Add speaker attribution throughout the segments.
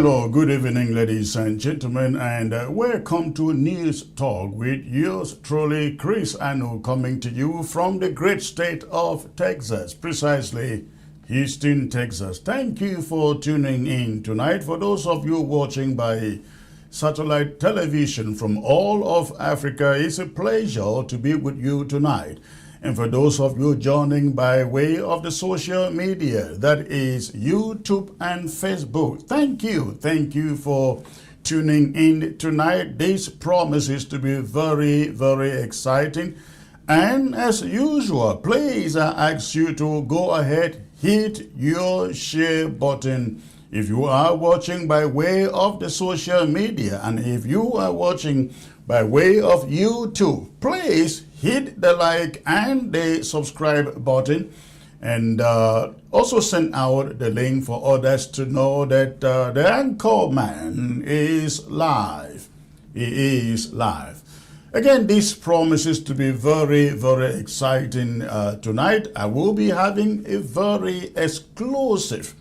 Speaker 1: Hello, good evening, ladies and gentlemen, and welcome to News Talk with yours truly, Chris Anu, coming to you from the great state of Texas, precisely Houston, Texas. Thank you for tuning in tonight. For those of you watching by satellite television from all of Africa, it's a pleasure to be with you tonight. And for those of you joining by way of the social media, that is YouTube and Facebook, thank you. Thank you for tuning in tonight. This promises to be very, very exciting. And as usual, please I ask you to go ahead, hit your share button if you are watching by way of the social media. And if you are watching by way of YouTube, please hit the like and the subscribe button, and also send out the link for others to know that the anchor man is live. He is live. Again, this promises to be very, very exciting tonight. I will be having a very exclusive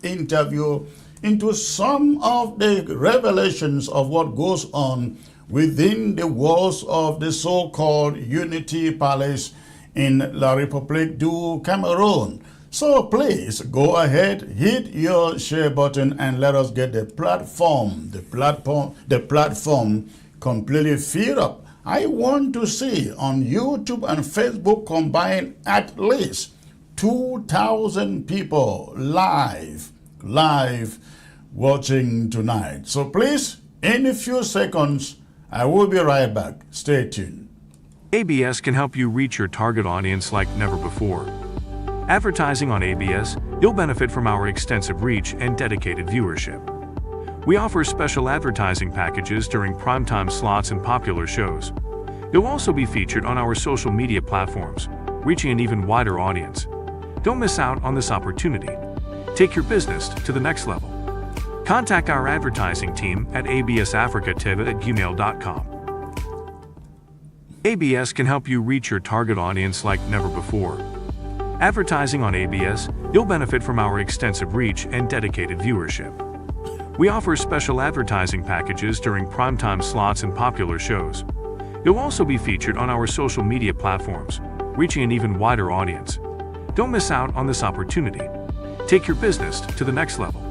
Speaker 1: interview into some of the revelations of what goes on within the walls of the so-called Unity Palace in La République du Cameroun. So please go ahead, hit your share button, and let us get the platform completely filled up. I want to see on YouTube and Facebook combined at least 2,000 people live watching tonight. So please, in a few seconds, I will be right back. Stay tuned.
Speaker 2: ABS can help you reach your target audience like never before. Advertising on ABS, you'll benefit from our extensive reach and dedicated viewership. We offer special advertising packages during primetime slots and popular shows. You'll also be featured on our social media platforms, reaching an even wider audience. Don't miss out on this opportunity. Take your business to the next level. Contact our advertising team at absafricatv@gmail.com. ABS can help you reach your target audience like never before. Advertising on ABS, you'll benefit from our extensive reach and dedicated viewership. We offer special advertising packages during primetime slots and popular shows. You'll also be featured on our social media platforms, reaching an even wider audience. Don't miss out on this opportunity. Take your business to the next level.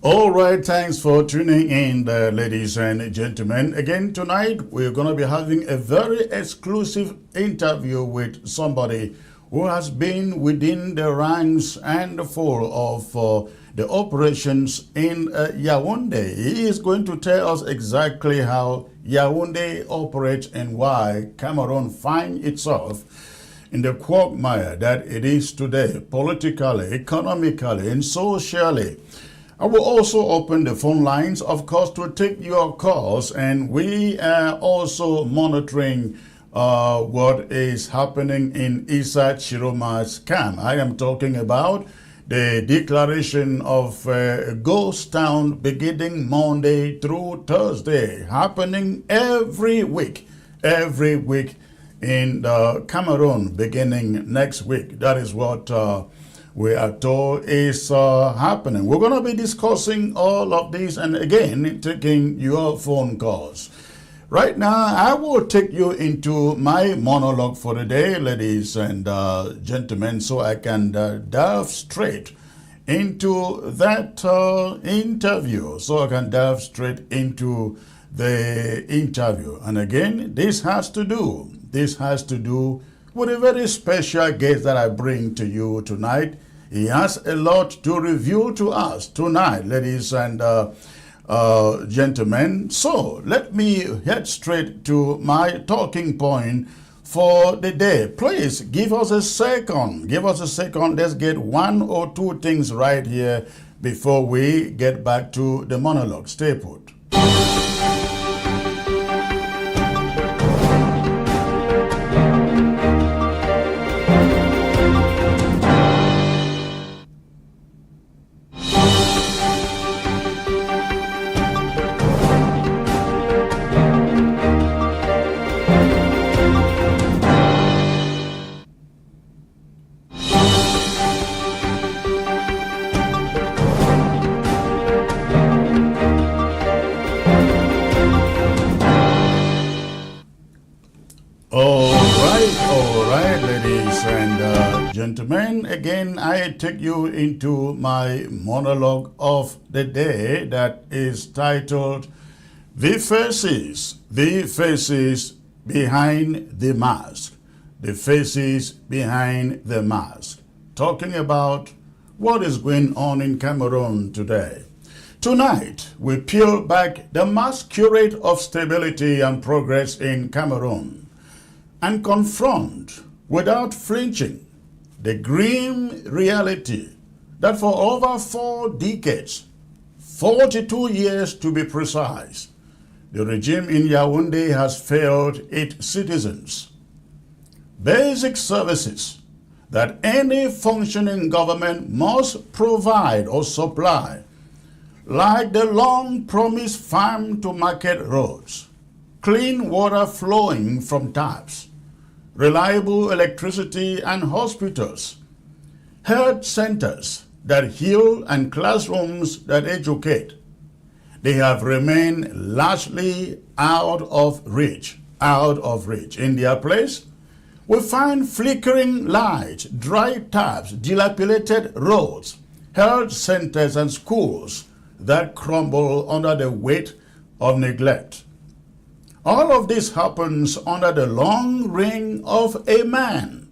Speaker 1: All right, thanks for tuning in, ladies and gentlemen. Again, tonight we're going to be having a very exclusive interview with somebody who has been within the ranks and the fold of the operations in Yaoundé. He is going to tell us exactly how Yaoundé operates and why Cameroon finds itself in the quagmire that it is today, politically, economically, and socially. I will also open the phone lines, of course, to take your calls, and we are also monitoring what is happening in Issa Chiroma's camp. I am talking about the declaration of Ghost Town beginning Monday through Thursday, happening every week in Cameroon beginning next week. That is what we are told is happening. We're going to be discussing all of this and again taking your phone calls. Right now, I will take you into my monologue for the day, ladies and gentlemen, so I can dive straight into that interview. And again, this has to do with a very special guest that I bring to you tonight. He has a lot to reveal to us tonight, ladies and gentlemen. So let me head straight to my talking point for the day. Please give us a second. Let's get one or two things right here before we get back to the monologue. Stay put. All right, ladies and gentlemen. Again, I take you into my monologue of the day that is titled The Faces Behind the Mask. The Faces Behind the Mask. Talking about what is going on in Cameroon today. Tonight, we peel back the masquerade of stability and progress in Cameroon and confront, without flinching, the grim reality that for over 4 decades, 42 years to be precise, the regime in Yaoundé has failed its citizens. Basic services that any functioning government must provide or supply, like the long-promised farm-to-market roads, clean water flowing from taps, reliable electricity and hospitals, health centers that heal and classrooms that educate, they have remained largely out of reach. In their place, we find flickering lights, dry taps, dilapidated roads, health centers and schools that crumble under the weight of neglect. All of this happens under the long reign of a man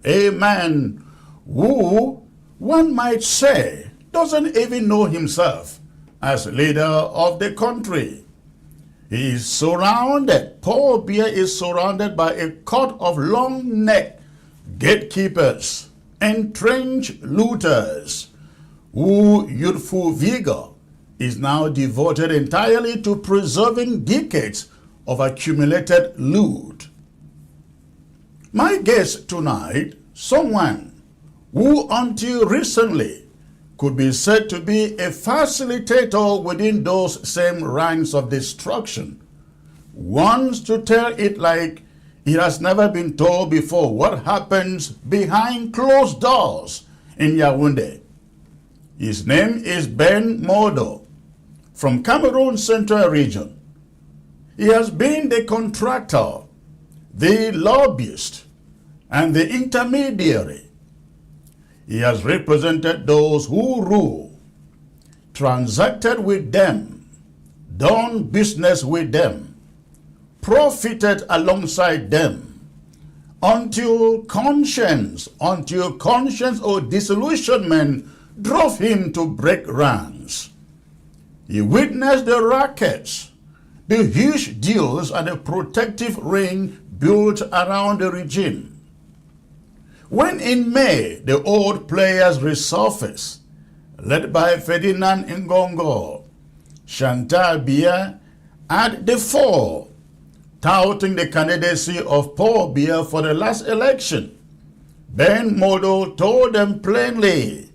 Speaker 1: who, one might say, doesn't even know himself as leader of the country. He is surrounded, Paul Biya is surrounded by a court of long-necked gatekeepers, entrenched looters, whose youthful vigor is now devoted entirely to preserving decades of accumulated loot. My guest tonight, someone who until recently could be said to be a facilitator within those same ranks of destruction, wants to tell it like it has never been told before what happens behind closed doors in Yaoundé. His name is Ben Modo from Cameroon Central Region. He has been the contractor, the lobbyist, and the intermediary. He has represented those who rule, transacted with them, done business with them, profited alongside them, until conscience or disillusionment drove him to break ranks. He witnessed the rackets, the huge deals and the protective ring built around the regime. When in May the old players resurfaced, led by Ferdinand Ngongo, Chantal Biya at the fore, touting the candidacy of Paul Biya for the last election, Ben Modo told them plainly,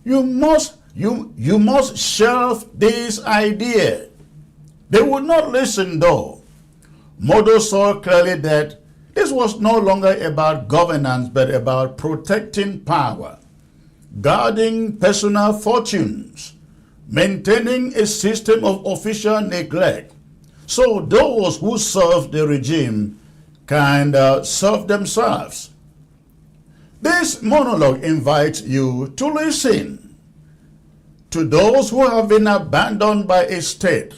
Speaker 1: you must shelve this idea. They would not listen though. Modo saw clearly that this was no longer about governance but about protecting power, guarding personal fortunes, maintaining a system of official neglect, so those who serve the regime can serve themselves. This monologue invites you to listen to those who have been abandoned by a state,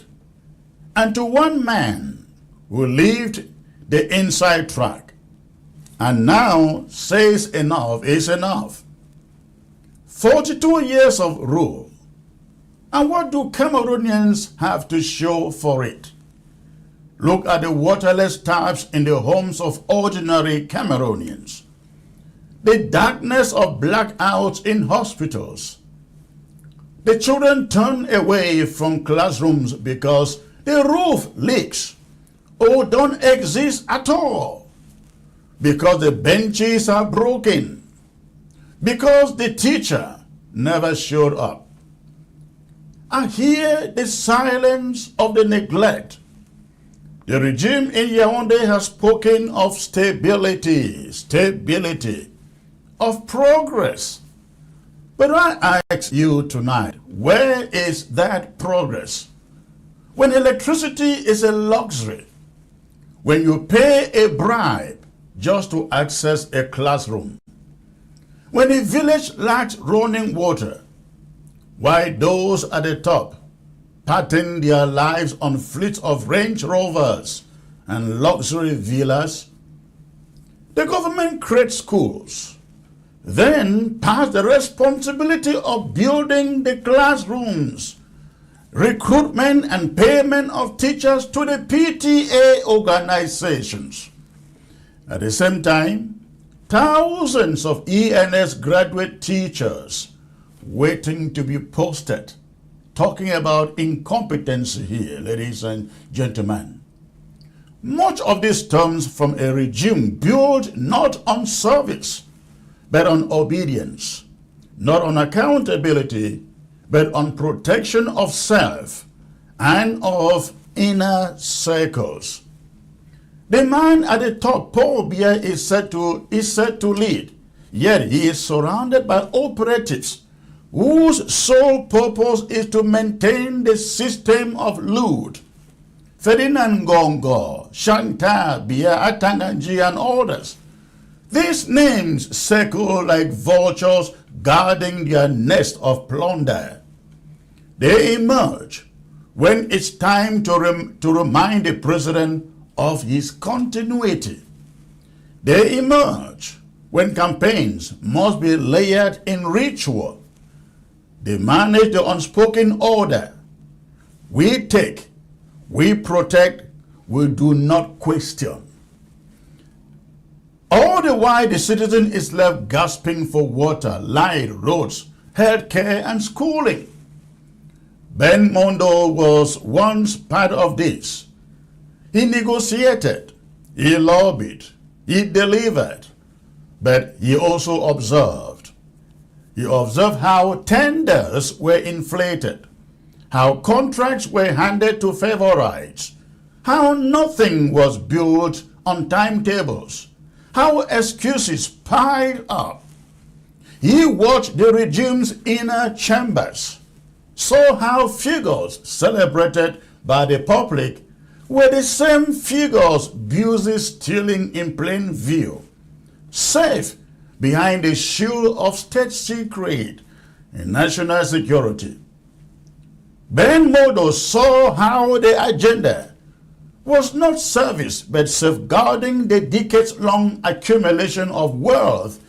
Speaker 1: and to one man who lived the inside track and now says enough is enough. 42 years of rule. And what do Cameroonians have to show for it? Look at the waterless taps in the homes of ordinary Cameroonians. The darkness of blackouts in hospitals. The children turn away from classrooms because the roof leaks or don't exist at all, because the benches are broken, because the teacher never showed up. I hear the silence of the neglect. The regime in Yaoundé has spoken of stability, of progress. But I ask you tonight, where is that progress? When electricity is a luxury, when you pay a bribe just to access a classroom. When a village lacks running water, why those at the top pattern their lives on fleets of Range Rovers and luxury villas? The government creates schools, then pass the responsibility of building the classrooms, recruitment and payment of teachers to the PTA organizations. At the same time, thousands of ENS graduate teachers waiting to be posted. Talking about incompetency here, ladies and gentlemen. Much of this stems from a regime built not on service, but on obedience, not on accountability, but on protection of self and of inner circles. The man at the top, Paul Biya, is said to lead, yet he is surrounded by operatives whose sole purpose is to maintain the system of loot. Ferdinand Gongo, Chantal Biya, Atanganji, and others. These names circle like vultures guarding their nest of plunder. They emerge when it's time to remind the president of his continuity. They emerge when campaigns must be layered in ritual. They manage the unspoken order. We take, we protect, we do not question. All the while the citizen is left gasping for water, light, roads, healthcare, and schooling. Ben Mondo was once part of this. He negotiated, he lobbied, he delivered, but he also observed. He observed how tenders were inflated, how contracts were handed to favorites, how nothing was built on timetables, how excuses piled up. He watched the regime's inner chambers, saw how figures celebrated by the public were the same figures busy stealing in plain view, safe behind the shield of state secret and national security. Ben Modo saw how the agenda was not service but safeguarding the decades-long accumulation of wealth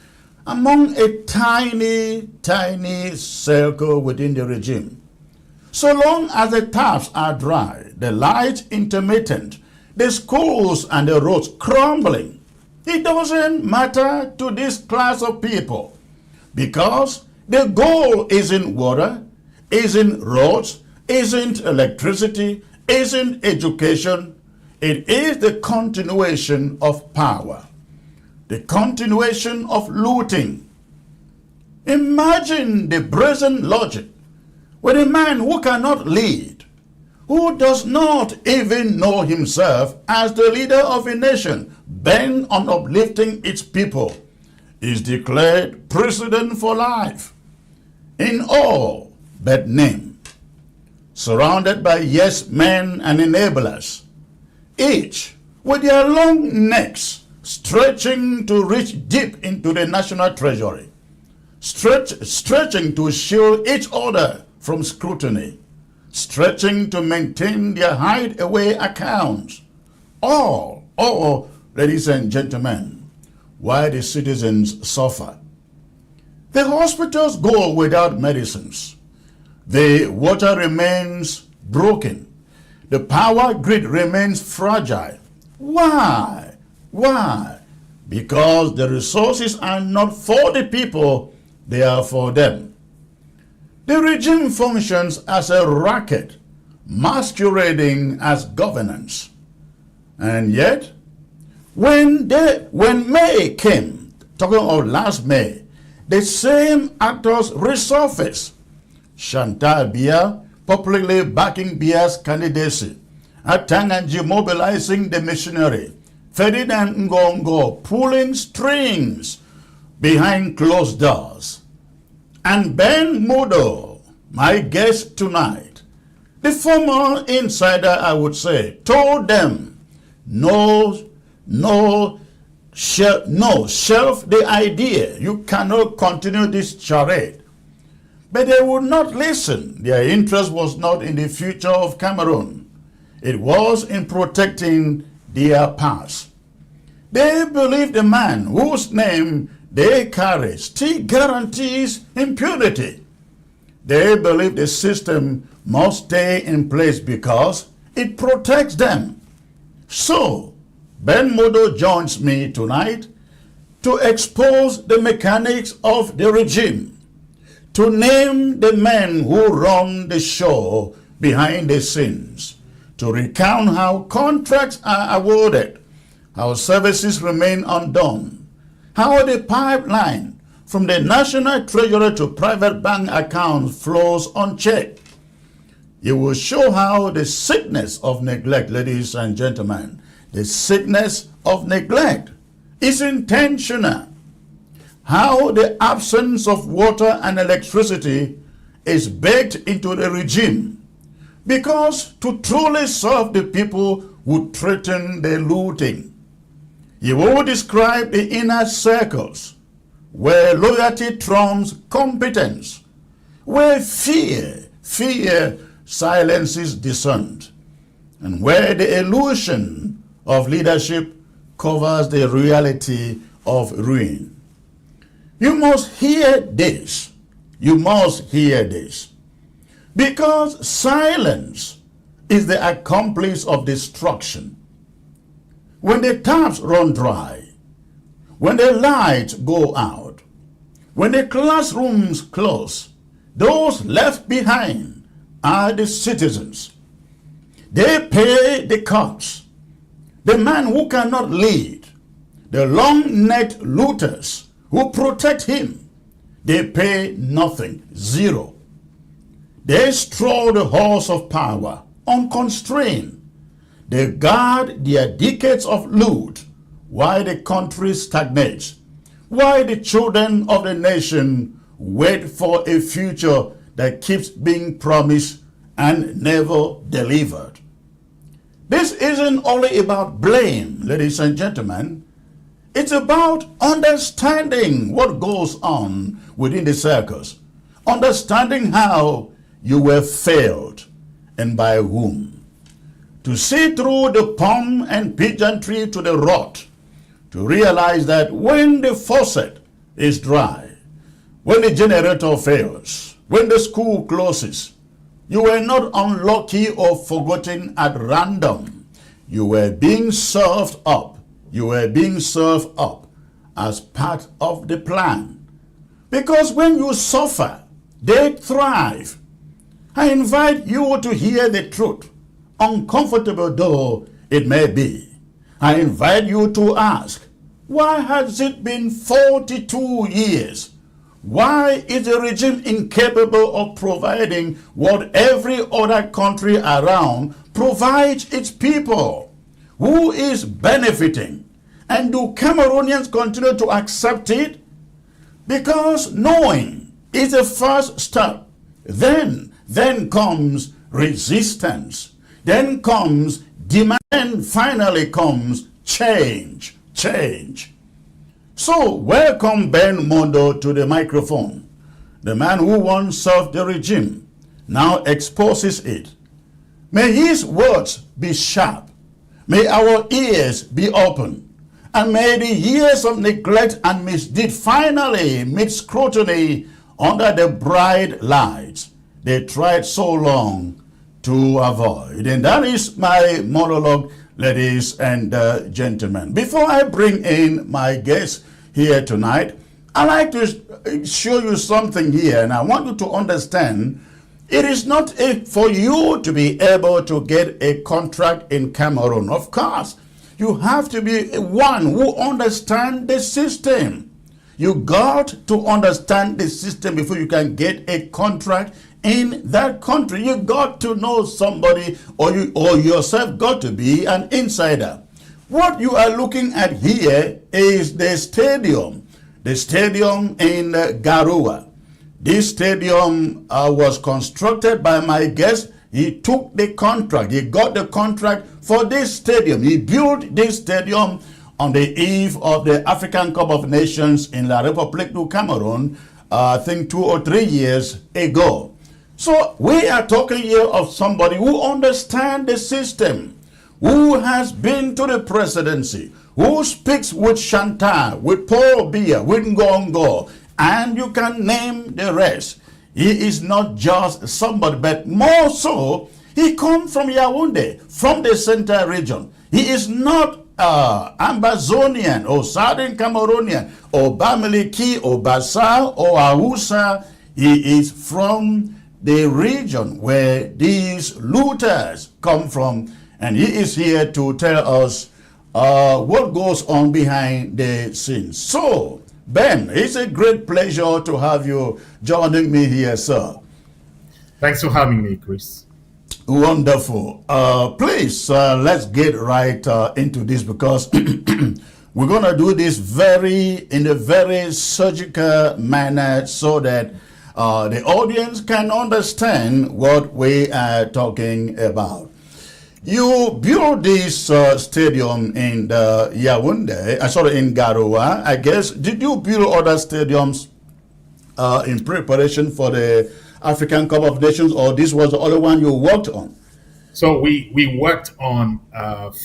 Speaker 1: among a tiny circle within the regime. So long as the taps are dry, the lights intermittent, the schools and the roads crumbling, it doesn't matter to this class of people, because the goal isn't water, isn't roads, isn't electricity, isn't education. It is the continuation of power, the continuation of looting. Imagine the brazen logic with a man who cannot lead, who does not even know himself as the leader of a nation bent on uplifting its people, is declared president for life, in all but name, surrounded by yes men and enablers, each with their long necks stretching to reach deep into the national treasury, stretching to shield each other from scrutiny, stretching to maintain their hideaway accounts. All, ladies and gentlemen, why the citizens suffer. The hospitals go without medicines. The water remains broken. The power grid remains fragile. Why? Why? Because the resources are not for the people, they are for them. The regime functions as a racket, masquerading as governance. And yet, when May came, talking of last May, the same actors resurfaced. Chantal Biya publicly backing Biya'S candidacy, Atanganji mobilizing the missionary, Ferdinand Ngongo pulling strings behind closed doors. And Ben Modo, my guest tonight, the former insider, I would say, told them, no shelf the idea. You cannot continue this charade. But they would not listen. Their interest was not in the future of Cameroon. It was in protecting their past. They believe the man whose name they carry still guarantees impunity. They believe the system must stay in place because it protects them. So, Ben Modo joins me tonight to expose the mechanics of the regime, to name the men who run the show behind the scenes, to recount how contracts are awarded, how services remain undone, how the pipeline from the national treasury to private bank accounts flows unchecked. You will show how the sickness of neglect, ladies and gentlemen, the sickness of neglect is intentional. How the absence of water and electricity is baked into the regime, because to truly serve the people would threaten the looting. You will describe the inner circles where loyalty trumps competence, where fear silences dissent, and where the illusion of leadership covers the reality of ruin. You must hear this. You must hear this. Because silence is the accomplice of destruction. When the taps run dry, when the lights go out, when the classrooms close, those left behind are the citizens. They pay the cops. The man who cannot lead, the long-necked looters who protect him, they pay nothing, zero. They stroll the halls of power unconstrained. They guard their decades of loot while the country stagnates, while the children of the nation wait for a future that keeps being promised and never delivered. This isn't only about blame, ladies and gentlemen. It's about understanding what goes on within the circus, understanding how you were failed and by whom. To see through the pomp and pageantry to the rot, to realize that when the faucet is dry, when the generator fails, when the school closes, you were not unlucky or forgotten at random. You were being served up. You were being served up as part of the plan. Because when you suffer, they thrive. I invite you to hear the truth, uncomfortable though it may be. I invite you to ask, why has it been 42 years? Why is the regime incapable of providing what every other country around provides its people? Who is benefiting? And do Cameroonians continue to accept it? Because knowing is the first step. Then comes resistance. Then comes demand. And finally comes change. So welcome Ben Mondo to the microphone. The man who once served the regime now exposes it. May his words be sharp. May our ears be open. And may the years of neglect and misdeed finally meet scrutiny under the bright lights they tried so long to avoid. And that is my monologue, ladies and gentlemen. Before I bring in my guest here tonight, I'd like to show you something here, and I want you to understand it is not for you to be able to get a contract in Cameroon. Of course, you have to be one who understands the system. You got to understand the system before you can get a contract in that country. You got to know somebody, or yourself got to be an insider. What you are looking at here is the stadium in Garoua. This stadium was constructed by my guest. He took the contract. He got the contract for this stadium. He built this stadium on the eve of the African Cup of Nations in La République du Cameroun, I think 2 or 3 years ago. So we are talking here of somebody who understands the system, who has been to the presidency, who speaks with Chantal, with Paul Biya, with Ngongo, and you can name the rest. He is not just somebody, but more so, he comes from Yaoundé, from the central region. He is not Ambazonian or Southern Cameroonian or Bamileki or Bassa or Hausa. He is from the region where these looters come from, and he is here to tell us what goes on behind the scenes. So, Ben, it's a great pleasure to have you joining me here, sir.
Speaker 3: Thanks for having me, Chris.
Speaker 1: Wonderful. Please, let's get right into this, because we're going to do this in a very surgical manner so that the audience can understand what we are talking about. You built this stadium in Yaoundé, in Garoua, I guess. Did you build other stadiums in preparation for the African Cup of Nations, or this was the other one you worked on?
Speaker 3: So we worked on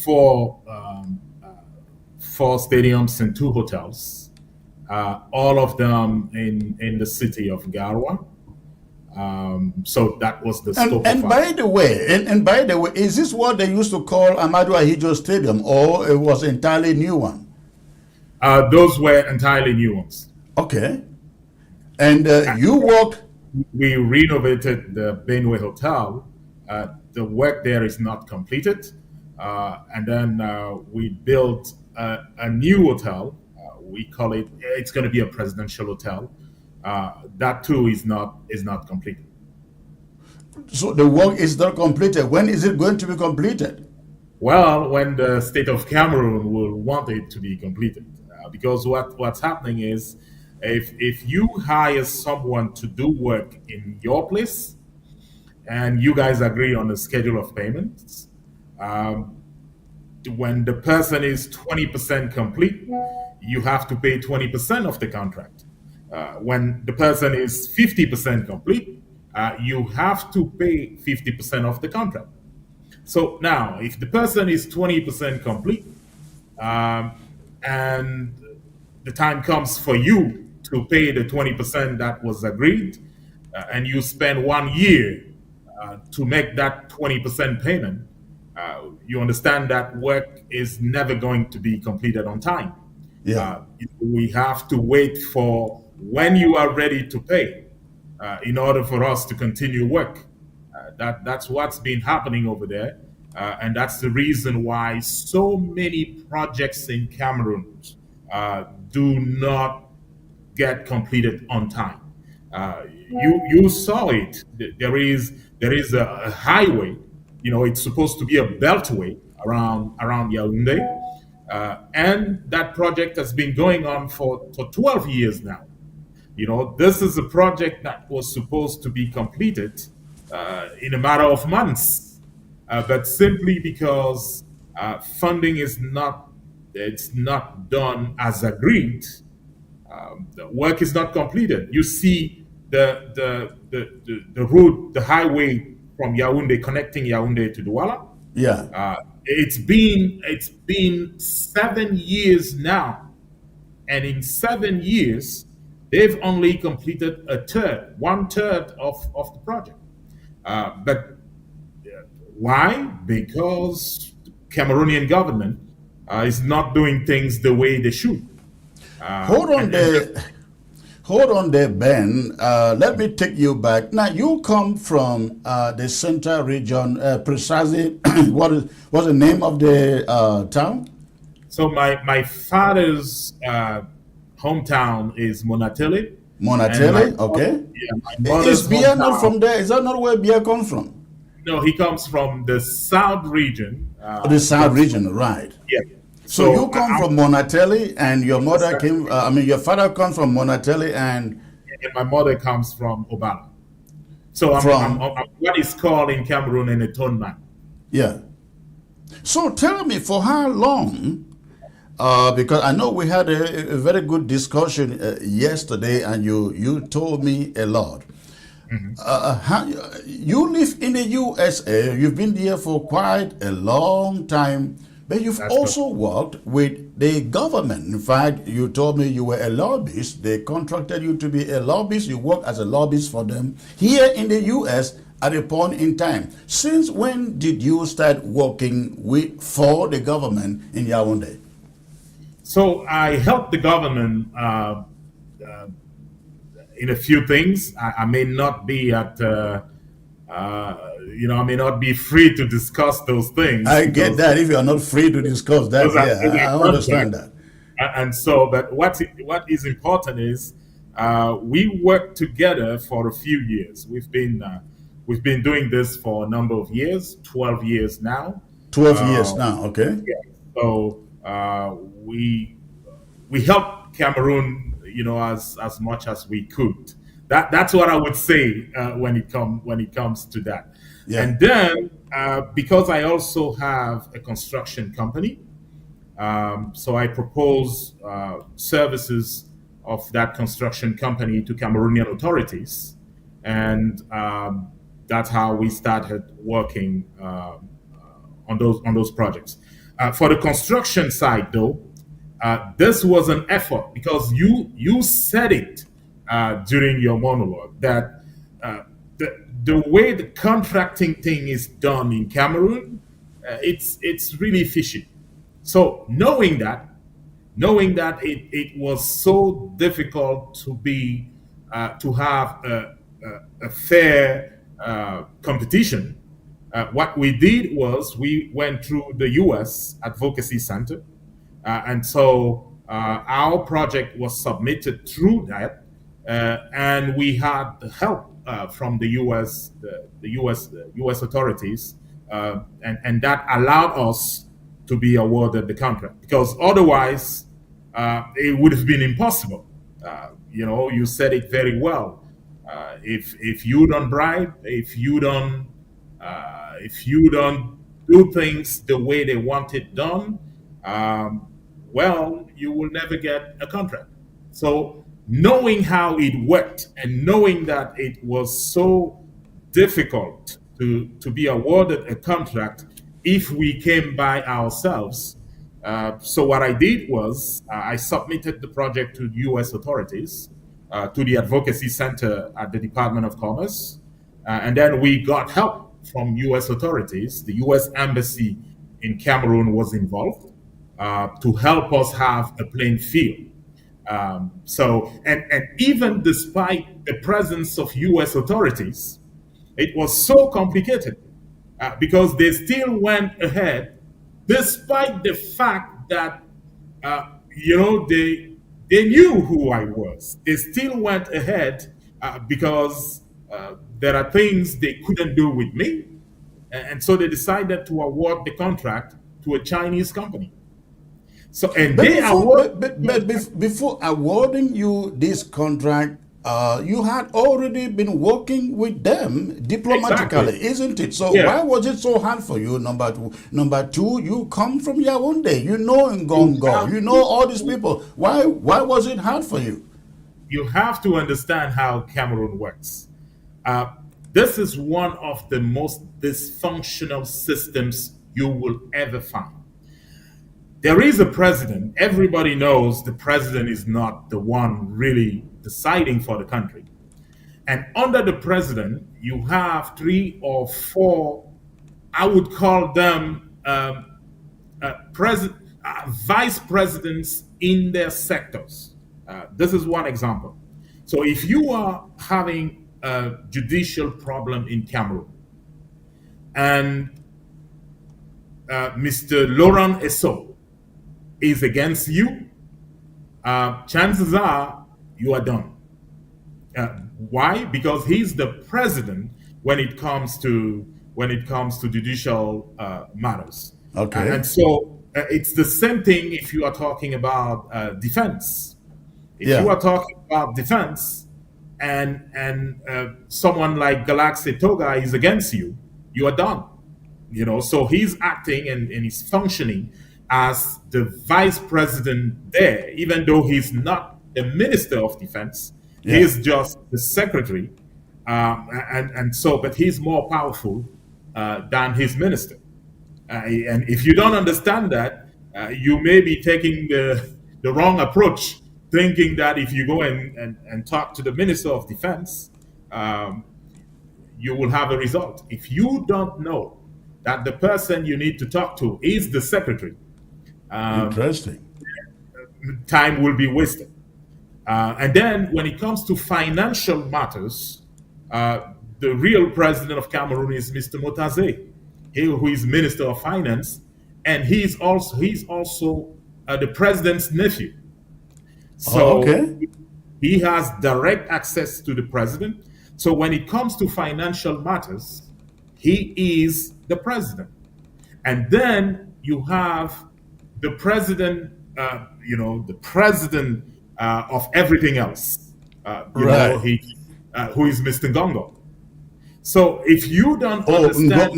Speaker 3: four stadiums and 2 hotels, all of them in the city of Garoua. So that was the scope.
Speaker 1: And by the way, is this what they used to call Amadou Ahidjo Stadium, or it was an entirely new one?
Speaker 3: Those were entirely new ones.
Speaker 1: Okay. And you worked.
Speaker 3: We renovated the Benue Hotel. The work there is not completed. And then we built a new hotel. We call it, it's going to be a presidential hotel. That too is not completed.
Speaker 1: So the work is not completed. When is it going to be completed?
Speaker 3: Well, when the state of Cameroun will want it to be completed. Because what's happening is, if you hire someone to do work in your place, and you guys agree on a schedule of payments, when the person is 20% complete, you have to pay 20% of the contract. When the person is 50% complete, you have to pay 50% of the contract. So now, if the person is 20% complete, and the time comes for you to pay the 20% that was agreed, and you spend 1 year to make that 20% payment, you understand that work is never going to be completed on time.
Speaker 1: Yeah.
Speaker 3: We have to wait for when you are ready to pay in order for us to continue work. That's what's been happening over there. And that's the reason why so many projects in Cameroon do not get completed on time. You saw it. There is a highway. It's supposed to be a beltway around Yaoundé, and that project has been going on for 12 years now. This is a project that was supposed to be completed in a matter of months, but simply because funding is not done as agreed, the work is not completed. You see the route, the highway from Yaoundé, connecting Yaoundé to Douala.
Speaker 1: Yeah.
Speaker 3: It's been 7 years now, and in 7 years, they've only completed 1/3 of the project. But why? Because the Cameroonian government is not doing things the way they should.
Speaker 1: Hold on there, Ben. Let me take you back. Now, you come from the central region. Precisely, what's the name of the town?
Speaker 3: So my father's hometown is Monatele.
Speaker 1: Monatele, okay.
Speaker 3: Yeah,
Speaker 1: is Biya not from there? Is that not where Biya comes from?
Speaker 3: No, he comes from the south region.
Speaker 1: The south region, right.
Speaker 3: Yeah.
Speaker 1: So you come from Monatele, and your mother came, your father comes from Monatele, and
Speaker 3: my mother comes from Obala. So I'm what is called in Cameroon a tone man.
Speaker 1: Yeah. So tell me, for how long Because I know we had a very good discussion yesterday, and you told me a lot. How, you live in the USA. You've been there for quite a long time, but you've
Speaker 3: That's
Speaker 1: also worked with the government. In fact, you told me you were a lobbyist. They contracted you to be a lobbyist. You work as a lobbyist for them here in the US at a point in time. Since when did you start working for the government in Yaoundé?
Speaker 3: So I helped the government in a few things. I may not be at, I may not be free to discuss those things.
Speaker 1: I get that. If you are not free to discuss that,
Speaker 3: those
Speaker 1: yeah,
Speaker 3: are
Speaker 1: I understand that.
Speaker 3: And so, but what is important is we worked together for a few years. We've been doing this for a number of years, 12 years now.
Speaker 1: 12 years now, okay.
Speaker 3: Yeah. So we helped Cameroon, as much as we could. That's what I would say when it comes to that.
Speaker 1: Yeah.
Speaker 3: And then because I also have a construction company, so I propose services of that construction company to Cameroonian authorities, and that's how we started working on those projects. For the construction side, though, this was an effort because you said it during your monologue that the way the contracting thing is done in Cameroon, it's really fishy. So knowing that it was so difficult to have a fair competition, what we did was we went through the U.S. Advocacy Center, and so our project was submitted through that, and we had the help from the U.S. the U.S. authorities, and that allowed us to be awarded the contract, because otherwise it would have been impossible. You said it very well. If you don't bribe, if you don't do things the way they want it done, well, you will never get a contract. So knowing how it worked and knowing that it was so difficult to be awarded a contract if we came by ourselves, so what I did was I submitted the project to U.S. authorities, to the Advocacy Center at the Department of Commerce, and then we got help from U.S. authorities. The U.S. Embassy in Cameroon was involved to help us have a playing field. So even despite the presence of U.S. authorities, it was so complicated because they still went ahead, despite the fact that they knew who I was. They still went ahead because there are things they couldn't do with me, and so they decided to award the contract to a Chinese company. So, and
Speaker 1: before awarding you this contract, you had already been working with them diplomatically,
Speaker 3: Exactly.
Speaker 1: isn't it? So
Speaker 3: Yeah.
Speaker 1: why was it so hard for you? Number two, you come from Yaoundé, you know Ngongo, you know all these people. Why was it hard for you?
Speaker 3: You have to understand how Cameroon works. This is one of the most dysfunctional systems you will ever find. There is a president. Everybody knows the president is not the one really deciding for the country. And under the president, you have 3 or 4, I would call them vice presidents in their sectors. This is one example. So if you are having a judicial problem in Cameroon, and Mr. Laurent Esso is against you, chances are you are done. Why? Because he's the president when it comes to judicial matters.
Speaker 1: Okay.
Speaker 3: And so it's the same thing if you are talking about defense. If
Speaker 1: Yeah.
Speaker 3: you are talking about defense, and someone like Galaxy Toga is against you, you are done. So he's acting and he's functioning as the vice president there, even though he's not the minister of defense.
Speaker 1: Yeah.
Speaker 3: He's just the secretary, and so, but he's more powerful than his minister. And if you don't understand that, you may be taking the wrong approach, thinking that if you go and talk to the minister of defense, you will have a result. If you don't know that the person you need to talk to is the secretary,
Speaker 1: Interesting.
Speaker 3: time will be wasted. And then when it comes to financial matters, the real president of Cameroon is Mr. Motaze, who is Minister of Finance, and he's also the president's nephew. So
Speaker 1: Okay.
Speaker 3: he has direct access to the president. So when it comes to financial matters, he is the president. And then you have the president, the president of everything else,
Speaker 1: Right.
Speaker 3: who is Mr. Ngongo. So if you don't
Speaker 1: Oh,
Speaker 3: understand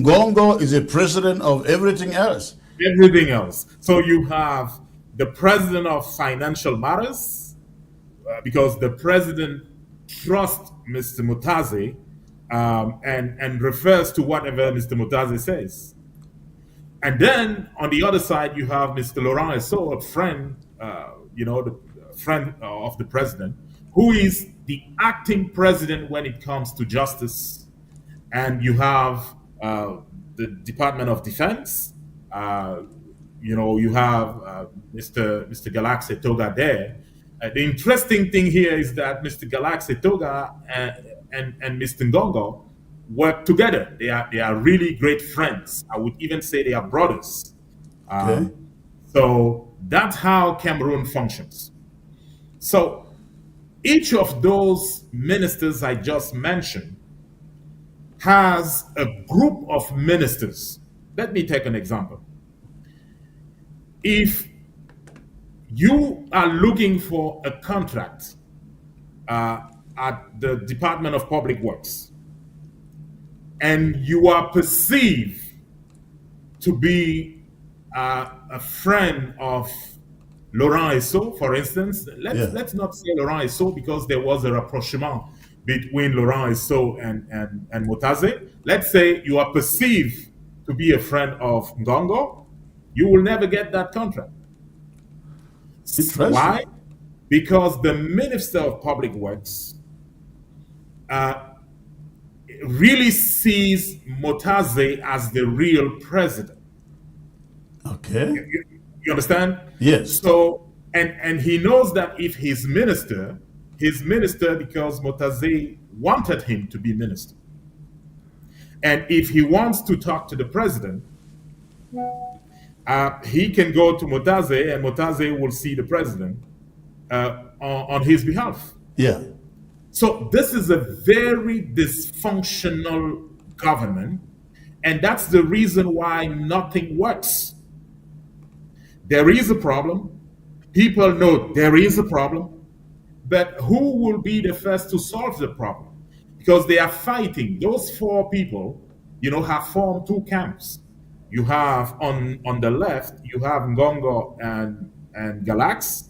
Speaker 1: Ngongo is a president of everything else.
Speaker 3: everything else, so you have the president of financial matters, because the president trusts Mr. Mutaze, and refers to whatever Mr. Mutaze says. And then on the other side, you have Mr. Laurent Esso, a friend, the friend of the president, who is the acting president when it comes to justice. And you have the Department of Defense. You have Mr. Galaxy Toga there. The interesting thing here is that Mr. Galaxy Toga and Mr. Ngongo work together. They are really great friends. I would even say they are brothers.
Speaker 1: Okay.
Speaker 3: So that's how Cameroon functions. So each of those ministers I just mentioned has a group of ministers. Let me take an example. If you are looking for a contract at the Department of Public Works, and you are perceived to be a friend of Laurent Esso, for instance, let's not say Laurent Esso because there was a rapprochement between Laurent Esso and Motaze. Let's say you are perceived to be a friend of Ngongo, you will never get that contract. Why? Because the Minister of Public Works really sees Motaze as the real president.
Speaker 1: Okay.
Speaker 3: You understand?
Speaker 1: Yes.
Speaker 3: So, and he knows that if he's minister because Motaze wanted him to be minister. And if he wants to talk to the president, he can go to Motaze, and Motaze will see the president on his behalf.
Speaker 1: Yeah.
Speaker 3: So this is a very dysfunctional government, and that's the reason why nothing works. There is a problem. People know there is a problem, but who will be the first to solve the problem? Because they are fighting. Those four people, have formed two camps. You have on the left, you have Ngongo and Galax,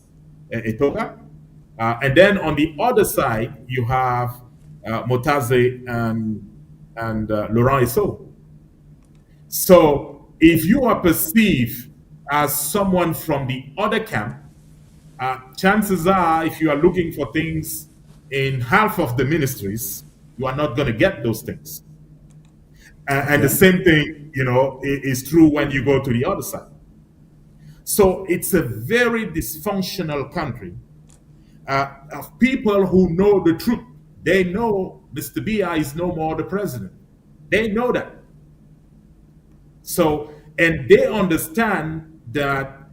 Speaker 3: Etoga. And then on the other side, you have Motaze and Laurent Esso. So if you are perceived as someone from the other camp, chances are, if you are looking for things in half of the ministries, you are not going to get those things. And the same thing, is true when you go to the other side. So it's a very dysfunctional country of people who know the truth. They know Mr. Biya is no more the president. They know that. So, and they understand that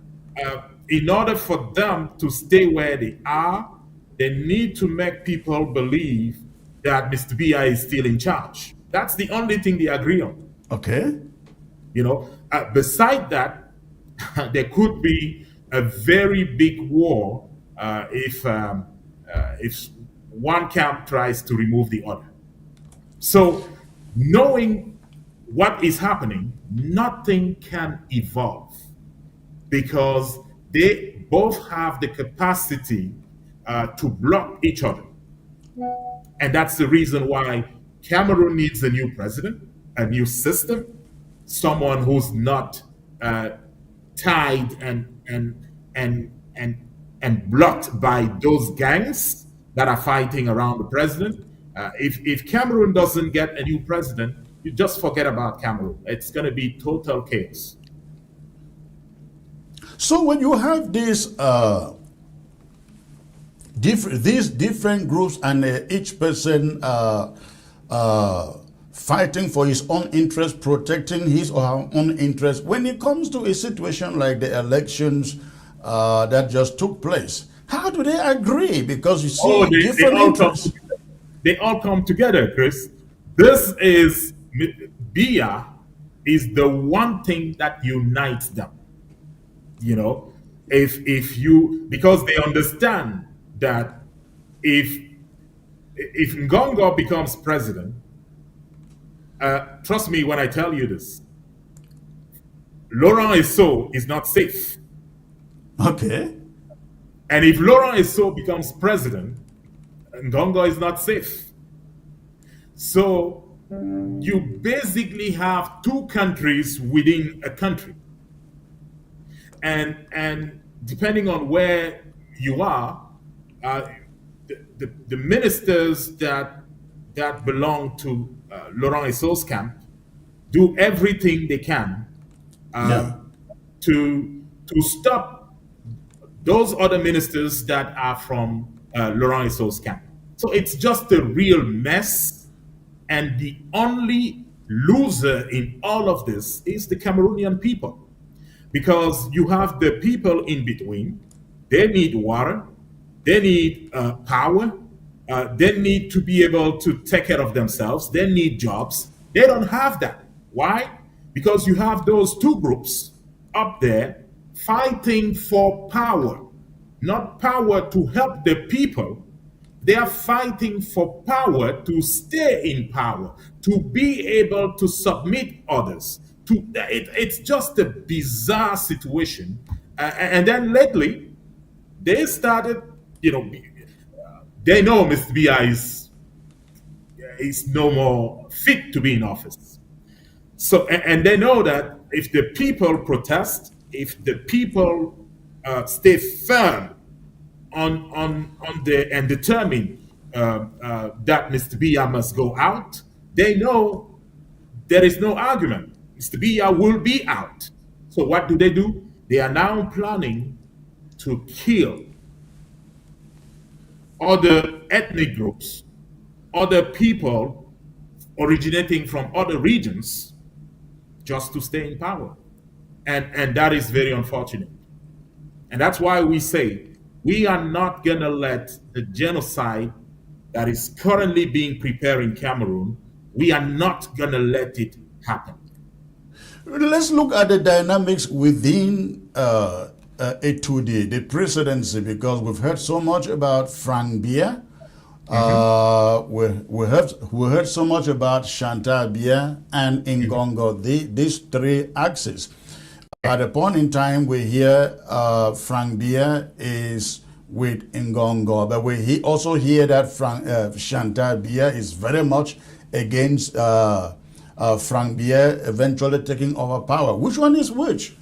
Speaker 3: in order for them to stay where they are, they need to make people believe that Mr. Biya is still in charge. That's the only thing they agree on.
Speaker 1: Okay.
Speaker 3: Beside that, there could be a very big war if one camp tries to remove the other. So knowing what is happening, nothing can evolve because they both have the capacity to block each other. And that's the reason why Cameroon needs a new president, a new system, someone who's not tied and blocked by those gangs that are fighting around the president. If Cameroon doesn't get a new president, you just forget about Cameroon. It's going to be total chaos.
Speaker 1: So when you have these different groups and each person fighting for his own interest, protecting his or her own interest, when it comes to a situation like the elections that just took place, how do they agree? Because you see different interests.
Speaker 3: They all come together, Chris. This is Biya is the one thing that unites them. You know, if you, because they understand that if Ngongo becomes president, trust me when I tell you this, Laurent Esso is not safe.
Speaker 1: Okay.
Speaker 3: And if Laurent Esso becomes president, Ngongo is not safe. So you basically have two countries within a country. And depending on where you are, the ministers that belong to Laurent Esso's camp do everything they can to stop those other ministers that are from Laurent Esso's camp. So it's just a real mess, and the only loser in all of this is the Cameroonian people. Because you have the people in between, they need water, they need power, they need to be able to take care of themselves, they need jobs. They don't have that. Why? Because you have those two groups up there fighting for power, not power to help the people. They are fighting for power to stay in power, to be able to submit others. It's just a bizarre situation. And then lately, they started, they know Mr. Biya'S is no more fit to be in office. So, and they know that if the people protest, if the people stay firm and determine that Mr. Biya must go out, they know there is no argument. Mr. Biya will be out. So what do? They are now planning to kill other ethnic groups, other people originating from other regions, just to stay in power. And that is very unfortunate. And that's why we say we are not going to let the genocide that is currently being prepared in Cameroon, we are not going to let it happen.
Speaker 1: Let's look at the dynamics within A2D, the presidency, because we've heard so much about Frank Biya. We heard so much about Chantal Biya and Ngongo, these three axes. At a point in time, we hear Frank Biya is with Ngongo, but we also hear that Chantal Biya is very much against Frank Biya eventually taking over power. Which one is which?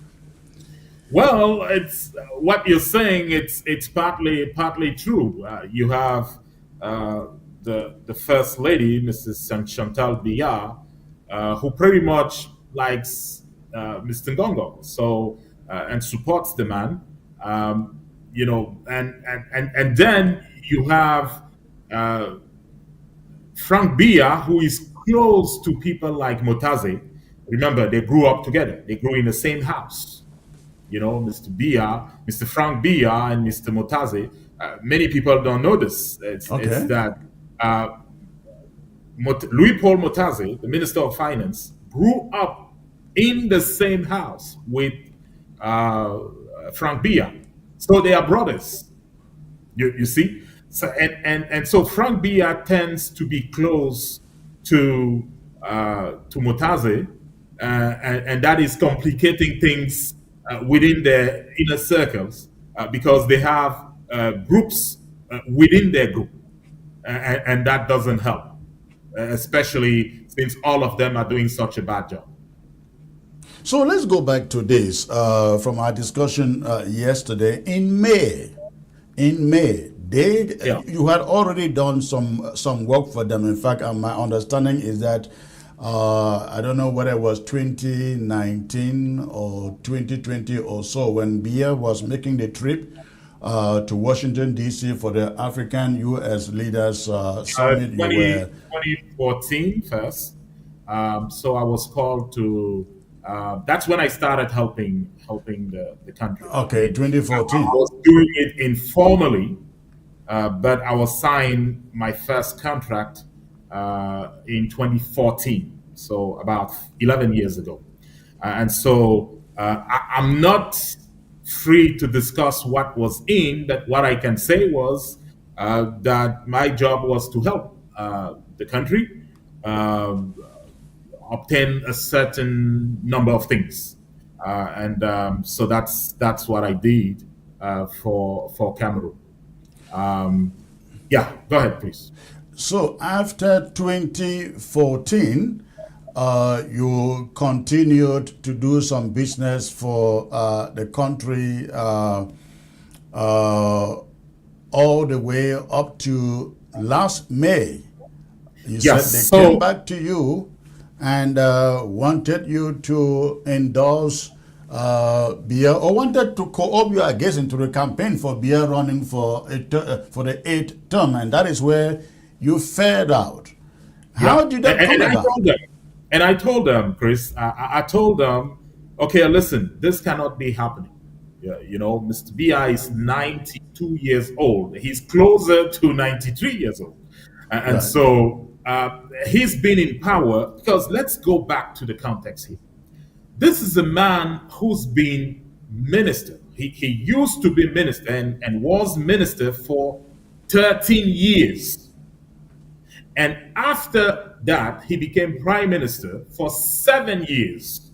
Speaker 3: Well, it's what you're saying. It's partly true. You have the first lady, Mrs. Chantal Biya, who pretty much likes Mr. Ngongo, so and supports the man. And then you have Frank Biya, who is close to people like Motaze. Remember, they grew up together. They grew in the same house. Mr. Biya, Mr. Frank Biya, and Mr. Motaze. Many people don't know this. It's that Louis-Paul Motaze, the Minister of Finance, grew up in the same house with Frank Biya. So they are brothers. You see? So and so Frank Biya tends to be close to Motaze, and that is complicating things within their inner circles because they have groups within their group, and that doesn't help, especially since all of them are doing such a bad job.
Speaker 1: So let's go back to this from our discussion yesterday. In May,
Speaker 3: Yeah.
Speaker 1: you had already done some work for them. In fact, my understanding is that I don't know whether it was 2019 or 2020 or so when Biya was making the trip to Washington D.C. for the African U.S. Leaders Summit.
Speaker 3: 2014 first. So I was called to. That's when I started helping the country.
Speaker 1: Okay, 2014.
Speaker 3: I was doing it informally, but I was signed my first contract in 2014, so about 11 years ago. And so I'm not free to discuss what was in, but what I can say was that my job was to help the country obtain a certain number of things. So that's what I did for Cameroon. Yeah, go ahead, please.
Speaker 1: So after 2014, you continued to do some business for the country all the way up to last May. You
Speaker 3: Yes,
Speaker 1: said they came back to you and wanted you to endorse Biya, or wanted to co-opt you, I guess, into the campaign for Biya running for the 8th term, and that is where you fared out. How did that come about?
Speaker 3: I told them, Chris, I told them, okay, listen, this cannot be happening. Yeah, Mr. Biya is 92 years old. He's closer to 93 years old. And
Speaker 1: Right.
Speaker 3: so he's been in power, because let's go back to the context here. This is a man who's been minister. He used to be minister and was minister for 13 years. And after that, he became prime minister for 7 years.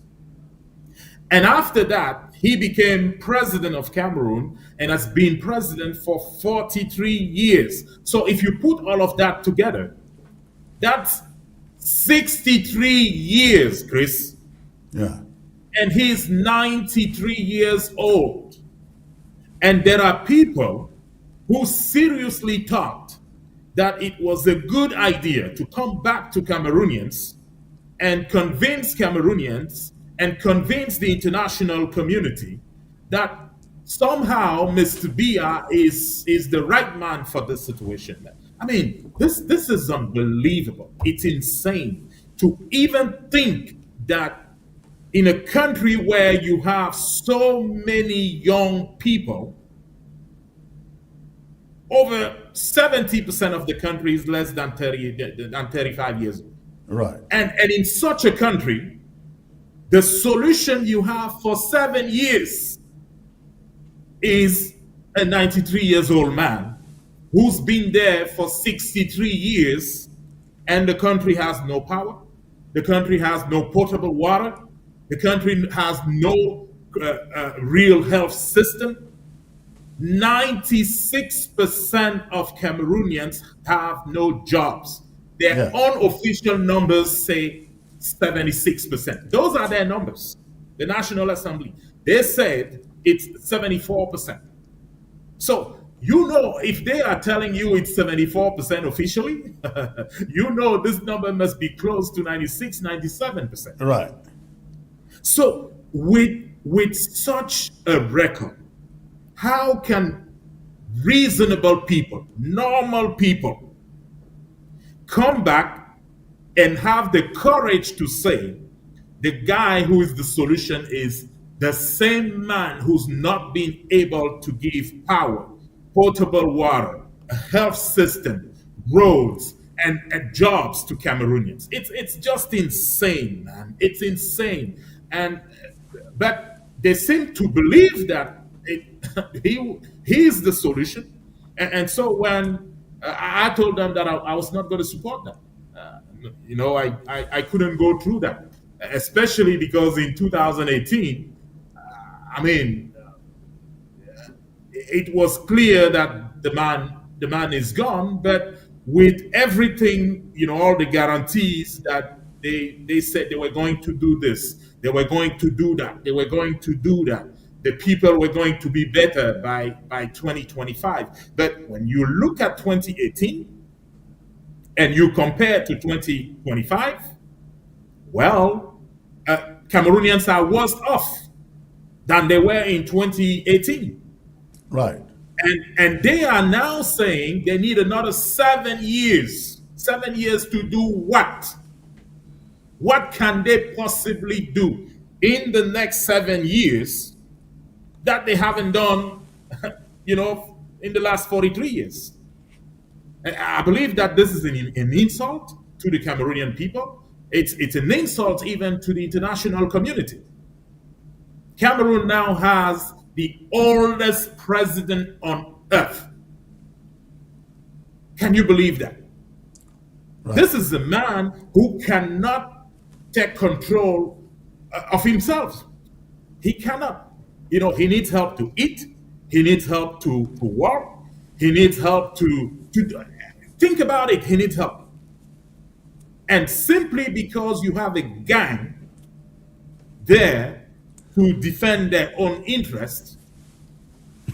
Speaker 3: And after that, he became president of Cameroon and has been president for 43 years. So if you put all of that together, that's 63 years, Chris.
Speaker 1: Yeah.
Speaker 3: And he's 93 years old. And there are people who seriously thought that it was a good idea to come back to Cameroonians and convince Cameroonians and convince the international community that somehow Mr. Biya is the right man for this situation. I mean, this is unbelievable. It's insane to even think that in a country where you have so many young people, over 70% of the country is less than 35 years old.
Speaker 1: Right.
Speaker 3: And in such a country, the solution you have for 7 years is a 93 years old man who's been there for 63 years, and the country has no power, the country has no potable water, the country has no real health system. 96% of Cameroonians have no jobs. Their unofficial numbers say 76%. Those are their numbers. The National Assembly, they said it's 74%. So, if they are telling you it's 74% officially, this number must be close to 96, 97%.
Speaker 1: Right.
Speaker 3: So, with such a record, how can reasonable people, normal people, come back and have the courage to say the guy who is the solution is the same man who's not been able to give power, potable water, a health system, roads, and jobs to Cameroonians? It's just insane, man. It's insane. But they seem to believe that he is the solution. And so when I told them that I was not going to support them, I couldn't go through that. especially because in 2018, I mean, it was clear that the man is gone, but with everything, all the guarantees that they said they were going to do this, they were going to do that, they were going to do that. The people were going to be better by 2025. But when you look at 2018 and you compare to 2025, well, Cameroonians are worse off than they were in 2018.
Speaker 1: Right.
Speaker 3: And they are now saying they need another 7 years. 7 years to do what? What can they possibly do in the next 7 years that they haven't done, in the last 43 years? I believe that this is an insult to the Cameroonian people. It's an insult even to the international community. Cameroon now has the oldest president on earth. Can you believe that? Right. This is a man who cannot take control of himself. He cannot. He needs help to eat. He needs help to work. He needs help to think about it. He needs help. And simply because you have a gang there to defend their own interests,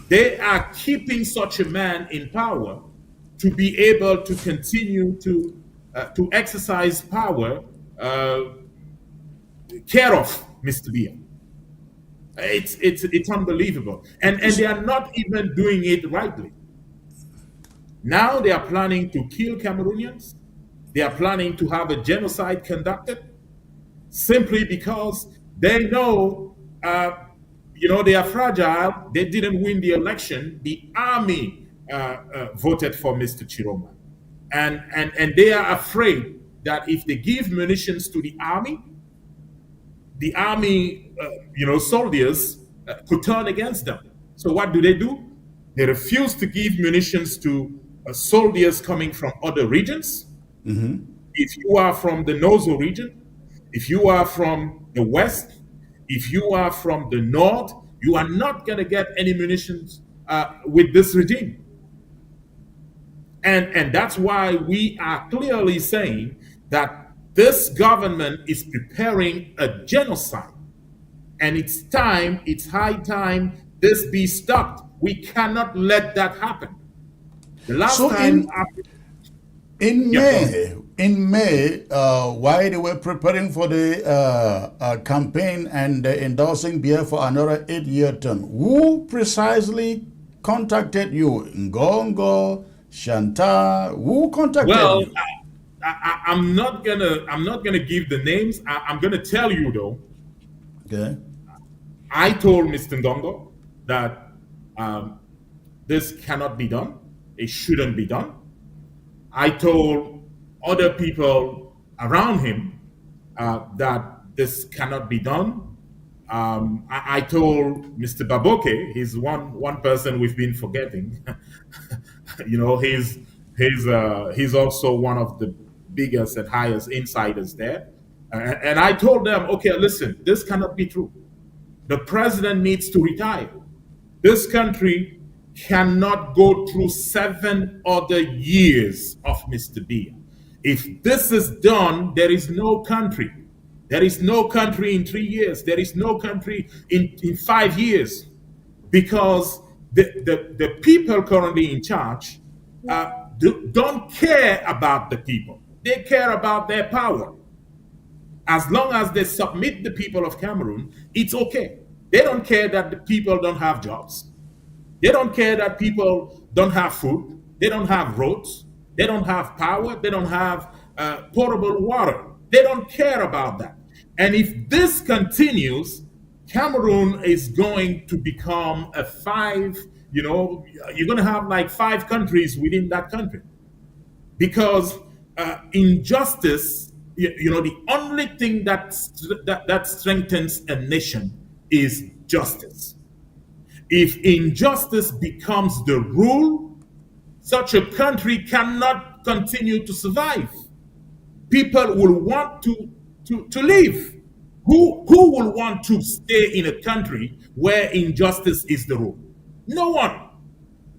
Speaker 3: they are keeping such a man in power to be able to continue to exercise power, care of Mr. Biya. It's unbelievable, and they are not even doing it rightly. Now they are planning to kill Cameroonians. They are planning to have a genocide conducted simply because they know, they are fragile. They didn't win the election. The army voted for Mr. Chiroma. And they are afraid that if they give munitions to the army soldiers could turn against them. So what do? They refuse to give munitions to soldiers coming from other regions. Mm-hmm. If you are from the Nozo region, if you are from the west, if you are from the north, you are not going to get any munitions with this regime. And that's why we are clearly saying that this government is preparing a genocide. And it's high time this be stopped. We cannot let that happen. The last time...
Speaker 1: In May, while they were preparing for the campaign and endorsing Biya for another 8-year term, who precisely contacted you? Ngongo, Shanta, who contacted you?
Speaker 3: I'm not gonna give the names. I'm gonna tell you though.
Speaker 1: Okay.
Speaker 3: I told Mr. Ngongo that this cannot be done. It shouldn't be done. I told other people around him that this cannot be done. I told Mr. Baboke, he's one person we've been forgetting. He's also one of the biggest and highest insiders there. And I told them, okay, listen, this cannot be true. The president needs to retire. This country cannot go through 7 other years of Mr. Biya. If this is done, there is no country. There is no country in 3 years. There is no country in 5 years. Because the people currently in charge don't care about the people. They care about their power. As long as they submit the people of Cameroon, it's okay. They don't care that the people don't have jobs. They don't care that people don't have food. They don't have roads. They don't have power. They don't have potable water. They don't care about that. And if this continues, Cameroon is going to become a 5, you're going to have like 5 countries within that country. Because injustice, the only thing that strengthens a nation is justice. If injustice becomes the rule, such a country cannot continue to survive. People will want to live. Who will want to stay in a country where injustice is the rule? No one.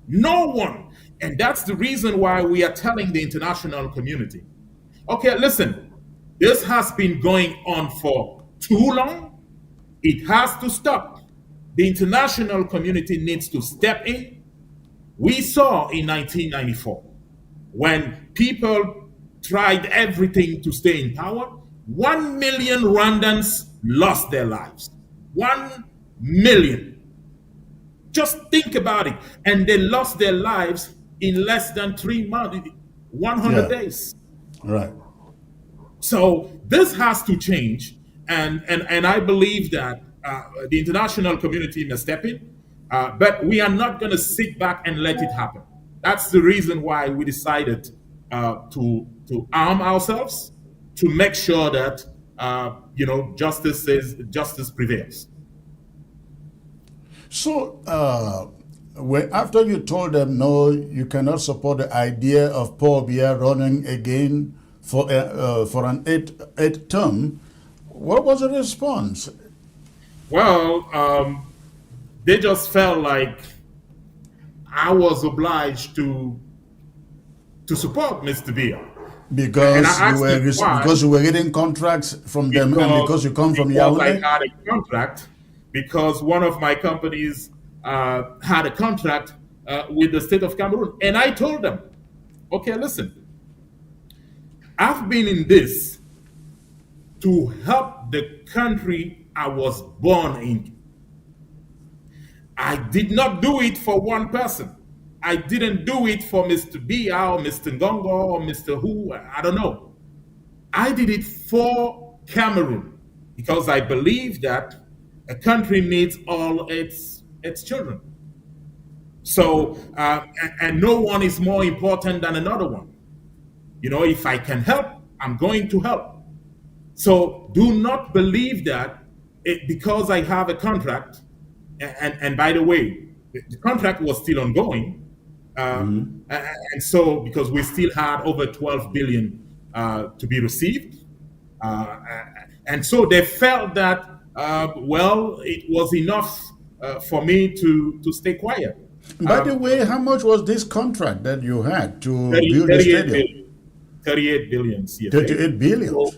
Speaker 3: No one. And that's the reason why we are telling the international community, okay, listen, this has been going on for too long. It has to stop. The international community needs to step in. We saw in 1994 when people tried everything to stay in power, 1 million Rwandans lost their lives. 1 million. Just think about it. And they lost their lives in less than 3 months, 100 days.
Speaker 1: Right.
Speaker 3: So this has to change. And I believe that the international community must step in. But we are not going to sit back and let it happen. That's the reason why we decided to arm ourselves to make sure that justice prevails.
Speaker 1: So, after you told them no, you cannot support the idea of Paul Biya running again for an eighth term, what was the response?
Speaker 3: Well, they just felt like I was obliged to support Mr. Biya.
Speaker 1: Because you were getting contracts from them, and because you come from Yaoundé?
Speaker 3: I had a contract, because one of my companies had a contract with the state of Cameroon. And I told them, okay, listen, I've been in this to help the country I was born in. I did not do it for one person. I didn't do it for Mr. Biya or Mr. Ngongo or Mr. Who, I don't know. I did it for Cameroon because I believe that a country needs all its children. So, and no one is more important than another one. You know, if I can help, I'm going to help. So do not believe that because I have a contract, and by the way, the contract was still ongoing. And so, because we still had over 12 billion to be received. And so they felt that, well, it was enough for me to stay quiet.
Speaker 1: By the way, how much was this contract that you had to build the stadium?
Speaker 3: 38 billion CFA.
Speaker 1: 38 billion?
Speaker 3: So,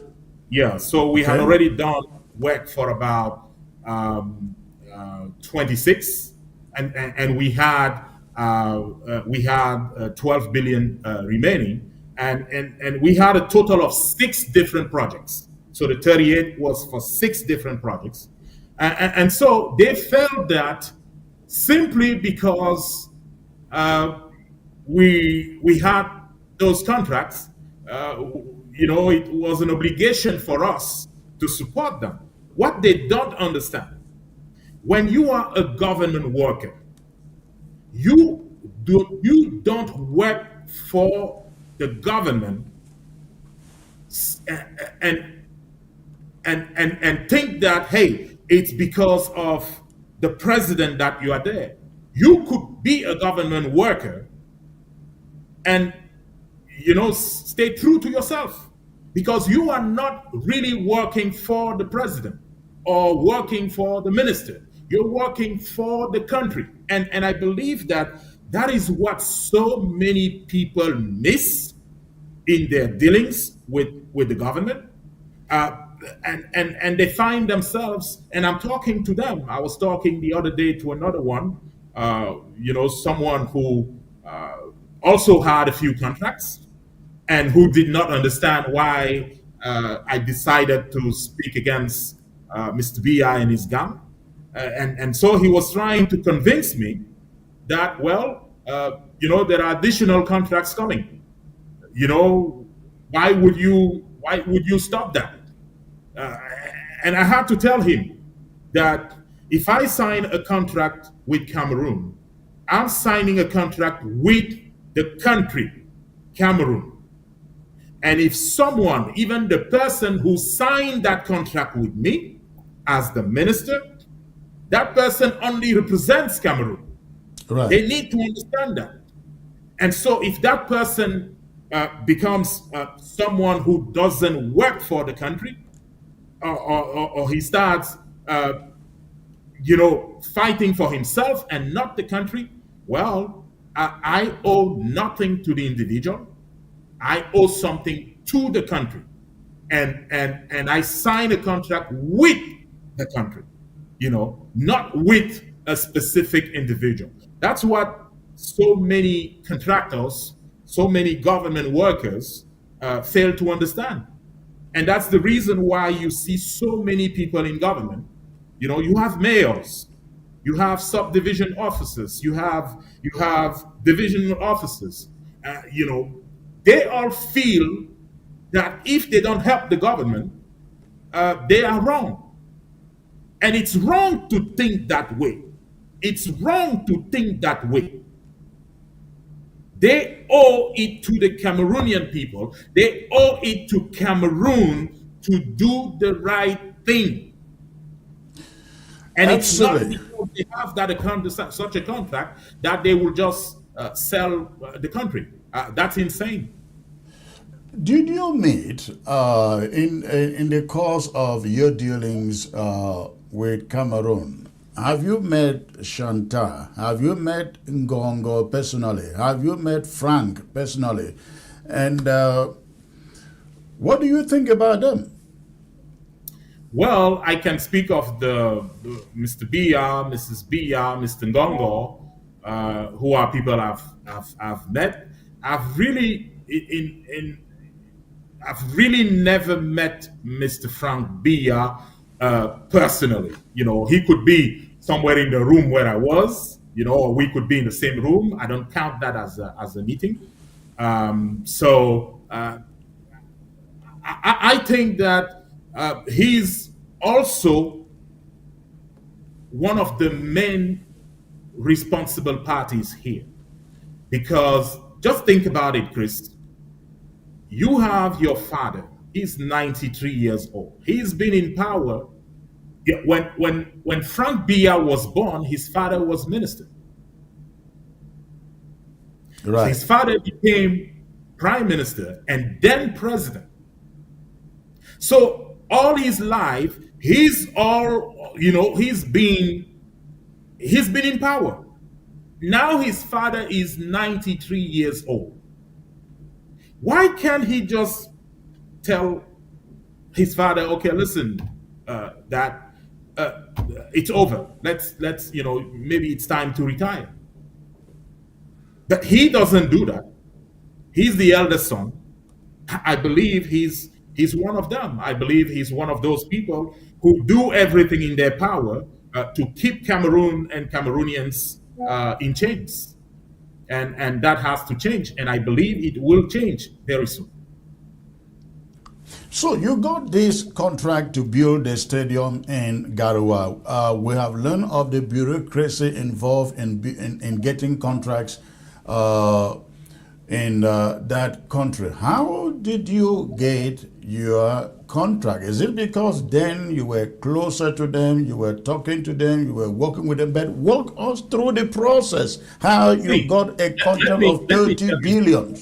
Speaker 3: yeah, so we had already done work for about 26, and we had 12 billion remaining, and we had a total of 6 different projects. So the 38 was for 6 different projects, and so they felt that simply because we had those contracts, you know, it was an obligation for us to support them. What they don't understand, when you are a government worker, you don't work for the government and think that, hey, it's because of the president that you are there. You could be a government worker and, you know, stay true to yourself, because you are not really working for the president or working for the minister. You're working for the country. And I believe that that is what so many people miss in their dealings with the government. And they find themselves, and I'm talking to them. I was talking the other day to another one, you know, someone who also had a few contracts and who did not understand why I decided to speak against Mr. Biya and his gang. And so he was trying to convince me that, well, you know, there are additional contracts coming. You know, why would you stop that? And I had to tell him that if I sign a contract with Cameroon, I'm signing a contract with the country, Cameroon. And if someone, even the person who signed that contract with me as the minister, that person only represents Cameroon.
Speaker 1: Right.
Speaker 3: They need to understand that. And so if that person becomes someone who doesn't work for the country, or he starts, fighting for himself and not the country, well, I owe nothing to the individual. I owe something to the country, and I sign a contract with the country, not with a specific individual. That's what so many contractors, so many government workers fail to understand. And that's the reason why you see so many people in government. You have mayors, you have subdivision officers, you have divisional officers. They all feel that if they don't help the government, they are wrong. And it's wrong to think that way. It's wrong to think that way. They owe it to the Cameroonian people. They owe it to Cameroon to do the right thing. And
Speaker 1: Absolutely.
Speaker 3: it's not because they have such a contract that they will just sell the country. That's insane.
Speaker 1: Did you meet in the course of your dealings with Cameroon? Have you met Chantal? Have you met Ngongo personally? Have you met Frank personally? And what do you think about them?
Speaker 3: Well, I can speak of the Mr. Biya, Mrs. Biya, Mr. Ngongo, who are people I've met. I've really never met Mr. Frank Biya personally. He could be somewhere in the room where I was, or we could be in the same room. I don't count that as a meeting. I think that he's also one of the main responsible parties here. Because just think about it, Chris. You have your father. He's 93 years old. He's been in power. When Frank Biya was born, his father was minister.
Speaker 1: Right.
Speaker 3: So his father became prime minister and then president. So all his life, he's been in power. Now his father is 93 years old. Why can't he just tell his father, okay, listen, that it's over. Let's maybe it's time to retire. But he doesn't do that. He's the eldest son. I believe he's one of them. I believe he's one of those people who do everything in their power to keep Cameroon and Cameroonians in chains. And that has to change. And I believe it will change very soon.
Speaker 1: So you got this contract to build a stadium in Garoua. We have learned of the bureaucracy involved in getting contracts in that country. How did you get your contract? Is it because then you were closer to them, you were talking to them, you were working with them? But walk us through the process, how you got a contract of 30 billion.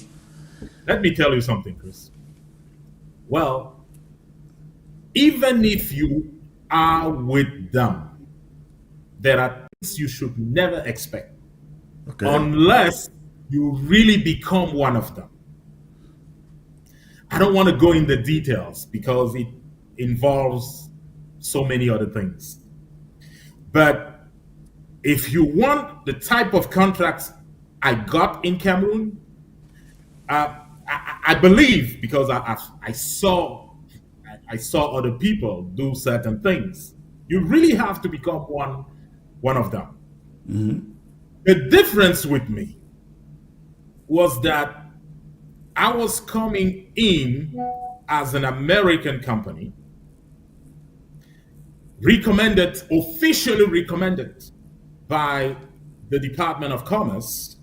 Speaker 3: Let me tell you something, Chris. Well, even if you are with them, there are things you should never expect. Okay. Unless you really become one of them. I don't want to go in the details because it involves so many other things. But if you want the type of contracts I got in Cameroon, I believe, because I saw other people do certain things, you really have to become one of them. Mm-hmm. The difference with me was that I was coming in as an American company, officially recommended by the Department of Commerce,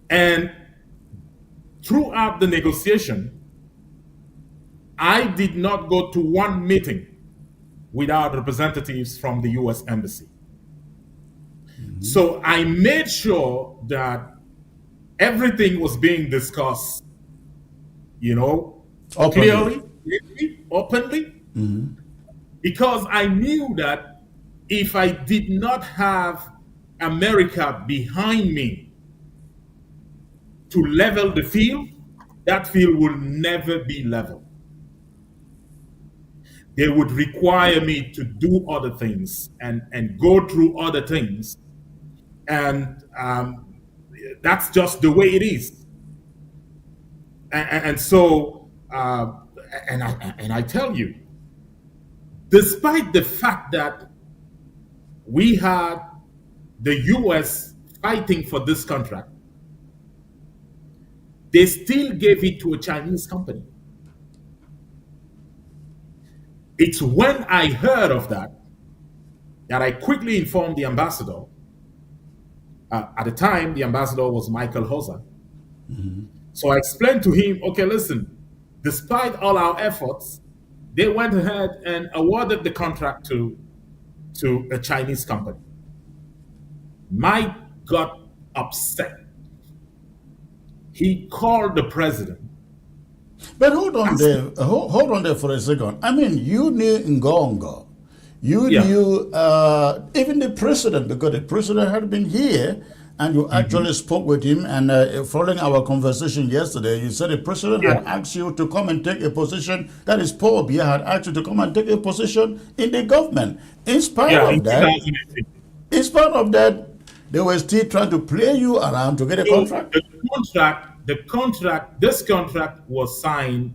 Speaker 3: and throughout the negotiation, I did not go to one meeting without representatives from the US Embassy. Mm-hmm. So I made sure that everything was being discussed, clearly, openly, because I knew that if I did not have America behind me to level the field, that field will never be level. They would require me to do other things and go through other things. And that's just the way it is. And so, and I tell you, despite the fact that we had the US fighting for this contract, they still gave it to a Chinese company. It's when I heard of that I quickly informed the ambassador. At the time, the ambassador was Michael Hosa. So I explained to him, okay, listen, despite all our efforts, they went ahead and awarded the contract to a Chinese company. Mike got upset. He called the president.
Speaker 1: But hold on there, hold on there for a second. I mean, you knew Ngongo. You knew even the president, because the president had been here, and you actually spoke with him. And following our conversation yesterday, you said the president had asked you to come and take a position. That is, Paul Biya had asked you to come and take a position in the government. In spite of that, they were still trying to play you around to get a contract.
Speaker 3: This contract was signed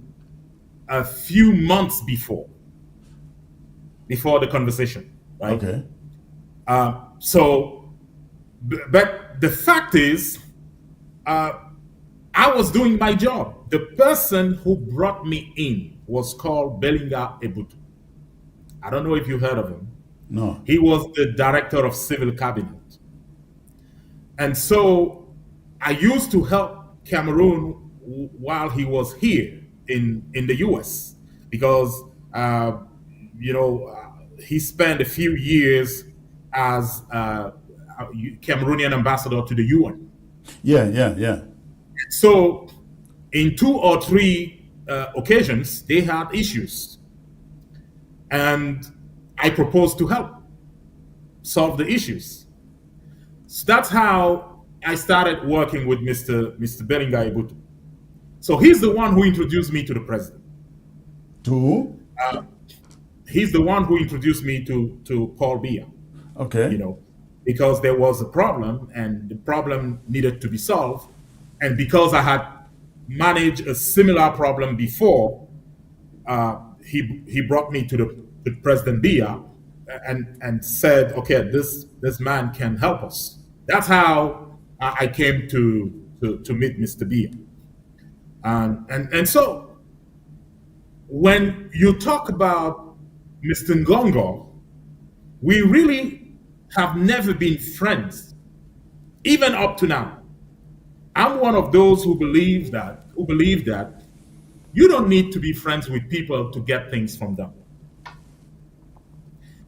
Speaker 3: a few months before the conversation, right?
Speaker 1: Okay.
Speaker 3: But the fact is, I was doing my job. The person who brought me in was called Belinga Ebutu. I don't know if you heard of him.
Speaker 1: No.
Speaker 3: He was the director of civil cabinet. And so I used to help Cameroun while he was here in the US, because he spent a few years as Cameroonian ambassador to the UN.
Speaker 1: Yeah.
Speaker 3: So in 2 or 3 occasions, they had issues. And I proposed to help solve the issues. So that's how I started working with Mr. Belinga Ebutu. So he's the one who introduced me to the president. He's the one who introduced me to Paul Biya.
Speaker 1: Okay.
Speaker 3: Because there was a problem and the problem needed to be solved. And because I had managed a similar problem before, he brought me to President Biya and said, okay, this man can help us. That's how I came to meet Mr. Biya. And so when you talk about Mr. Ngongo, we really have never been friends, even up to now. I'm one of those who believe that you don't need to be friends with people to get things from them.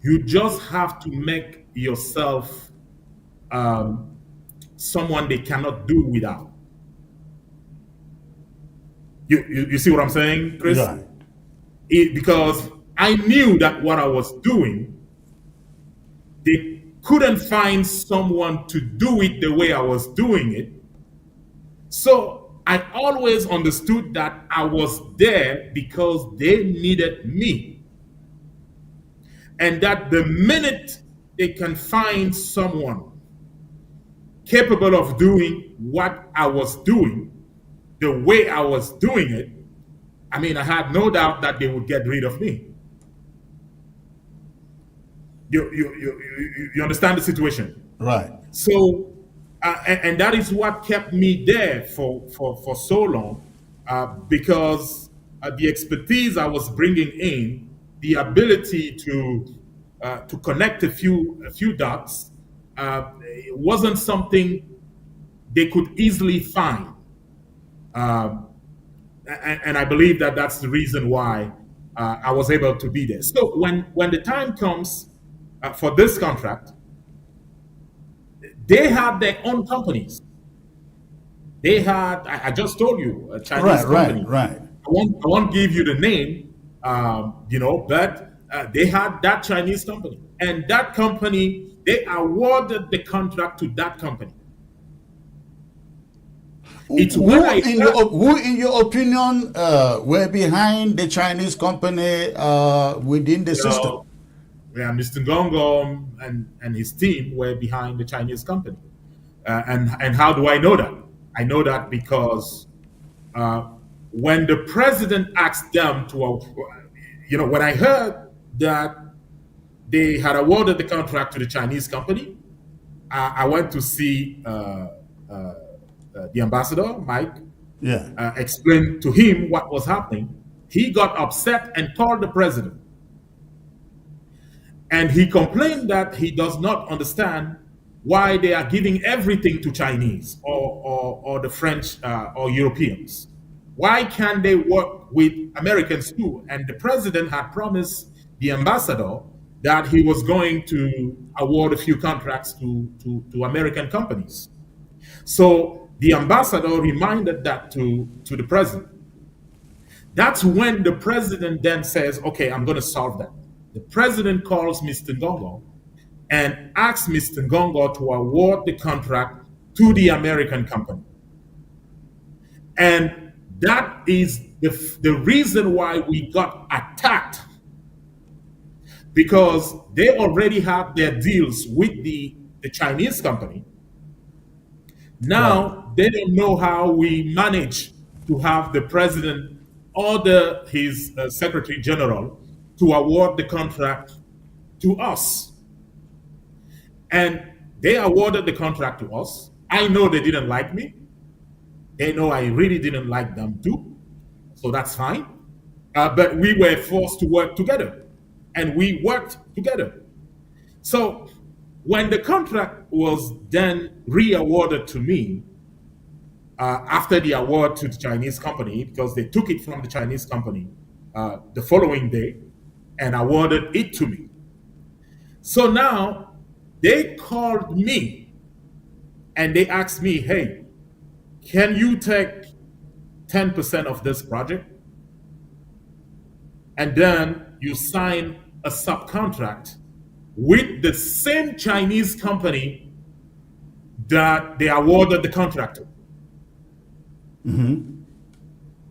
Speaker 3: You just have to make yourself someone they cannot do without. You see what I'm saying, Chris?
Speaker 1: Right.
Speaker 3: Because I knew that what I was doing, they couldn't find someone to do it the way I was doing it. So I always understood that I was there because they needed me. And that the minute they can find someone capable of doing what I was doing, the way I was doing it, I mean, I had no doubt that they would get rid of me. You understand the situation?
Speaker 1: Right.
Speaker 3: So, and that is what kept me there for so long, because the expertise I was bringing in, the ability to connect a few dots, it wasn't something they could easily find. And I believe that that's the reason why I was able to be there. So when the time comes for this contract, they had their own companies. They had, I just told you, a Chinese company.
Speaker 1: Right.
Speaker 3: I won't give you the name, But they had that Chinese company, and that company, they awarded the contract to that company. It's when
Speaker 1: who, in your opinion, were behind the Chinese company within the system?
Speaker 3: Yeah, Mr. Gongo and his team were behind the Chinese company. And how do I know that? I know that because when the president asked them to, when I heard that they had awarded the contract to the Chinese company, I went to see the ambassador, Mike, explained to him what was happening. He got upset and called the president. And he complained that he does not understand why they are giving everything to Chinese or the French or Europeans. Why can't they work with Americans too? And the president had promised the ambassador that he was going to award a few contracts to American companies. So the ambassador reminded that to the president. That's when the president then says, okay, I'm going to solve that. The president calls Mr. Gongo and asks Mr. Gongo to award the contract to the American company. And that is the reason why we got attacked, because they already have their deals with the Chinese company. Now they don't know how we manage to have the president order his secretary general to award the contract to us. And they awarded the contract to us. I know they didn't like me. They know I really didn't like them too. So that's fine. But we were forced to work together. And we worked together. So when the contract was then re-awarded to me, after the award to the Chinese company, because they took it from the Chinese company the following day and awarded it to me. So now they called me and they asked me, hey, can you take 10% of this project? And then you sign a subcontract with the same Chinese company that they awarded the contract to.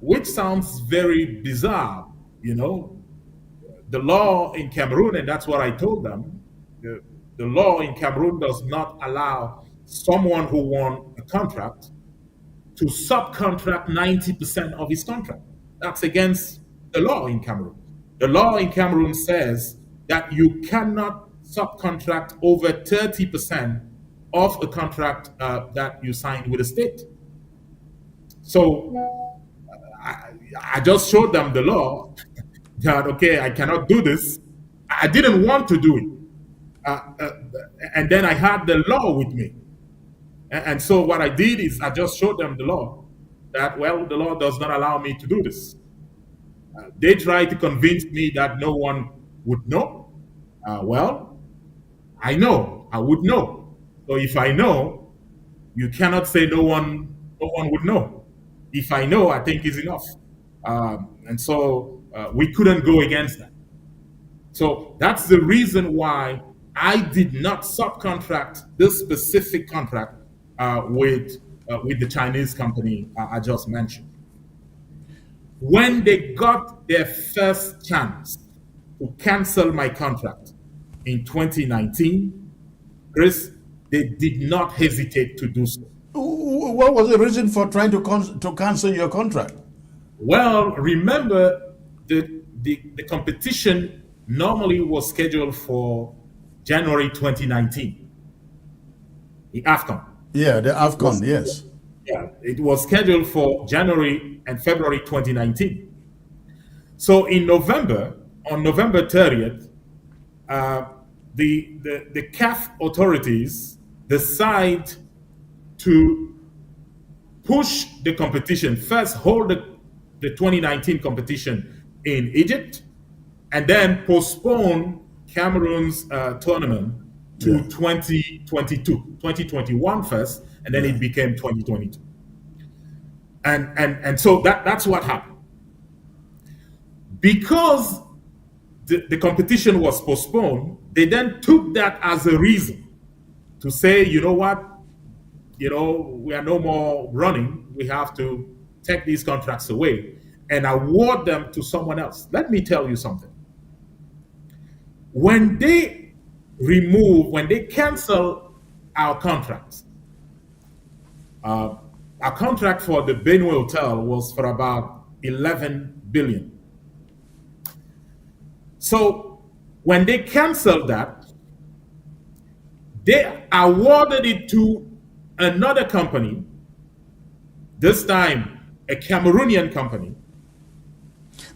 Speaker 3: Which sounds very bizarre, The law in Cameroon, and that's what I told them, the law in Cameroon does not allow someone who won a contract to subcontract 90% of his contract. That's against the law in Cameroon. The law in Cameroon says that you cannot subcontract over 30% of a contract that you signed with a state. So I just showed them the law that, okay, I cannot do this. I didn't want to do it. And then I had the law with me. And so what I did is I just showed them the law that, well, the law does not allow me to do this. They tried to convince me that no one would know. Well, I know, I would know. So if I know, you cannot say no one would know. If I know, I think is enough. And so we couldn't go against that. So that's the reason why I did not subcontract this specific contract with the Chinese company I just mentioned. When they got their first chance to cancel my contract in 2019, Chris, they did not hesitate to do so.
Speaker 1: What was the reason for trying to cancel your contract?
Speaker 3: Well, remember the competition normally was scheduled for January 2019. The AFCON.
Speaker 1: Yeah, the AFCON, yes.
Speaker 3: Yeah, it was scheduled for January and February 2019. So in November, on November 30th, the CAF authorities decide to push the competition. First, hold the 2019 competition in Egypt, and then postpone Cameroon's tournament to 2021 first, and then it became 2022. And so that's what happened. Because the competition was postponed, they then took that as a reason to say, you know what, we are no more running. We have to take these contracts away and award them to someone else. Let me tell you something. When they cancel our contracts, our contract for the Benue Hotel was for about 11 billion. So when they canceled that, they awarded it to another company, this time a Cameroonian company.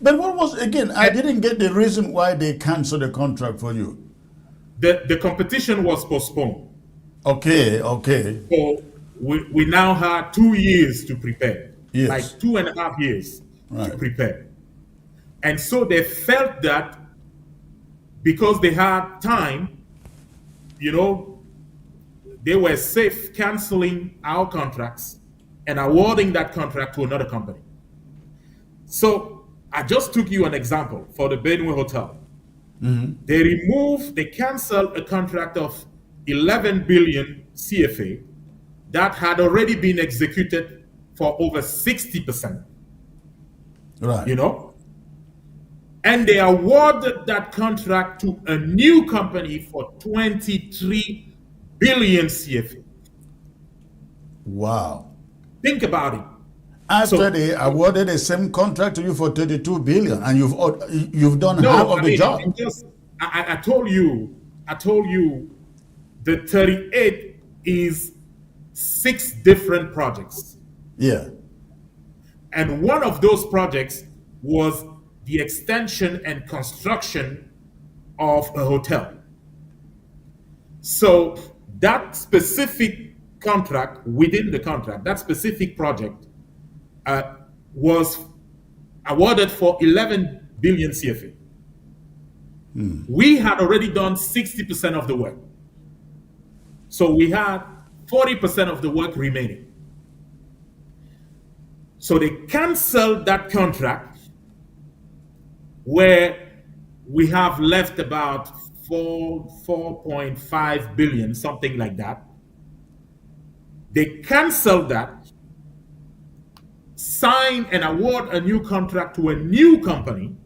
Speaker 1: But what was, again, I didn't get the reason why they canceled the contract for you.
Speaker 3: The competition was postponed.
Speaker 1: Okay.
Speaker 3: So we now had 2 years to prepare.
Speaker 1: Yes.
Speaker 3: Like 2.5 years
Speaker 1: Right.
Speaker 3: to prepare. And so they felt that because they had time, they were safe canceling our contracts and awarding that contract to another company. So I just took you an example for the Benue Hotel. They canceled a contract of 11 billion CFA that had already been executed for over 60%.
Speaker 1: Right.
Speaker 3: And they awarded that contract to a new company for 23 billion CFA.
Speaker 1: Wow.
Speaker 3: Think about it.
Speaker 1: After they awarded the same contract to you for 32 billion, and you've done half of the job.
Speaker 3: I told you, the 38 is 6 different projects.
Speaker 1: Yeah.
Speaker 3: And one of those projects was the extension and construction of a hotel. So that specific contract, within the contract, that specific project was awarded for 11 billion CFA. We had already done 60% of the work. So we had 40% of the work remaining. So they canceled that contract where we have left about 4.5 billion, something like that. They canceled that, sign and award a new contract to a new company,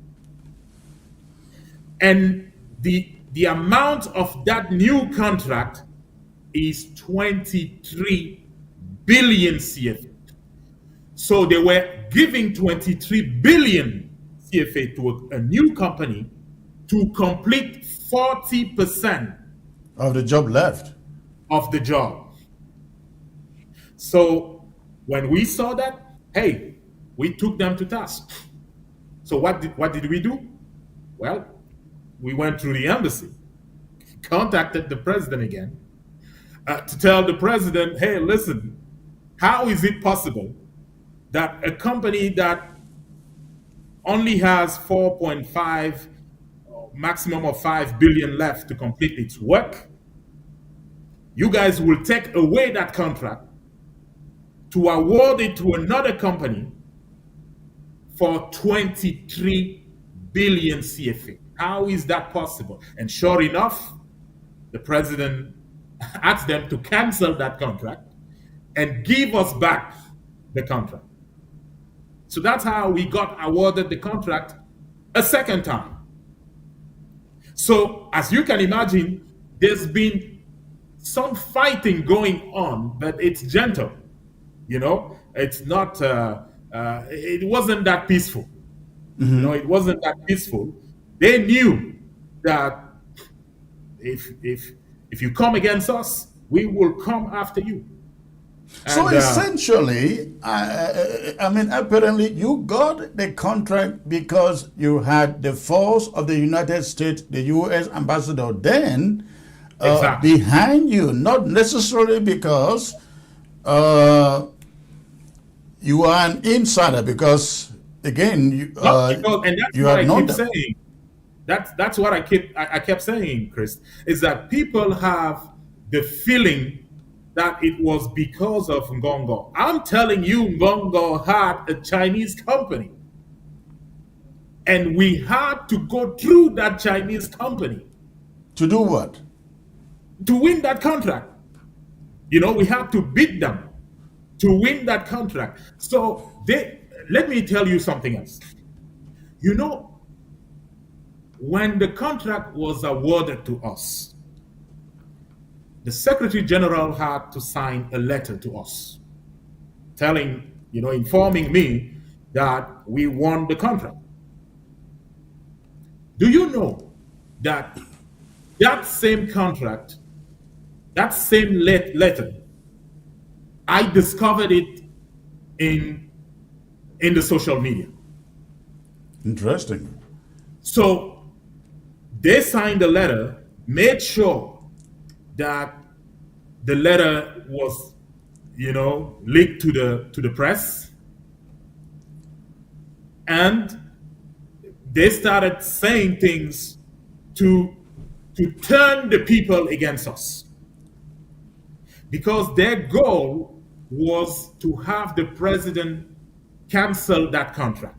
Speaker 3: and the amount of that new contract is 23 billion CFA. So they were giving 23 billion CFA to a new company to complete 40%
Speaker 1: Of the job left.
Speaker 3: of the job. So when we saw that, hey, we took them to task. So what did we do? Well, we went through the embassy, contacted the president again to tell the president, hey, listen, how is it possible that a company that only has 4.5, maximum of 5 billion left to complete its work, you guys will take away that contract to award it to another company for 23 billion CFA. How is that possible? And sure enough, the president asked them to cancel that contract and give us back the contract. So that's how we got awarded the contract a second time. So as you can imagine, there's been some fighting going on, but it's gentle. It's not, it wasn't that peaceful. It wasn't that peaceful. They knew that if you come against us, we will come after you.
Speaker 1: So essentially, apparently you got the contract because you had the force of the United States, the U.S. ambassador then
Speaker 3: exactly.
Speaker 1: behind you, not necessarily because you are an insider, because again, you
Speaker 3: and that's
Speaker 1: you
Speaker 3: what
Speaker 1: are
Speaker 3: I
Speaker 1: not
Speaker 3: keep saying. That's what I kept saying, Chris, is that people have the feeling that it was because of Ngongo. I'm telling you, Ngongo had a Chinese company. And we had to go through that Chinese company
Speaker 1: To do what?
Speaker 3: to win that contract. We had to beat them to win that contract. So let me tell you something else. When the contract was awarded to us, the Secretary General had to sign a letter to us informing me that we won the contract. Do you know that same contract, that same letter, I discovered it in the social media.
Speaker 1: Interesting.
Speaker 3: So they signed the letter, made sure that the letter was, leaked to the press, and they started saying things to turn the people against us, because their goal was to have the president cancel that contract.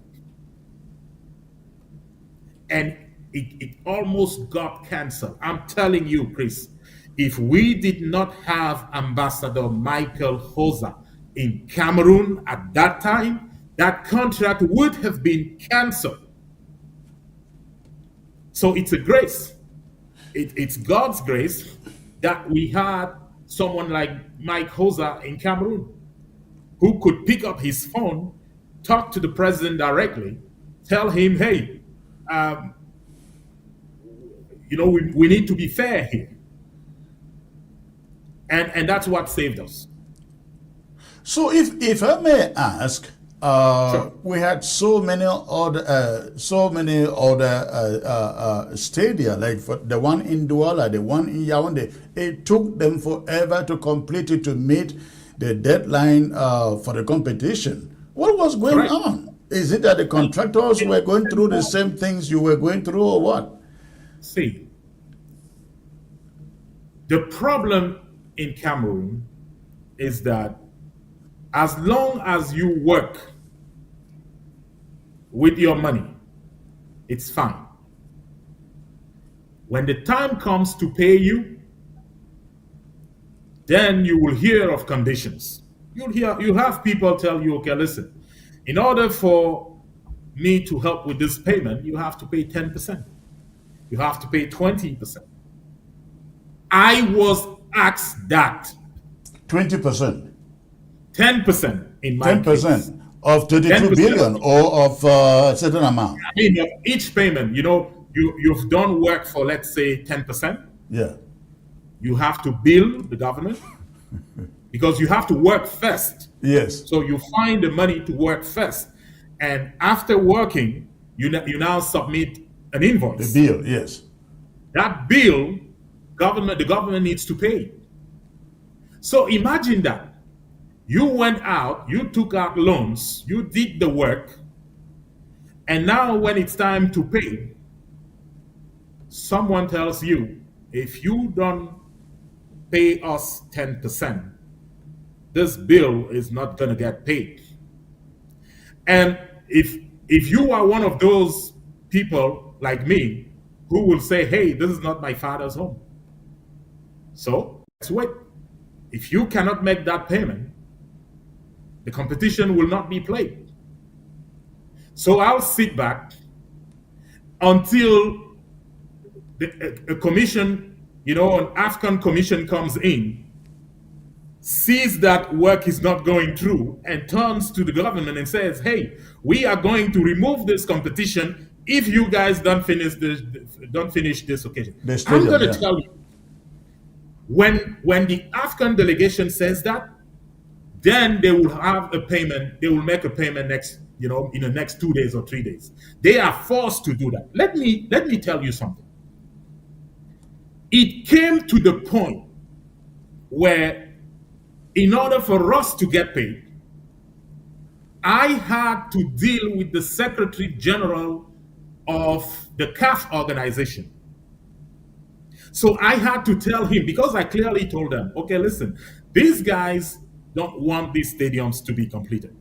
Speaker 3: And it almost got canceled. I'm telling you, Chris, if we did not have Ambassador Michael Hosa in Cameroon at that time, that contract would have been canceled. So it's a grace. It's God's grace that we had someone like Mike Hosa in Cameroon who could pick up his phone, talk to the president directly, tell him, hey, we need to be fair here. And that's what saved us.
Speaker 1: So if I may ask,
Speaker 3: Sure.
Speaker 1: we had so many other stadia, like for the one in Douala, the one in Yaoundé. It took them forever to complete it, to meet the deadline for the competition. What was going
Speaker 3: Correct.
Speaker 1: on? Is it that the contractors were going through the same things you were going through, or what?
Speaker 3: See, the problem in Cameroon is that as long as you work with your money, it's fine. When the time comes to pay you, then you will hear of conditions. You'll have people tell you, okay, listen, in order for me to help with this payment, you have to pay 10%. You have to pay 20%. I was asked that.
Speaker 1: 20%.
Speaker 3: 10% in my
Speaker 1: 10%
Speaker 3: case.
Speaker 1: of 32
Speaker 3: 10%.
Speaker 1: billion, or of a certain amount.
Speaker 3: I mean, of each payment, you've done work for, let's say, 10%.
Speaker 1: Yeah.
Speaker 3: You have to bill the government because you have to work first.
Speaker 1: Yes.
Speaker 3: So you find the money to work first. And after working, you now submit an invoice.
Speaker 1: The bill, yes.
Speaker 3: That bill, the government needs to pay. So imagine that. You went out, you took out loans, you did the work, and now when it's time to pay, someone tells you, if you don't pay us 10%, this bill is not going to get paid. And if you are one of those people like me who will say, hey, this is not my father's home, so let's wait. If you cannot make that payment, the competition will not be played. So I'll sit back until a commission, an African commission comes in, sees that work is not going through, and turns to the government and says, hey, we are going to remove this competition if you guys don't finish this occasion. I'm going to tell you, when the African delegation says that, then they will have a payment. They will make a payment next, in the next 2 days or 3 days. They are forced to do that. Let me tell you something. It came to the point where, in order for us to get paid, I had to deal with the Secretary General of the CAF organization. So I had to tell him, because I clearly told them, okay, listen, these guys don't want these stadiums to be completed.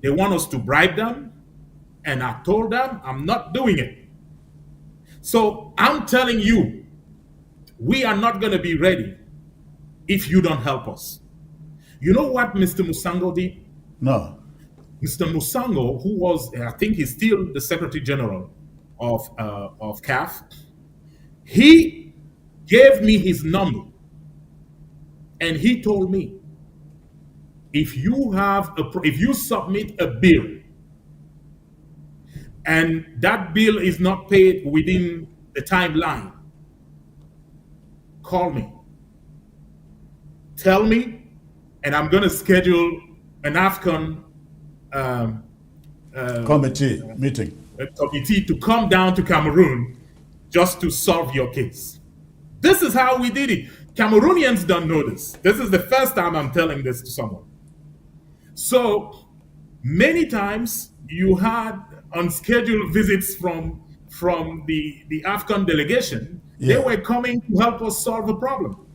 Speaker 3: They want us to bribe them. And I told them I'm not doing it. So I'm telling you, we are not going to be ready if you don't help us. You know what Mr. Musango did?
Speaker 1: No.
Speaker 3: Mr. Musango, who was, I think he's still the Secretary General of CAF, he gave me his number and he told me, if you submit a bill and that bill is not paid within the timeline, call me. Tell me, and I'm going to schedule an AFCON
Speaker 1: Committee meeting.
Speaker 3: A committee to come down to Cameroon just to solve your case. This is how we did it. Cameroonians don't know this. This is the first time I'm telling this to someone. So many times you had unscheduled visits from the AFCON delegation.
Speaker 1: Yeah.
Speaker 3: They were coming to help us solve a problem.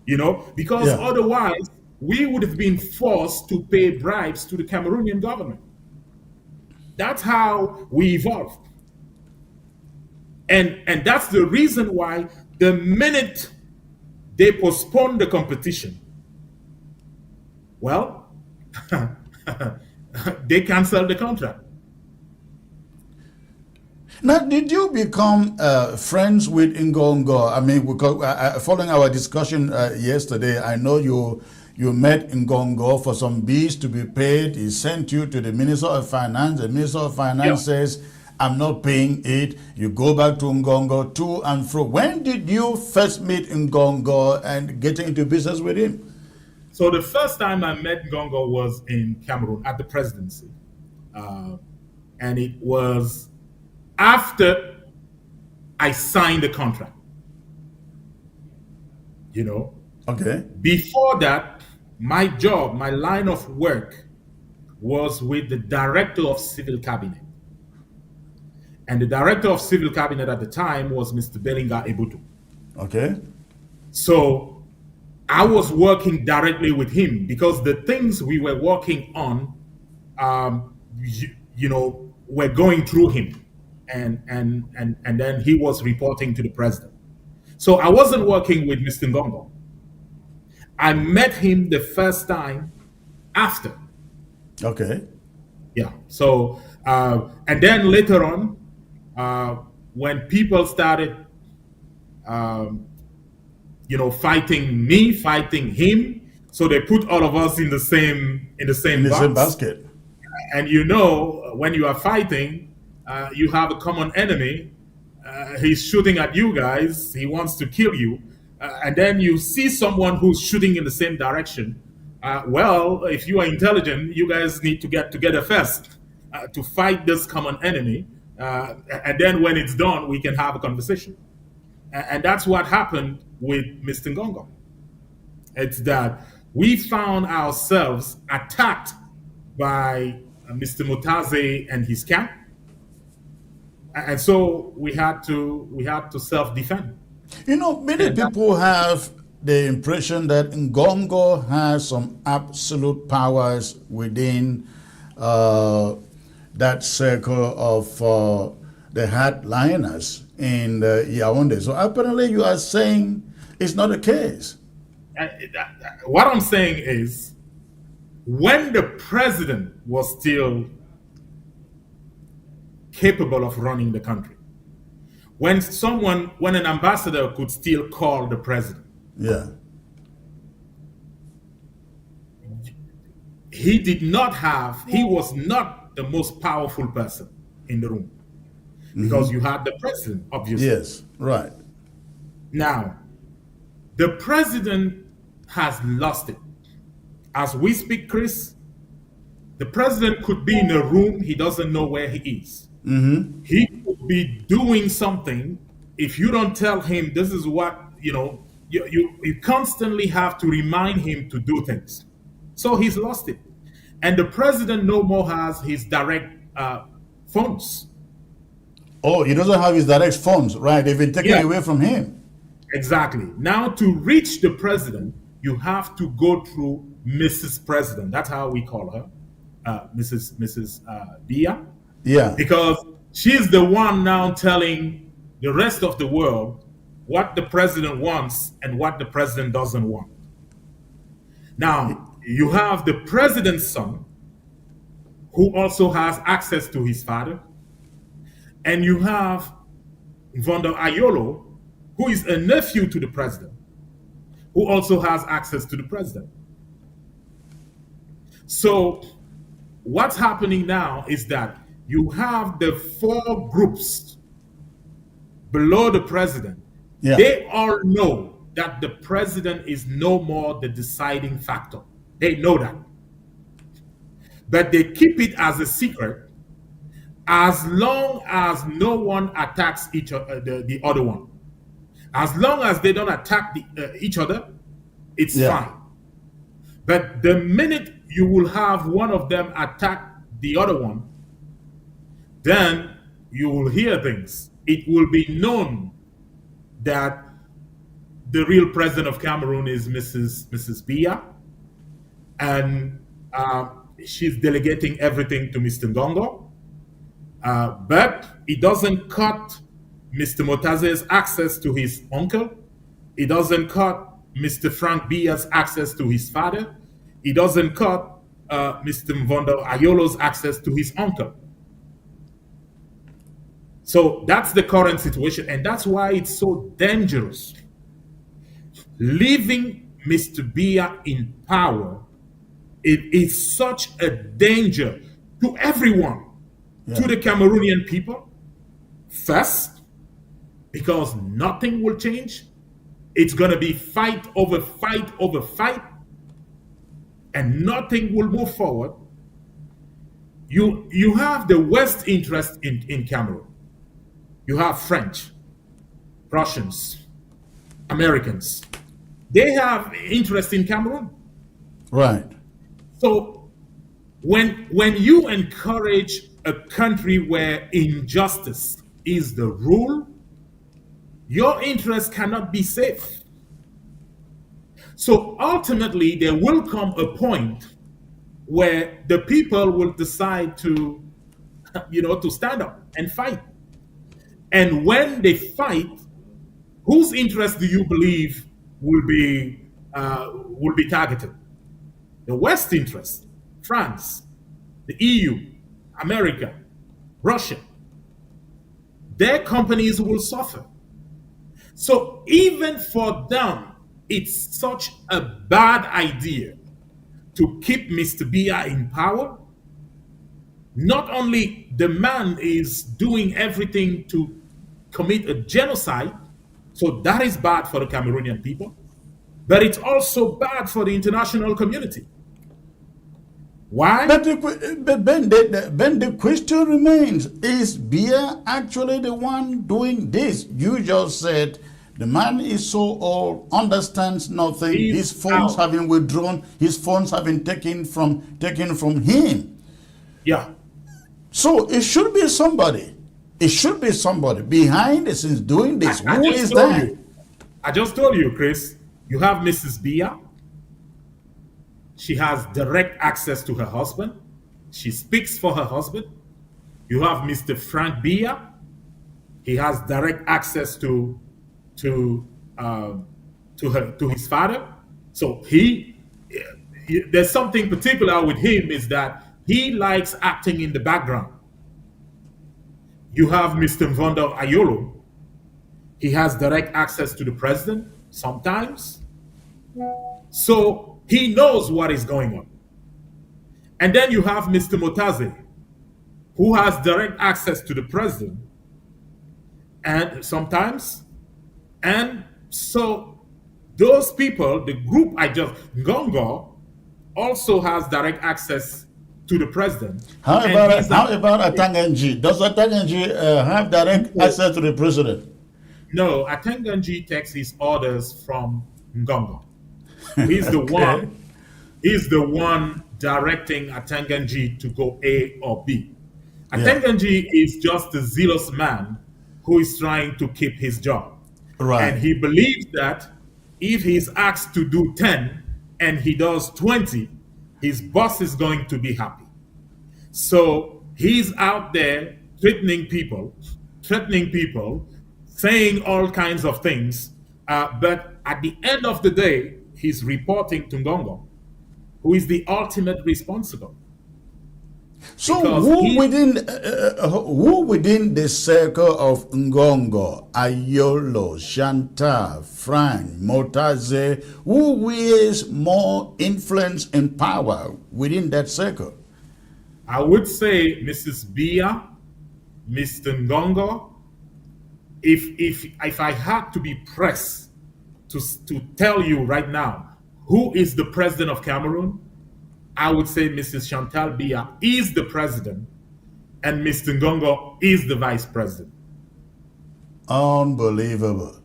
Speaker 3: You know, because
Speaker 1: Yeah.
Speaker 3: otherwise we would have been forced to pay bribes to the Cameroonian government. That's how we evolved. And that's the reason why the minute they postponed the competition, well, they canceled the contract.
Speaker 1: Now, did you become friends with Ngongo? I mean, because, following our discussion yesterday, I know you met Ngongo for some bills to be paid. He sent you to the Minister of Finance. The Minister of Finance says, I'm not paying it. You go back to Ngongo to and fro. When did you first meet Ngongo and get into business with him?
Speaker 3: So the first time I met Ngongo was in Cameroon at the presidency. And it was after I signed the contract. You know?
Speaker 1: Okay.
Speaker 3: Before that, my job, my line of work was with the Director of Civil Cabinet. And the Director of Civil Cabinet at the time was Mr. Bellinga Ebutu.
Speaker 1: Okay.
Speaker 3: So I was working directly with him because the things we were working on, were going through him. And then he was reporting to the president. So I wasn't working with Mr. Ngongo. I met him the first time after.
Speaker 1: Okay.
Speaker 3: Yeah. So, and then later on, when people started, fighting me, fighting him, so they put all of us in the same box.
Speaker 1: Basket.
Speaker 3: And when you are fighting, you have a common enemy. He's shooting at you guys. He wants to kill you. And then you see someone who's shooting in the same direction. If you are intelligent, you guys need to get together first to fight this common enemy. And then when it's done, we can have a conversation. And that's what happened with Mr. Ngongo. It's that we found ourselves attacked by Mr. Mutaze and his camp. And so we had to self-defend.
Speaker 1: Many people have the impression that Ngongo has some absolute powers within that circle of the hardliners in Yaoundé. So apparently you are saying it's not the case.
Speaker 3: What I'm saying is, when the president was still capable of running the country, when an ambassador could still call the president, he was not the most powerful person in the room, because you had the president, obviously.
Speaker 1: Yes, right.
Speaker 3: Now, the president has lost it. As we speak, Chris, the president could be in a room, he doesn't know where he is. He could be doing something. If you don't tell him this is what, you constantly have to remind him to do things. So he's lost it. And the president no more has his direct phones.
Speaker 1: Oh, he doesn't have his direct phones, right? They've been taken away from him.
Speaker 3: Exactly. Now, to reach the president, you have to go through Mrs. President. That's how we call her. Mrs. Biya,
Speaker 1: Yeah.
Speaker 3: because she's the one now telling the rest of the world what the president wants and what the president doesn't want. Now, you have the president's son, who also has access to his father, and you have Mvondo Ayolo, who is a nephew to the president, who also has access to the president. So what's happening now is that you have the four groups below the president.
Speaker 1: Yeah.
Speaker 3: They all know that the president is no more the deciding factor. They know that. But they keep it as a secret as long as no one attacks the other one. As long as they don't attack each other, it's fine. But the minute you will have one of them attack the other one, then you will hear things. It will be known that the real president of Cameroon is Mrs. Biya, and she's delegating everything to Mr. Ngongo. But it doesn't cut Mr. Motaze's access to his uncle. It doesn't cut Mr. Frank Biya's access to his father. It doesn't cut Mr. Mvondo Ayolo's access to his uncle. So that's the current situation, and that's why it's so dangerous. Leaving Mr. Biya in power, it is such a danger to everyone, to the Cameroonian people. First, because nothing will change. It's going to be fight over fight over fight, and nothing will move forward. You have the West interest in Cameroon. You have French, Russians, Americans. They have interest in Cameroon.
Speaker 1: Right.
Speaker 3: So when you encourage a country where injustice is the rule, your interest cannot be safe. So ultimately, there will come a point where the people will decide to stand up and fight. And when they fight, whose interest do you believe will be targeted? The West interest, France, the EU, America, Russia. Their companies will suffer. So even for them, it's such a bad idea to keep Mr. Biya in power. Not only the man is doing everything to commit a genocide, so that is bad for the Cameroonian people, but it's also bad for the international community. Why?
Speaker 1: But the question remains, is Biya actually the one doing this? You just said the man is so old, understands nothing, his phones have been withdrawn, his phones have been taken from him.
Speaker 3: Yeah.
Speaker 1: So it should be somebody. It should be somebody behind the scenes doing this. Who is that?
Speaker 3: I just told you, Chris. You have Mrs. Biya. She has direct access to her husband. She speaks for her husband. You have Mr. Frank Biya. He has direct access to his father. So there's something particular with him, is that he likes acting in the background. You have Mr. Mvondo Ayolo. He has direct access to the president sometimes. So he knows what is going on. And then you have Mr. Motaze, who has direct access to the president and sometimes. And so those people, the group Ngongo, also has direct access to the president.
Speaker 1: How about Atanganji? Does Atanganji have direct access to the president?
Speaker 3: No, Atanganji takes his orders from Ngongo. He's the one. He's the one directing Atanganji to go A or B. Atanganji is just a zealous man who is trying to keep his job.
Speaker 1: Right.
Speaker 3: And he believes that if he's asked to do 10 and he does 20, his boss is going to be happy. So he's out there threatening people, saying all kinds of things. But at the end of the day, he's reporting to Ngongo, who is the ultimate responsible.
Speaker 1: So
Speaker 3: Because he,
Speaker 1: who within the circle of Ngongo, Ayolo, Chantal, Frank, Motaze, who wields more influence and power within that circle?
Speaker 3: I would say Mrs. Bia, Mr. Ngongo, if I had to be pressed to tell you right now who is the president of Cameroon, I would say Mrs. Chantal Bia is the president and Mr. Ngongo is the vice president.
Speaker 1: Unbelievable.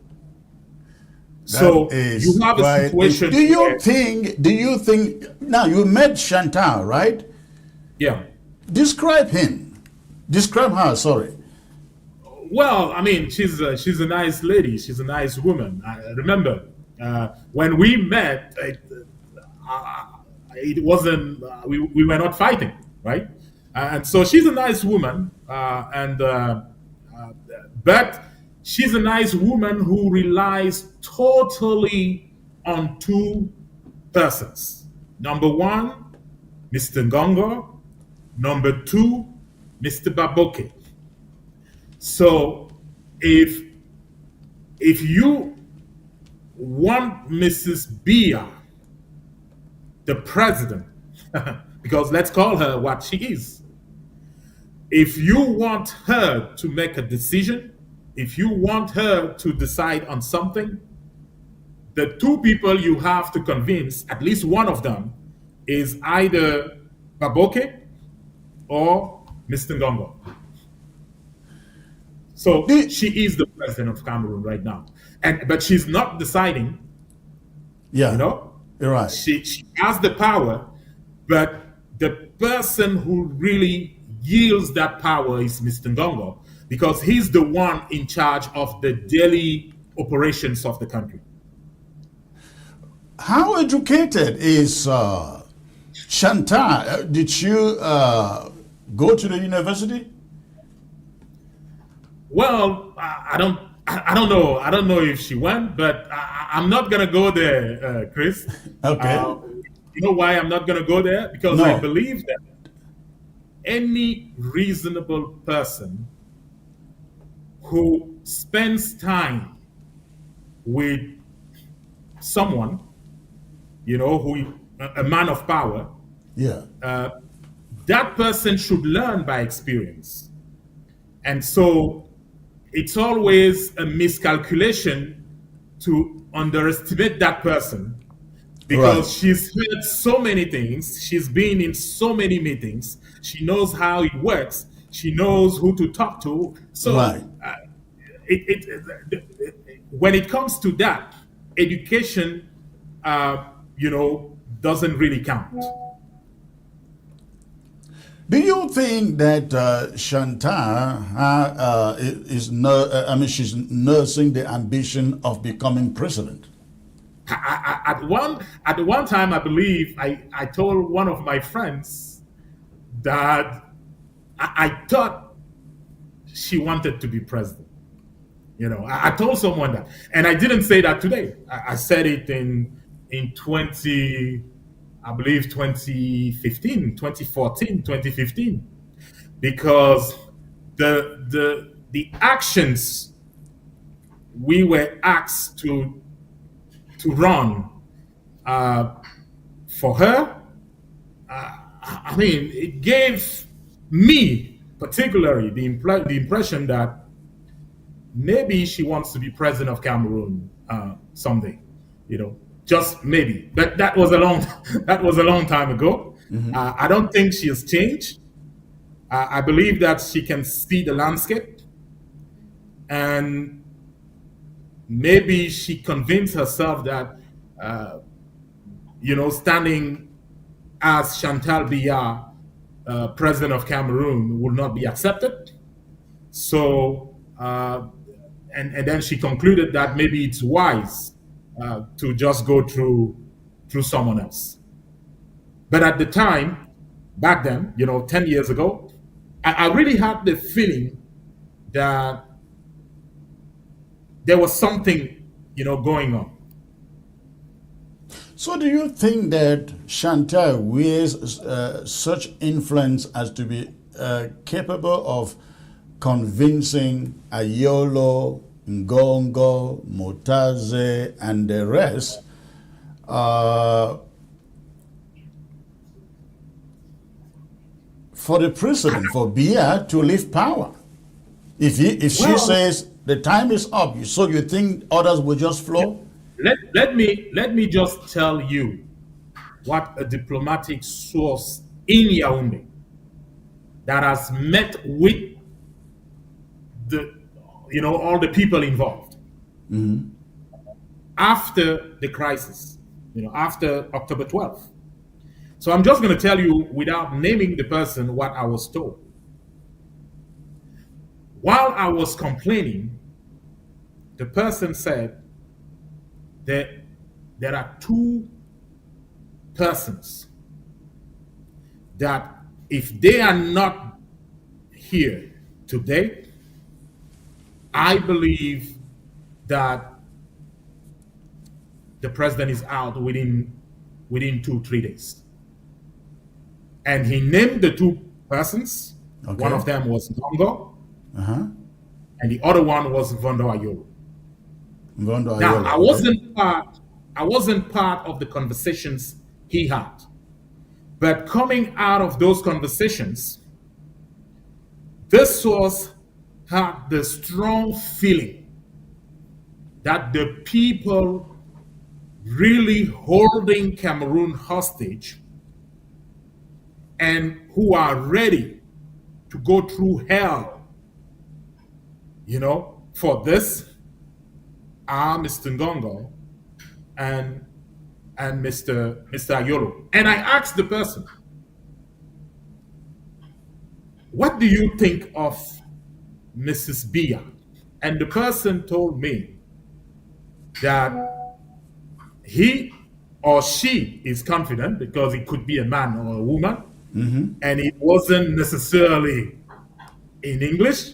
Speaker 3: So
Speaker 1: That is
Speaker 3: you have a
Speaker 1: quite.
Speaker 3: situation
Speaker 1: Do you
Speaker 3: where,
Speaker 1: think? Do you think? Now you met Chantal, right?
Speaker 3: yeah.
Speaker 1: Describe him. Describe her. Sorry.
Speaker 3: Well, I mean, she's a nice lady. She's a nice woman. I remember when we met, it wasn't we were not fighting, right? And so she's a nice woman, but she's a nice woman who relies totally on two persons. Number one, Mr. Ngongo. Number two, Mr. Baboke. So if you want Mrs. Bia, the president, because let's call her what she is. If you want her to make a decision, if you want her to decide on something, the two people you have to convince, at least one of them, is either Baboke or Mr. Ngongo. So she is the president of Cameroon right now, but she's not deciding.
Speaker 1: Yeah.
Speaker 3: You know,
Speaker 1: You're right.
Speaker 3: she has the power, but the person who really yields that power is Mr. Ngongo because he's the one in charge of the daily operations of the country.
Speaker 1: How educated is Chantal? Did you go to the university?
Speaker 3: Well, I don't know. I don't know if she went, but I'm not gonna go there, Chris.
Speaker 1: Okay.
Speaker 3: You know why I'm not gonna go there? Because
Speaker 1: No.
Speaker 3: I believe that any reasonable person who spends time with someone, you know, who a man of power,
Speaker 1: Yeah.
Speaker 3: that person should learn by experience. And so it's always a miscalculation to underestimate that person because
Speaker 1: Right.
Speaker 3: she's heard so many things, she's been in so many meetings, she knows how it works, she knows who to talk to. So
Speaker 1: Right.
Speaker 3: when it comes to that, education, doesn't really count.
Speaker 1: Do you think that Chantal she's nursing the ambition of becoming president?
Speaker 3: At one time, I believe I told one of my friends that I thought she wanted to be president. You know, I told someone that, and I didn't say that today. I said it in 2015, 2014, 2015, because the actions we were asked to run for her, I mean, it gave me particularly the impression that maybe she wants to be president of Cameroon someday, you know, just maybe. But that was a long time ago. I don't think she has changed. I believe that she can see the landscape, and maybe she convinced herself that standing as Chantal Biya, president of Cameroon, will not be accepted. So. And then she concluded that maybe it's wise to just go through someone else. But at the time, back then, 10 years ago, I really had the feeling that there was something, going on.
Speaker 1: So, do you think that Chantal wields such influence as to be capable of convincing Ayolo, Ngongo, Motaze, and the rest for the president, for Biya to leave power? If she
Speaker 3: Well,
Speaker 1: says the time is up, so you think others will just flow?
Speaker 3: let me just tell you what a diplomatic source in Yaoundé that has met with the all the people involved after the crisis, after October 12th. So I'm just going to tell you, without naming the person, what I was told. While I was complaining, the person said that there are two persons that, if they are not here today, I believe that the president is out within 2-3 days. And he named the two persons.
Speaker 1: Okay.
Speaker 3: One of them was Ngongo,
Speaker 1: Uh-huh.
Speaker 3: and the other one was Vondo Ayolo.
Speaker 1: Ngondo
Speaker 3: Now,
Speaker 1: Ayolo,
Speaker 3: I wasn't part of the conversations he had. But coming out of those conversations, this source had the strong feeling that the people really holding Cameroon hostage and who are ready to go through hell, for this are Mr. Ngongo and Mr. Ayolo. And I asked the person, what do you think of Mrs. Biya? And the person told me that he or she is confident, because it could be a man or a woman, and it wasn't necessarily in English.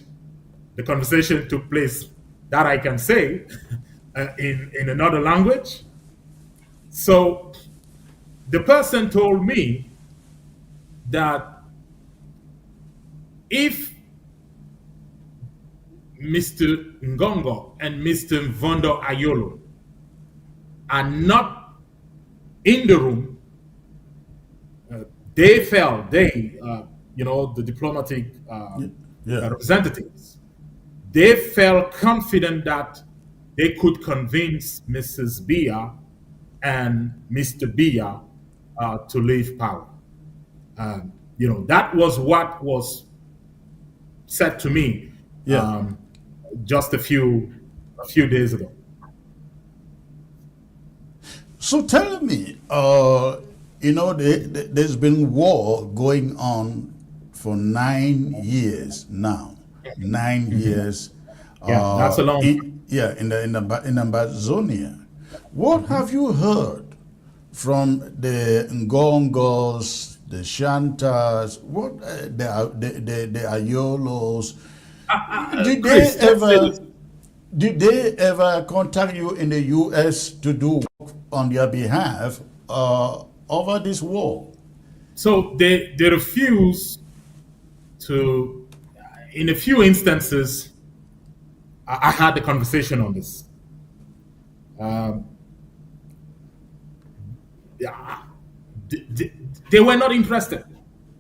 Speaker 3: The conversation took place, that I can say, in another language. So the person told me that if Mr. Ngongo and Mr. Vondo Ayolo are not in the room, the diplomatic representatives, they felt confident that they could convince Mrs. Biya and Mr. Biya to leave power. That was what was said to me just a few days ago.
Speaker 1: So tell me, there's been war going on for 9 years now. 9 years.
Speaker 3: Yeah, that's a long time.
Speaker 1: In Ambazonia. What have you heard from the Ngongos, the Shantas, the Ayolos? Did they ever contact you in the U.S. to do work on their behalf over this war?
Speaker 3: So they refuse to. In a few instances, I had a conversation on this. They were not interested.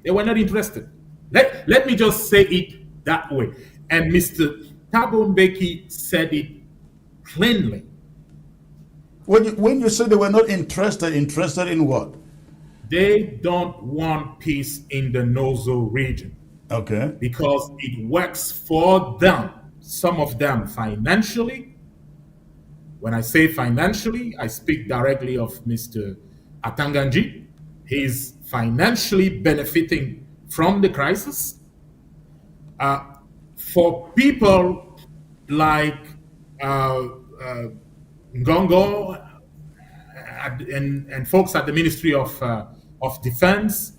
Speaker 3: They were not interested. Let me just say it that way. And Mr. Thabo Mbeki said it plainly.
Speaker 1: When you say they were not interested in what?
Speaker 3: They don't want peace in the Nozo region.
Speaker 1: Okay.
Speaker 3: Because it works for them, some of them financially. When I say financially, I speak directly of Mr. Atanganji. He's financially benefiting from the crisis. For people like Ngongo and folks at the Ministry of Defense,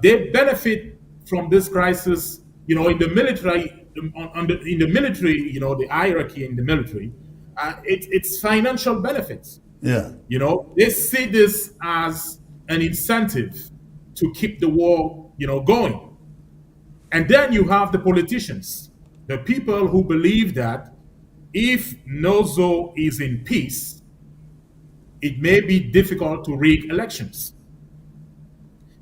Speaker 3: they benefit from this crisis. In the military, in the military, the hierarchy in the military, it's financial benefits.
Speaker 1: Yeah.
Speaker 3: They see this as an incentive to keep the war, going. And then you have the politicians, the people who believe that if Nozo is in peace, it may be difficult to rig elections.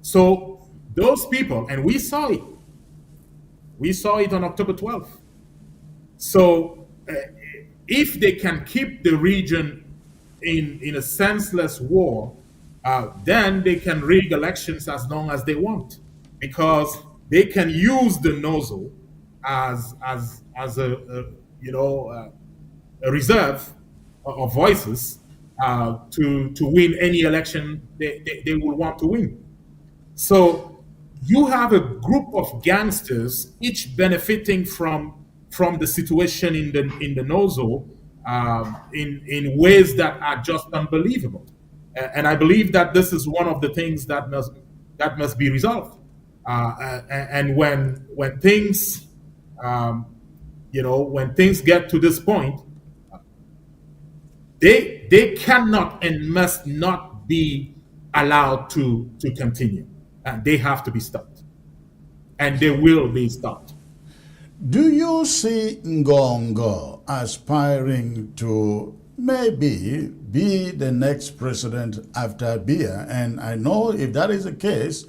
Speaker 3: So those people, and we saw it on October 12th. So if they can keep the region in a senseless war, then they can rig elections as long as they want, because they can use the nozzle as a reserve of voices to win any election they will want to win. So you have a group of gangsters, each benefiting from the situation in the nozzle in ways that are just unbelievable. And I believe that this is one of the things that must be resolved. And when things when things get to this point, they cannot and must not be allowed to continue. They have to be stopped, and they will be stopped.
Speaker 1: Do you see Ngongo aspiring to maybe be the next president after Biya? And I know if that is the case,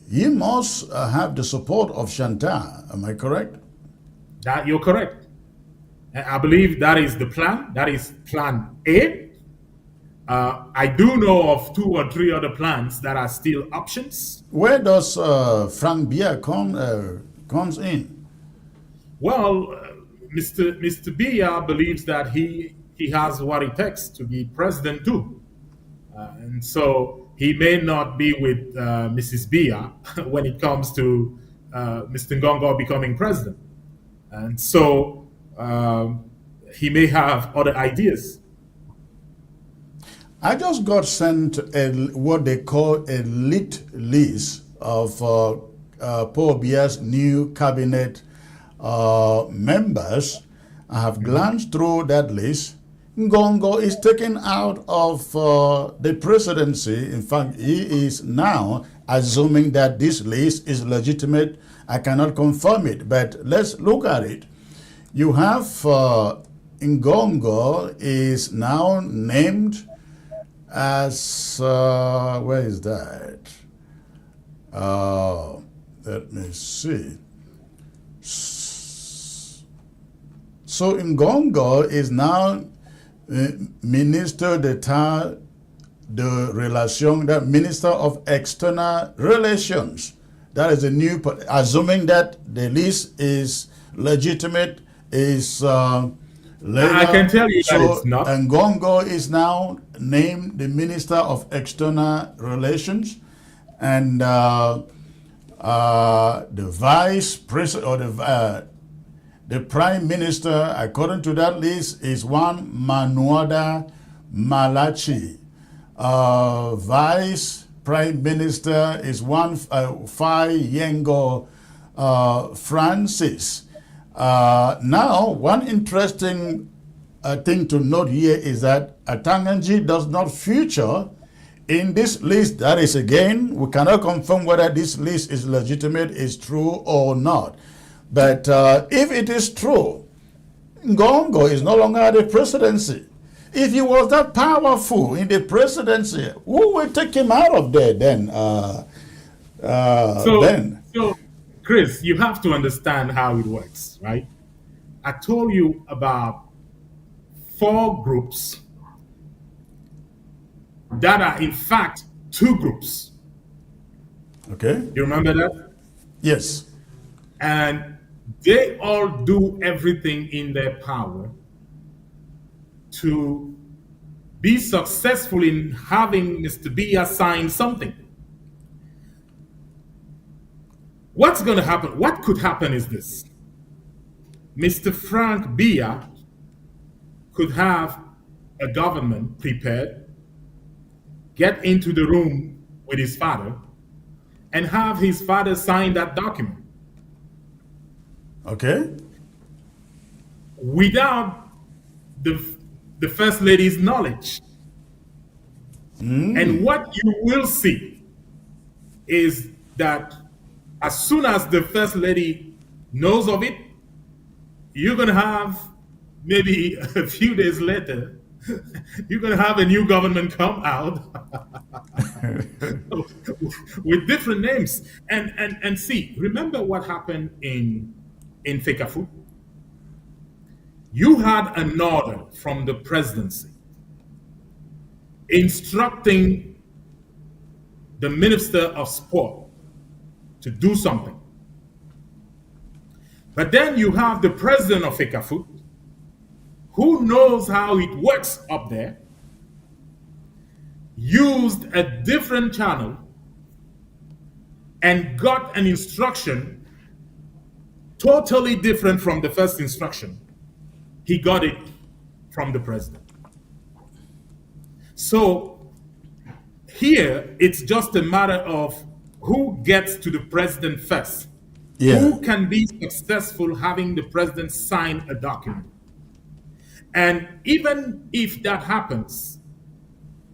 Speaker 1: he must have the support of Shanta. Am I correct?
Speaker 3: That you're correct. And I believe that is the plan. That is plan A. I do know of 2 or 3 other plans that are still options.
Speaker 1: Where does Frank Biya comes in?
Speaker 3: Well, Mr. Biya believes that he has what it takes to be president too. And so he may not be with Mrs. Biya when it comes to Mr. Ngongo becoming president. And so he may have other ideas.
Speaker 1: I just got sent what they call a lit list of Paul Biya's new cabinet members. I have glanced through that list. Ngongo is taken out of the presidency. In fact, he is now assuming that this list is legitimate. I cannot confirm it, but let's look at it. You have Ngongo is now named as, where is that? Let me see. So Ngongo is now Minister d'État de Relations, that Minister of External Relations. That is a new, assuming that the list is legitimate, is legal.
Speaker 3: I can tell you that it's not.
Speaker 1: Ngongo is now named the Minister of External Relations, and the Vice President or the Prime Minister, according to that list, is one Manuada Malachi. Vice Prime Minister is one Fai Yengo Francis. Now, one interesting thing to note here is that Atanganji does not feature in this list. That is, again, we cannot confirm whether this list is legitimate, is true or not. But if it is true, Ngongo is no longer at the presidency. If he was that powerful in the presidency, who will take him out of there then?
Speaker 3: So, Chris, you have to understand how it works, right? I told you about 4 groups that are, in fact, 2 groups.
Speaker 1: Okay.
Speaker 3: You remember that?
Speaker 1: Yes.
Speaker 3: And they all do everything in their power to be successful in having Mr. Biya sign something. What's going to happen? What could happen is this. Mr. Frank Biya could have a government prepared, get into the room with his father, and have his father sign that document
Speaker 1: Okay.
Speaker 3: without the, the First Lady's knowledge. And what you will see is that as soon as the First Lady knows of it, you're going to have maybe a few days later, you're going to have a new government come out with different names. And see, remember what happened in Fekafu? You had an order from the presidency instructing the Minister of Sport to do something. But then you have the president of Fekafu, who knows how it works up there, used a different channel and got an instruction totally different from the first instruction. He got it from the president. So here, it's just a matter of who gets to the president first.
Speaker 1: Yeah.
Speaker 3: Who can be successful having the president sign a document? And even if that happens,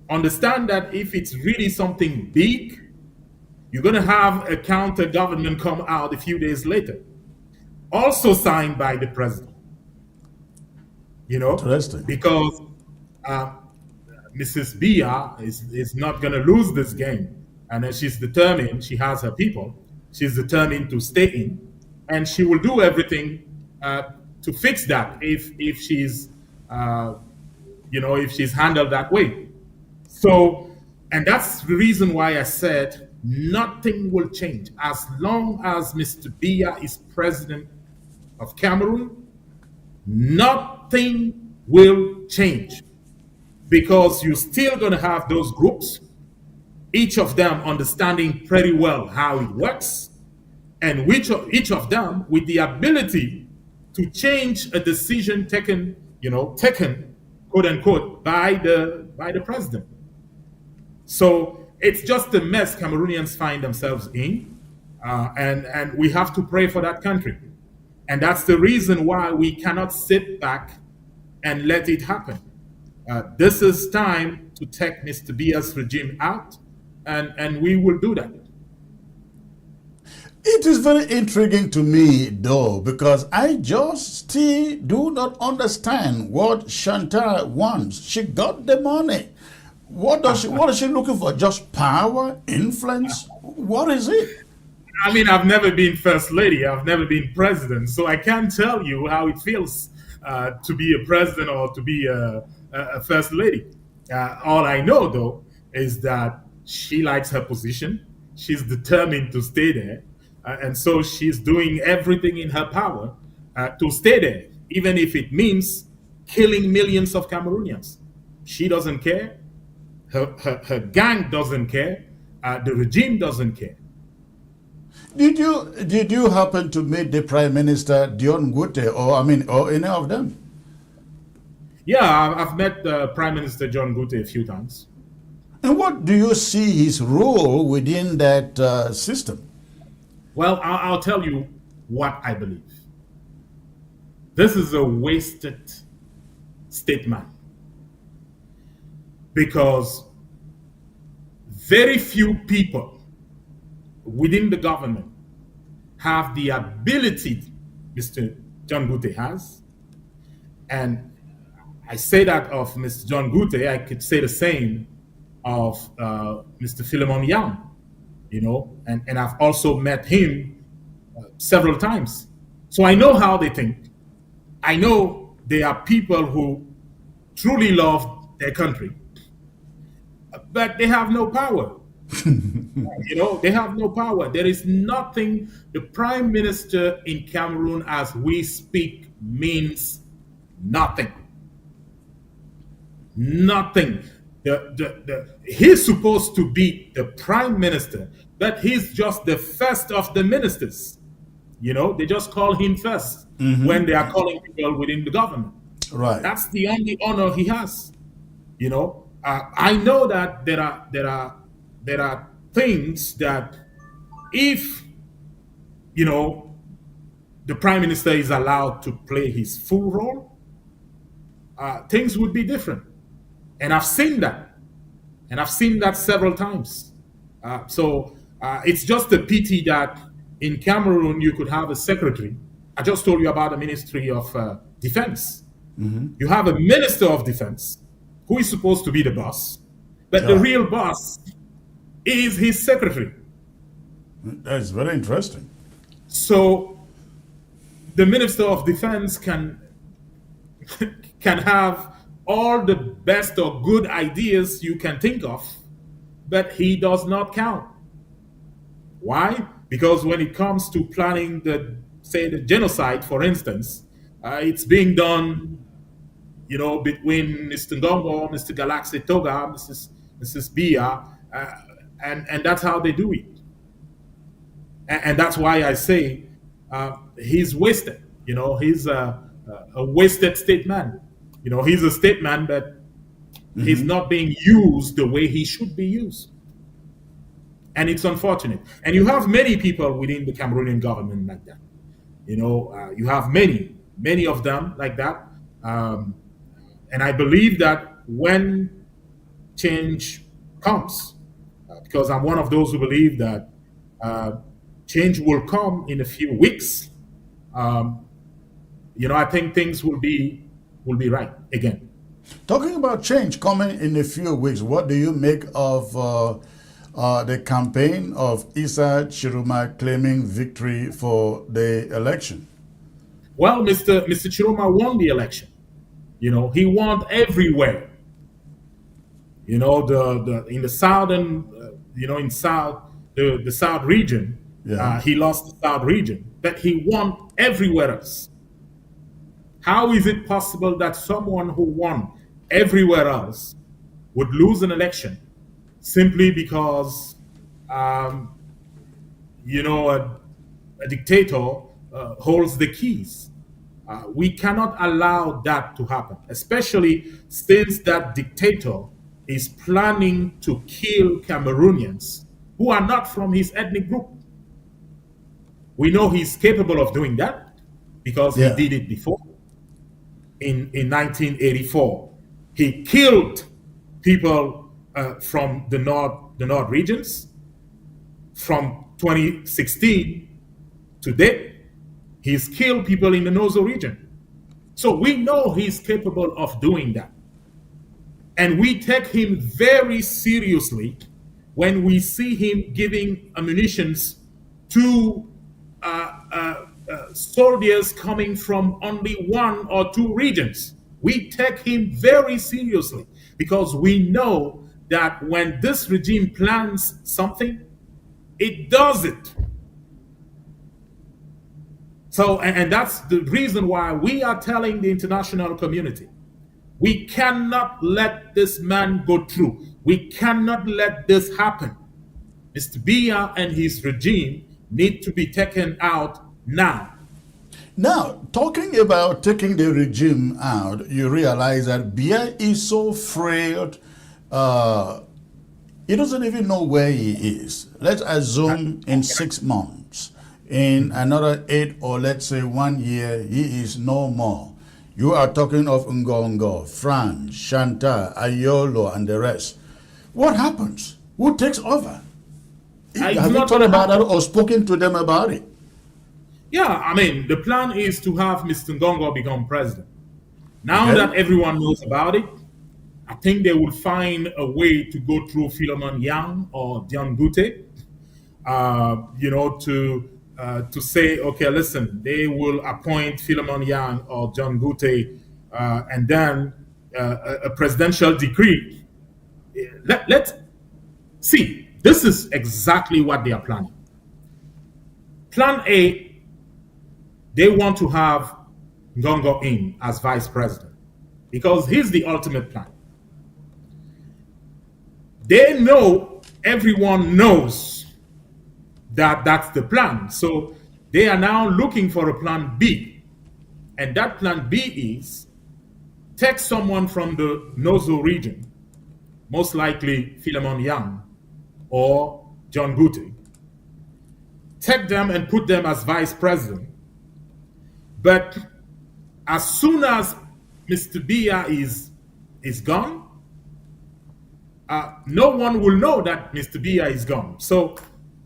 Speaker 3: understand that if it's really something big, you're going to have a counter government come out a few days later, also signed by the president. You know,
Speaker 1: Interesting.
Speaker 3: because Mrs. Biya is not going to lose this game. And she's determined, she has her people, she's determined to stay in, and she will do everything to fix that if she's, if she's handled that way. So, and that's the reason why I said nothing will change. As long as Mr. Biya is president of Cameroon, nothing will change, because you're still going to have those groups, each of them understanding pretty well how it works, and each of them with the ability to change a decision taken, quote unquote, by the president. So it's just a mess Cameroonians find themselves in, and we have to pray for that country. And that's the reason why we cannot sit back and let it happen. This is time to take Mr. Biya's regime out, and we will do that.
Speaker 1: It is very intriguing to me, though, because I just still do not understand what Chantal wants. She got the money. What is she looking for? Just power, influence? What is it?
Speaker 3: I mean, I've never been first lady. I've never been president, so I can't tell you how it feels to be a president or to be a first lady. All I know, though, is that she likes her position. She's determined to stay there. And so she's doing everything in her power to stay there, even if it means killing millions of Cameroonians. She doesn't care. Her gang doesn't care. The regime doesn't care.
Speaker 1: Did you happen to meet the Prime Minister Dion Ngute or any of them?
Speaker 3: Yeah, I've met Prime Minister John Ngute a few times.
Speaker 1: And what do you see his role within that system?
Speaker 3: Well, I'll tell you what I believe. This is a wasted statement, because very few people within the government have the ability Mr. John Ngute has. And I say that of Mr. John Ngute, I could say the same of Mr. Philemon Young, and I've also met him several times. So I know how they think. I know they are people who truly love their country, but they have no power. They have no power. There is nothing. The Prime Minister in Cameroon, as we speak, means nothing. Nothing. He's supposed to be the Prime Minister, but he's just the first of the ministers. They just call him first when they are calling people within the government.
Speaker 1: Right.
Speaker 3: That's the only honor he has. I know that there are things that if, you know, the prime minister is allowed to play his full role, things would be different. And I've seen that. And I've seen that several times. So it's just a pity that in Cameroon you could have a secretary. I just told you about the Ministry of Defense. You have a Minister of Defense who is supposed to be the boss, but the real boss is his secretary.
Speaker 1: That's very interesting.
Speaker 3: So the Minister of Defense can have all the best or good ideas you can think of, but he does not count. Why? Because when it comes to planning the genocide, for instance, it's being done, you know, between Mr. Ngongo, Mr. Galaxy Toga, Mrs. Biya, and that's how they do it. And that's why I say he's wasted. You know, he's a wasted state man. You know, he's a state man, but he's not being used the way he should be used. And it's unfortunate. And you have many people within the Cameroonian government like that. You know, you have many of them like that. And I believe that when change comes, because I'm one of those who believe that change will come in a few weeks, you know, I think things will be right again.
Speaker 1: Talking about change coming in a few weeks, what do you make of the campaign of Issa Chiroma claiming victory for the election?
Speaker 3: Well, Mr. Chiroma won the election. You know, he won everywhere. You know, in the southern, you know, in the South region, he lost the South region, but he won everywhere else. How is it possible that someone who won everywhere else would lose an election simply because, you know, a dictator holds the keys? We cannot allow that to happen, especially since that dictator is planning to kill Cameroonians who are not from his ethnic group. We know he's capable of doing that because he did it before. In 1984, he killed people from the North regions. From 2016 to date, he's killed people in the Nozo region. So we know he's capable of doing that. And we take him very seriously when we see him giving ammunitions to soldiers coming from only one or two regions. We take him very seriously because we know that when this regime plans something, it does it. So, and that's the reason why we are telling the international community, we cannot let this man go through. We cannot let this happen. Mr. Biya and his regime need to be taken out now.
Speaker 1: Now, talking about taking the regime out, you realize that Biya is so frail, he doesn't even know where he is. Let's assume in 6 months, in another 8 or let's say 1 year, he is no more. You are talking of Ngongo, Fran, Shanta, Ayolo, and the rest. What happens? Who takes over? Have you thought about that or spoken to them about it?
Speaker 3: Yeah, I mean, the plan is to have Mr. Ngongo become president. Now that everyone knows about it, I think they will find a way to go through Philemon Yang or John Gute, you know, to say, okay, listen, they will appoint Philemon Yang or John Gute, and then a presidential decree. Let's see. This is exactly what they are planning. Plan A, they want to have Ngongo in as vice president because he's the ultimate plan. They know, everyone knows that that's the plan. So they are now looking for a plan B. And that plan B is take someone from the Nozo region, most likely Philemon Yang or John Gute, take them and put them as vice president. But as soon as Mr. Biya is gone, no one will know that Mr. Biya is gone. So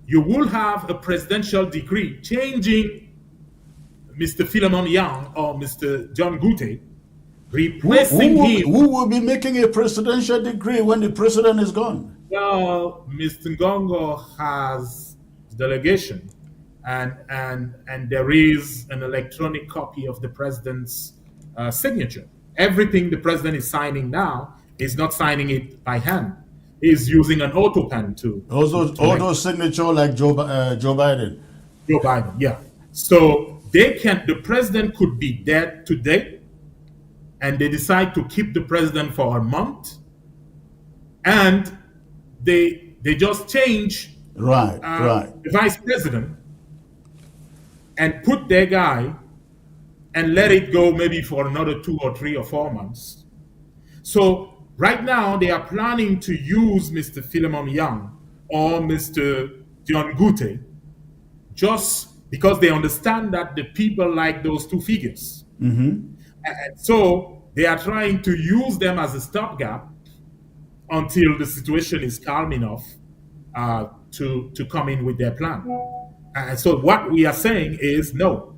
Speaker 3: you will have a presidential decree changing Mr. Philemon Yang or Mr. John Gute, replacing him.
Speaker 1: Who will be making a presidential decree when the president is gone?
Speaker 3: Well, Mr. Ngongo has delegation, and there is an electronic copy of the president's signature. Everything the president is signing now is not signing it by hand. He's using an auto pen to
Speaker 1: auto signature like Joe Biden.
Speaker 3: Joe Biden, yeah. So the president could be dead today, and they decide to keep the president for a month, and they just change the vice president and put their guy and let it go maybe for another 2 or 3 or 4 months. So right now they are planning to use Mr. Philemon Yang or Mr. John Gute just because they understand that the people like those two figures. And so they are trying to use them as a stopgap until the situation is calm enough to come in with their plan. And so what we are saying is no,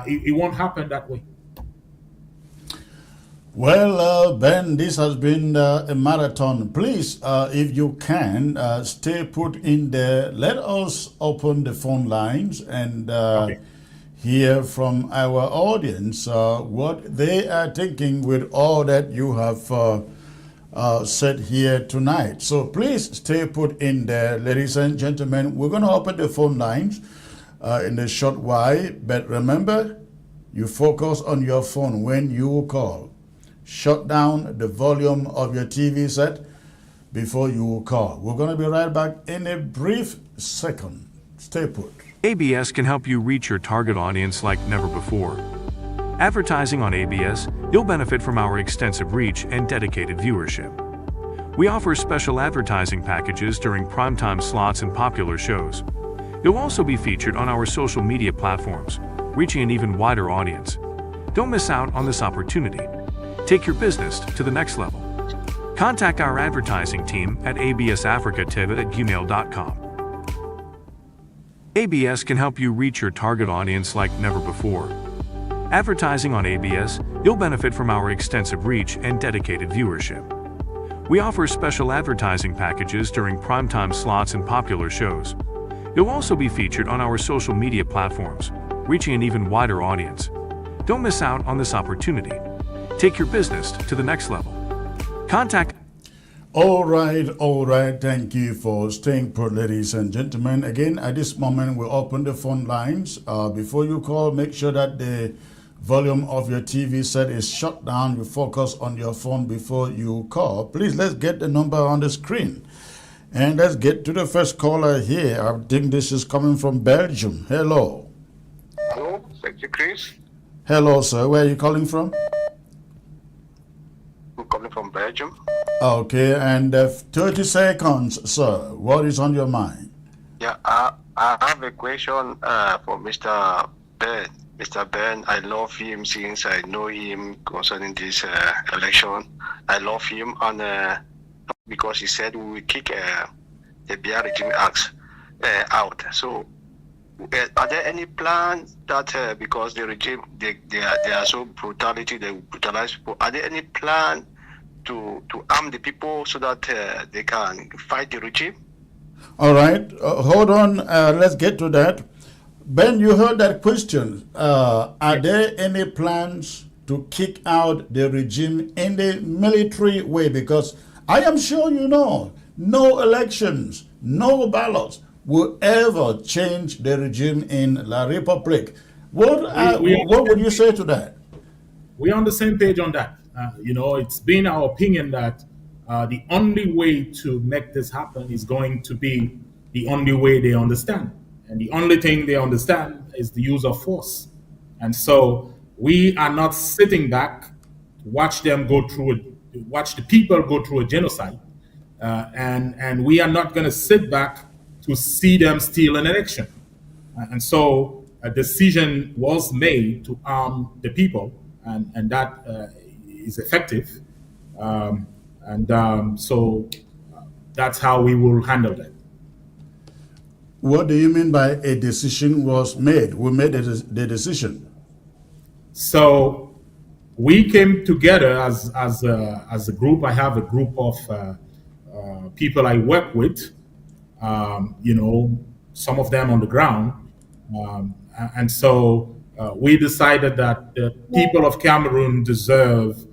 Speaker 3: it won't happen that way.
Speaker 1: Well, Ben, this has been a marathon. Please, if you can, stay put in there. Let us open the phone lines and hear from our audience what they are thinking with all that you have said here tonight. So please stay put in there, ladies and gentlemen. We're going to open the phone lines in a short while, but remember, you focus on your phone when you call. Shut down the volume of your TV set before you call. We're going to be right back in a brief second. Stay put.
Speaker 2: ABS can help you reach your target audience like never before. Advertising on ABS, you'll benefit from our extensive reach and dedicated viewership. We offer special advertising packages during primetime slots and popular shows. You'll also be featured on our social media platforms, reaching an even wider audience. Don't miss out on this opportunity. Take your business to the next level. Contact our advertising team at absafricatv@gmail.com. ABS can help you reach your target audience like never before. Advertising on ABS, you'll benefit from our extensive reach and dedicated viewership. We offer special advertising packages during primetime slots and popular shows. You'll also be featured on our social media platforms, reaching an even wider audience. Don't miss out on this opportunity. Take your business to the next level. Contact.
Speaker 1: All right. Thank you for staying put, ladies and gentlemen. Again, at this moment, we'll open the phone lines. Before you call, make sure that the volume of your TV set is shut down. You focus on your phone before you call. Please, let's get the number on the screen. And let's get to the first caller here. I think this is coming from Belgium. Hello.
Speaker 4: Hello, thank you, Chris.
Speaker 1: Hello, sir. Where are you calling from?
Speaker 4: I'm calling from Belgium.
Speaker 1: Okay, and 30 seconds, sir. What is on your mind?
Speaker 4: Yeah, I have a question for Mr. Ben. Mr. Ben, I love him since I know him concerning this election. I love him because he said we will kick the Biya regime acts out. So, are there any plans that because the regime they are so brutality, they brutalize people? Are there any plan to arm the people so that they can fight the regime?
Speaker 1: All right, hold on. Let's get to that. Ben, you heard that question. Are there any plans to kick out the regime in the military way? Because I am sure you know, no elections, no ballots will ever change the regime in La Republic. What would you say to that?
Speaker 3: We're on the same page on that. It's been our opinion that the only way to make this happen is going to be the only way they understand. And the only thing they understand is the use of force. And so we are not sitting back to watch the people go through a genocide. And we are not going to sit back to see them steal an election. And so a decision was made to arm the people, and that is effective. So that's how we will handle that.
Speaker 1: What do you mean by a decision was made? Who made the decision?
Speaker 3: So we came together as a group. I have a group of people I work with. Some of them on the ground, and so we decided that the people of Cameroon deserve,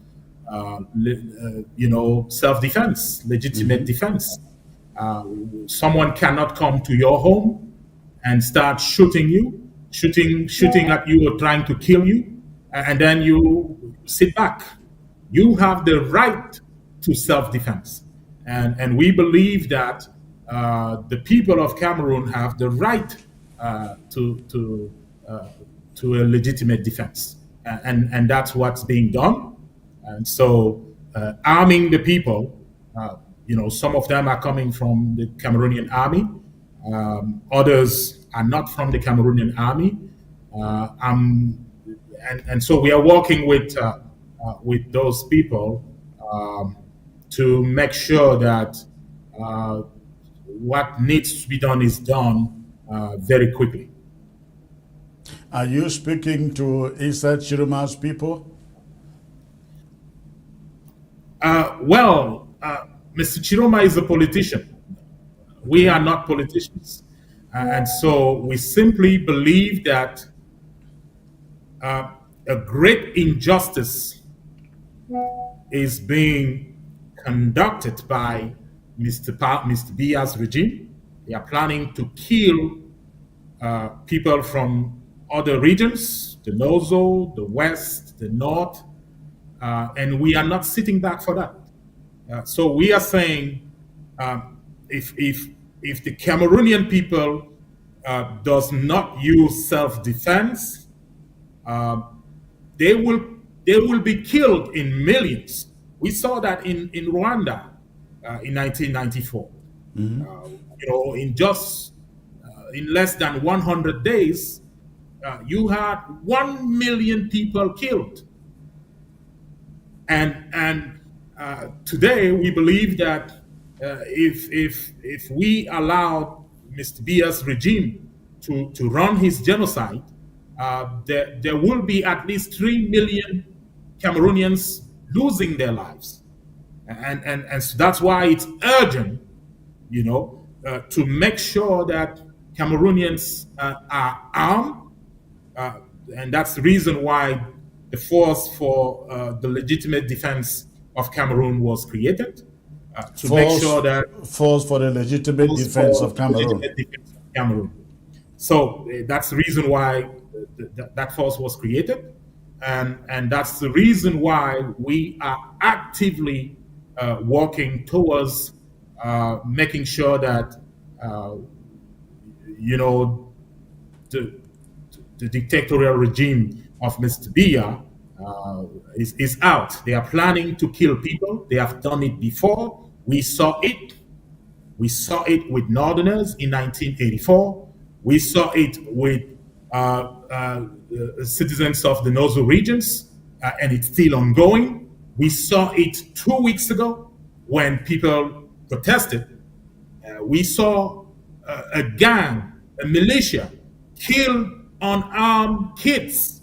Speaker 3: self-defense, legitimate defense. Someone cannot come to your home and start shooting at you or trying to kill you, and then you sit back. You have the right to self-defense, and we believe that the people of Cameroon have the right to a legitimate defense, and that's what's being done. And so, arming the people. Some of them are coming from the Cameroonian army. Others are not from the Cameroonian army. And so we are working with those people to make sure that what needs to be done is done very quickly.
Speaker 1: Are you speaking to Issa Chiruma's people?
Speaker 3: Mr. Chiroma is a politician. We are not politicians. And so we simply believe that a great injustice is being conducted by Mr. Biya'S regime. They are planning to kill people from other regions, the Nozo, the West, the North, and we are not sitting back for that. So we are saying, if the Cameroonian people does not use self-defense, they will be killed in millions. We saw that in Rwanda in 1994. In less than 100 days, you had 1 million people killed. And today we believe that if we allow Mr. Biya'S regime to run his genocide, there will be at least 3 million Cameroonians losing their lives. And so that's why it's urgent, to make sure that Cameroonians are armed. And that's the reason why the Force for the Legitimate Defense of Cameroon was created, to make sure that
Speaker 1: Force for the Legitimate Defense of Cameroon.
Speaker 3: So that's the reason why that force was created, and that's the reason why we are actively working towards making sure that the dictatorial regime of Mr. Biya is out. They are planning to kill people. They have done it before. We saw it. We saw it with Northerners in 1984. We saw it with citizens of the Nozo regions, and it's still ongoing. We saw it 2 weeks ago when people protested. We saw a gang, a militia, kill unarmed kids.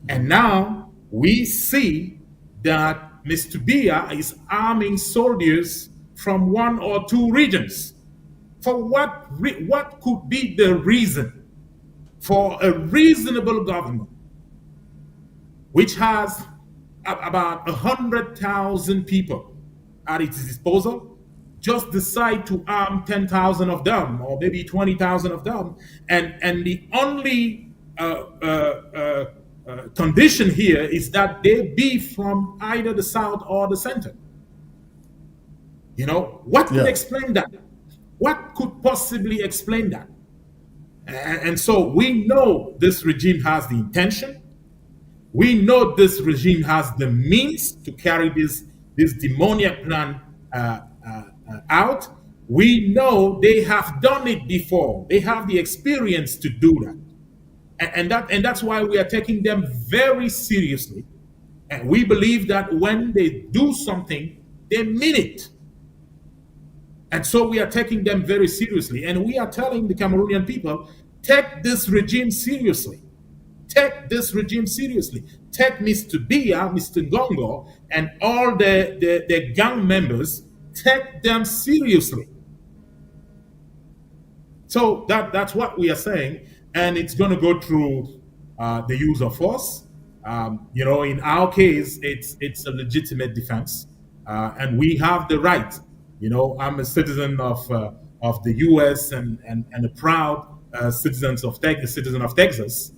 Speaker 3: And now we see that Mr. Biya is arming soldiers from 1 or 2 regions. For what could be the reason for a reasonable government which has about 100,000 people at its disposal just decide to arm 10,000 of them, or maybe 20,000 of them, and the only condition here is that they be from either the south or the center? What could explain that? What could possibly explain that? And so we know this regime has the intention. We know this regime has the means to carry this demoniac plan out. We know they have done it before. They have the experience to do that. And that's why we are taking them very seriously. And we believe that when they do something, they mean it. And so we are taking them very seriously. And we are telling the Cameroonian people, take this regime seriously. Take this regime seriously. Take Mr. Biya, Mr. Gongo, and all the gang members, take them seriously. So that's what we are saying. And it's going to go through the use of force. In our case, it's a legitimate defense. And we have the right. I'm a citizen of the U.S. and a proud citizen of Texas.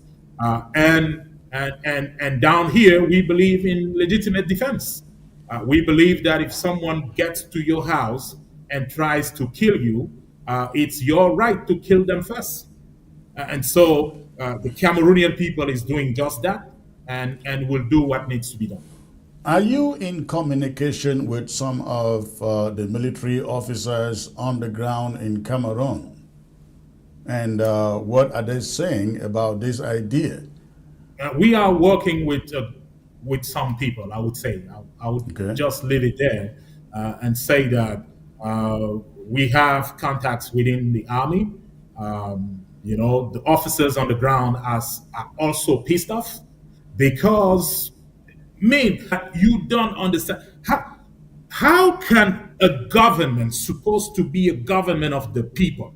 Speaker 3: And down here, we believe in legitimate defense. We believe that if someone gets to your house and tries to kill you, it's your right to kill them first. And so the Cameroonian people is doing just that and will do what needs to be done.
Speaker 1: Are you in communication with some of the military officers on the ground in Cameroon? And what are they saying about this idea?
Speaker 3: We are working with some people, I would say. I would just leave it there and say that we have contacts within the army. The officers on the ground are also pissed off because, you don't understand. How can a government supposed to be a government of the people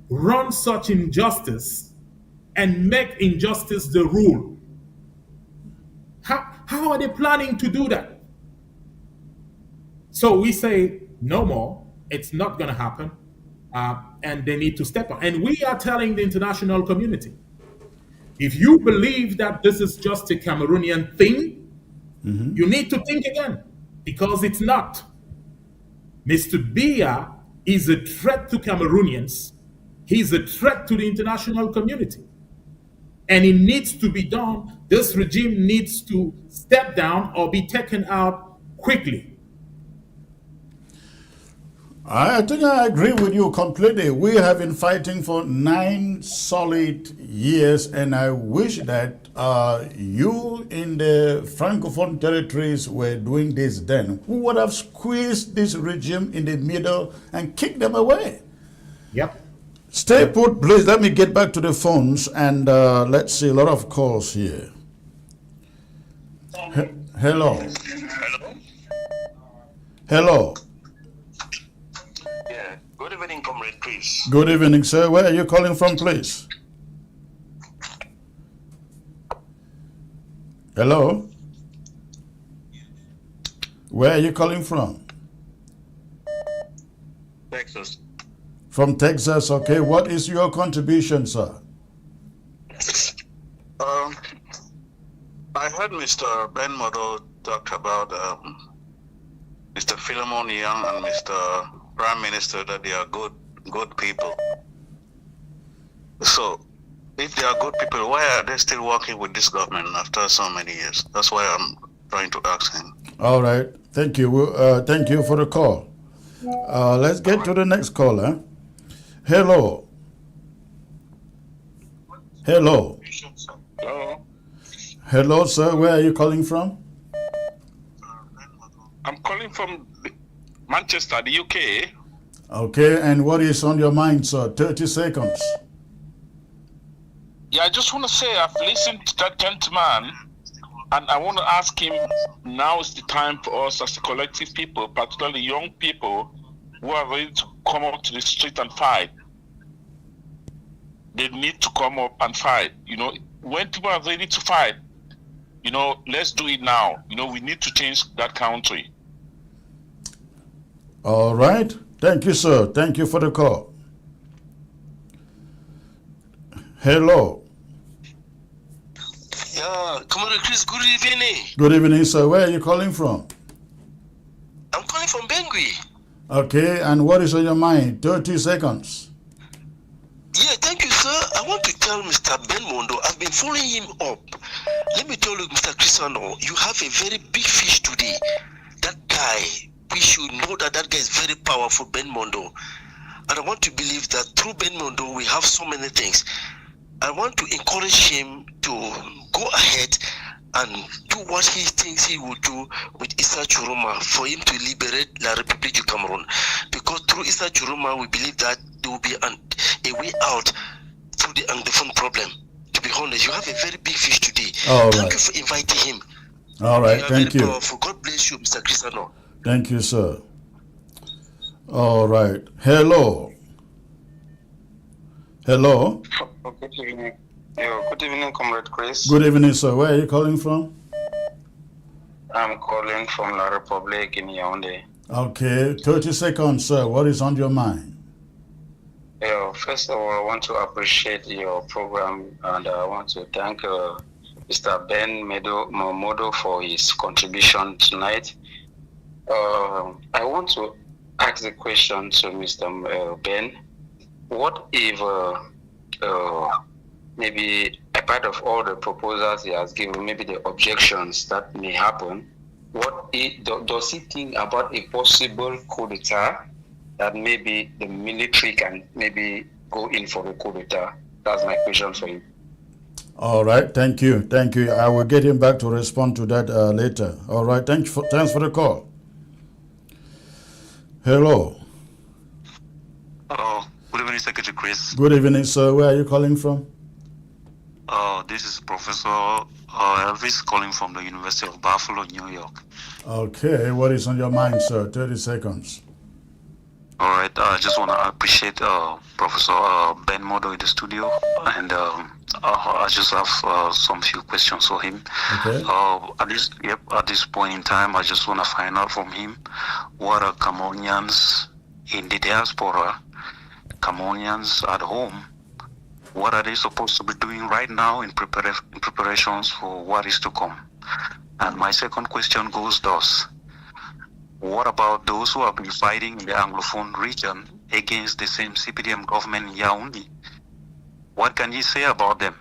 Speaker 3: run such injustice and make injustice the rule? How are they planning to do that? So we say no more. It's not going to happen. And they need to step up. And we are telling the international community, if you believe that this is just a Cameroonian thing, you need to think again, because it's not. Mr. Biya is a threat to Cameroonians. He's a threat to the international community. And it needs to be done. This regime needs to step down or be taken out quickly.
Speaker 1: I think I agree with you completely. We have been fighting for 9 solid years, and I wish that you in the Francophone territories were doing this then. Who would have squeezed this regime in the middle and kicked them away?
Speaker 3: Yep.
Speaker 1: Stay put, please. Let me get back to the phones, and let's see a lot of calls here. Hello. Hello.
Speaker 5: Good evening, Comrade Chris.
Speaker 1: Good evening, sir. Where are you calling from, please? Hello? Where are you calling from?
Speaker 5: Texas.
Speaker 1: From Texas, okay. What is your contribution, sir?
Speaker 5: I heard Mr. Ben Modo talk about Mr. Philemon Young and Mr. Prime Minister, that they are good people. So, if they are good people, why are they still working with this government after so many years? That's why I'm trying to ask him.
Speaker 1: All right. Thank you. Thank you for the call. Let's get to the next caller. Hello. Hello.
Speaker 6: Hello.
Speaker 1: Hello, sir. Where are you calling from?
Speaker 6: I'm calling from Manchester, the UK.
Speaker 1: Okay, and what is on your mind, sir? 30 seconds.
Speaker 6: Yeah, I just want to say I've listened to that gentleman, and I want to ask him, now is the time for us as a collective people, particularly young people, who are ready to come up to the street and fight. They need to come up and fight. When people are ready to fight, let's do it now. We need to change that country.
Speaker 1: All right. Thank you, sir. Thank you for the call. Hello.
Speaker 5: Yeah, Comrade Chris, good evening.
Speaker 1: Good evening, sir. Where are you calling from?
Speaker 5: I'm calling from Bangui.
Speaker 1: Okay, and what is on your mind? 30 seconds.
Speaker 5: Yeah, thank you, sir. I want to tell Mr. Ben Mondo, I've been following him up. Let me tell you, Mr. Cristiano, you have a very big fish today. That guy,
Speaker 7: we should know that that guy is very powerful, Ben Mondo. And I want to believe that through Ben Mondo, we have so many things. I want to encourage him to go ahead and do what he thinks he will do with Issa Churuma for him to liberate La République du Cameroun. Because through Issa Churuma, we believe that there will be a way out through the Anglophone problem. To be honest, you have a very big fish today.
Speaker 1: All
Speaker 7: Thank
Speaker 1: right.
Speaker 7: you for inviting him.
Speaker 1: All right,
Speaker 7: You are
Speaker 1: thank
Speaker 7: very
Speaker 1: you.
Speaker 7: powerful. God bless you, Mr. Crisano.
Speaker 1: Thank you, sir. All right. Hello. Hello.
Speaker 4: Good evening. Good evening, Comrade Chris.
Speaker 1: Good evening, sir. Where are you calling from?
Speaker 4: I'm calling from La Republic in Yaoundé.
Speaker 1: Okay, 30 seconds, sir. What is on your mind?
Speaker 4: First of all, I want to appreciate your program, and I want to thank Mr. Ben Momodo for his contribution tonight. I want to ask the question to Mr. Ben. What if maybe apart of all the proposals he has given, maybe the objections that may happen, does he think about a possible coup d'etat that maybe the military can maybe go in for a coup d'etat? That's my question for you.
Speaker 1: All right, thank you. Thank you. I will get him back to respond to that later. All right, thanks for the call. Hello.
Speaker 8: Good evening, Secretary Chris.
Speaker 1: Good evening, sir. Where are you calling from?
Speaker 8: This is Professor Elvis calling from the University of Buffalo, New York.
Speaker 1: Okay, what is on your mind, sir? 30 seconds.
Speaker 8: All right, I just want to appreciate Professor Ben Modo in the studio, and I just have some few questions for him.
Speaker 1: Okay.
Speaker 8: At this point in time, I just want to find out from him what are Cameroonians in the diaspora, Cameroonians at home, what are they supposed to be doing right now in preparations for what is to come? And my second question goes thus: what about those who have been fighting in the Anglophone region against the same CPDM government in Yaoundé? What can he say about them?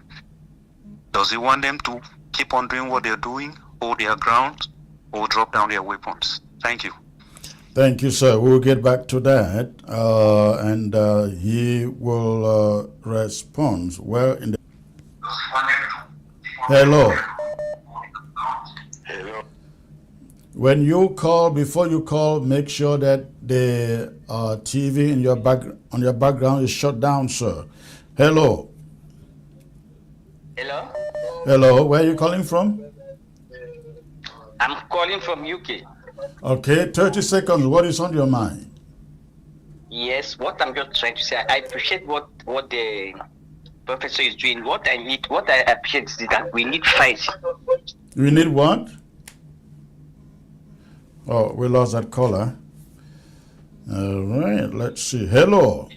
Speaker 8: Does he want them to keep on doing what they're doing, hold their ground, or drop down their weapons? Thank you.
Speaker 1: Thank you, sir. We'll get back to that, and he will respond. Well, in the hello.
Speaker 4: Hello.
Speaker 1: When you call, before you call, make sure that the TV in your on your background is shut down, sir. Hello.
Speaker 9: Hello?
Speaker 1: Hello. Where are you calling from?
Speaker 9: I'm calling from UK.
Speaker 1: Okay, 30 seconds. What is on your mind?
Speaker 9: Yes, what I'm just trying to say, I appreciate what the professor is doing. What I appreciate is that we need fight.
Speaker 1: We need what? Oh, we lost that caller. All right, let's see. Hello.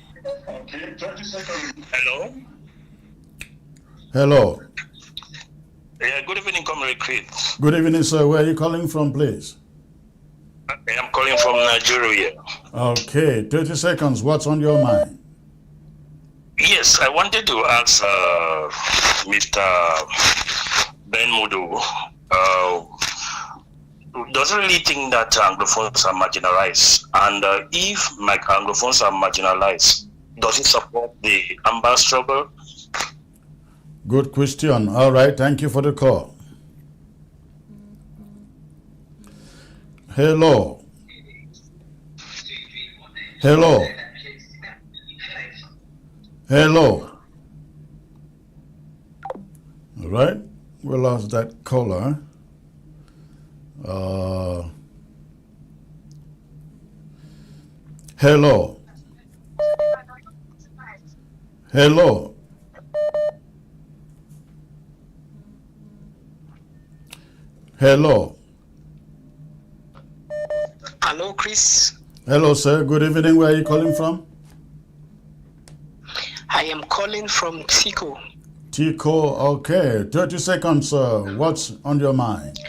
Speaker 4: Okay, 30 seconds. Hello.
Speaker 1: Hello.
Speaker 4: Yeah, good evening, Comrade Chris.
Speaker 1: Good evening, sir. Where are you calling from, please?
Speaker 4: I'm calling from Nigeria.
Speaker 1: Okay, 30 seconds. What's on your mind?
Speaker 4: Yes, I wanted to ask Mr. Ben Modo, does he really think that Anglophones are marginalized? And if Anglophones are marginalized, does he support the Amba struggle?
Speaker 1: Good question. All right, thank you for the call. Hello. Hello. Hello. All right, we lost that caller. Hello. Hello. Hello.
Speaker 7: Hello, Chris.
Speaker 1: Hello, sir. Good evening. Where are you calling from?
Speaker 7: I am calling from Tico.
Speaker 1: Tico. Okay. 30 seconds, sir. What's on your mind?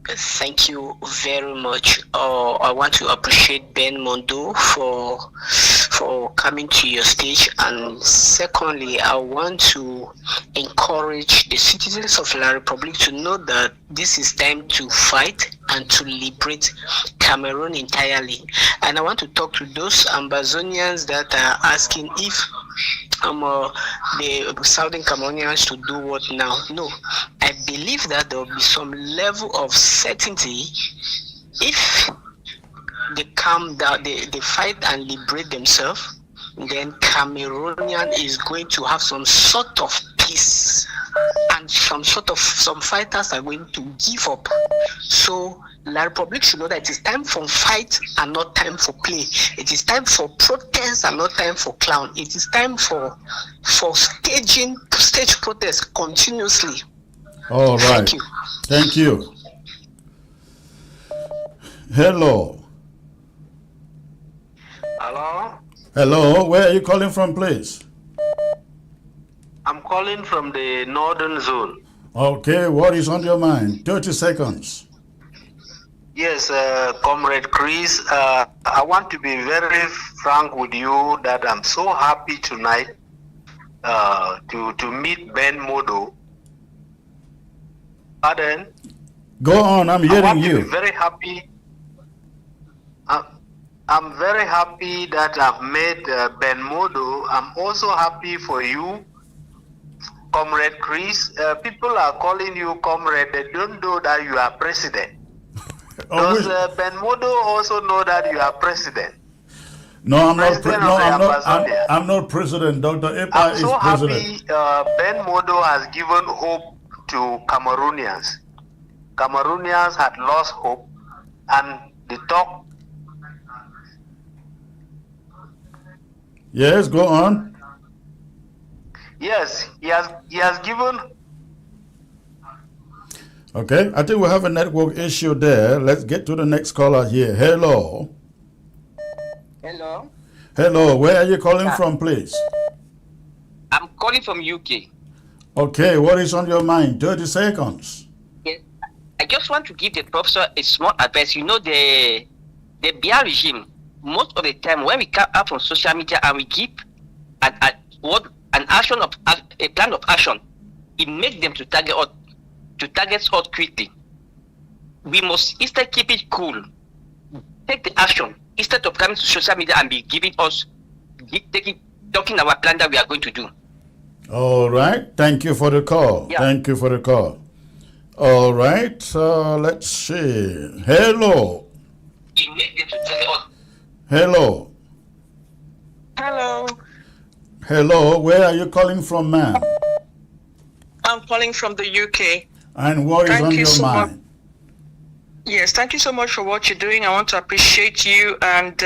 Speaker 7: Thank you very much. I want to appreciate Ben Mondo for
Speaker 10: for coming to your stage. And secondly, I want to encourage the citizens of La Republic to know that this is time to fight and to liberate Cameroon entirely. And I want to talk to those Ambazonians that are asking if the Southern Cameroonians to do what now. No, I believe that there will be some level of certainty if they come down, they fight and liberate themselves, then Cameroonian is going to have some sort of peace, and some fighters are going to give up. So La Republic should know that it is time for fight and not time for play. It is time for protest and not time for clown. It is time for stage protest continuously.
Speaker 1: All right.
Speaker 10: Thank you.
Speaker 1: Thank you. Hello.
Speaker 11: Hello?
Speaker 1: Hello. Where are you calling from, please?
Speaker 11: I'm calling from the northern zone.
Speaker 1: Okay. What is on your mind? 30 seconds.
Speaker 11: Yes, Comrade Chris, I want to be very frank with you that I'm so happy tonight to meet Ben Modo. Pardon?
Speaker 1: Go on. I'm hearing
Speaker 11: I want
Speaker 1: you.
Speaker 11: to be very happy. I'm very happy that I've met Ben Modo. I'm also happy for you, Comrade Chris. People are calling you Comrade. They don't know that you are president. Does Ben Modo also know that you are president?
Speaker 1: No, I'm
Speaker 11: President
Speaker 1: not.
Speaker 11: of the
Speaker 1: I'm not president. Dr. Epa
Speaker 11: I'm
Speaker 1: is
Speaker 11: so
Speaker 1: president.
Speaker 11: happy Ben Modo has given hope to Cameroonians. Cameroonians had lost hope, and the talk.
Speaker 1: Yes, go on.
Speaker 11: Yes, he has given.
Speaker 1: Okay, I think we have a network issue there. Let's get to the next caller here. Hello.
Speaker 12: Hello.
Speaker 1: Hello, where are you calling from, please?
Speaker 12: I'm calling from UK.
Speaker 1: Okay, what is on your mind? 30 seconds.
Speaker 12: Yes. I just want to give the professor a small advice. You know, the Biya regime, most of the time when we come out from social media and we give a plan of action, it makes them to target us quickly. We must instead keep it cool, take the action instead of coming to social media and be talking our plan that we are going to do.
Speaker 1: All right, thank you for the call.
Speaker 12: Yeah.
Speaker 1: Thank you for the call. All right, let's see. Hello. Hello.
Speaker 13: Hello.
Speaker 1: Hello, where are you calling from, ma'am?
Speaker 13: I'm calling from the UK.
Speaker 1: And what is on your mind?
Speaker 13: Yes, thank you so much for what you're doing. I want to appreciate you and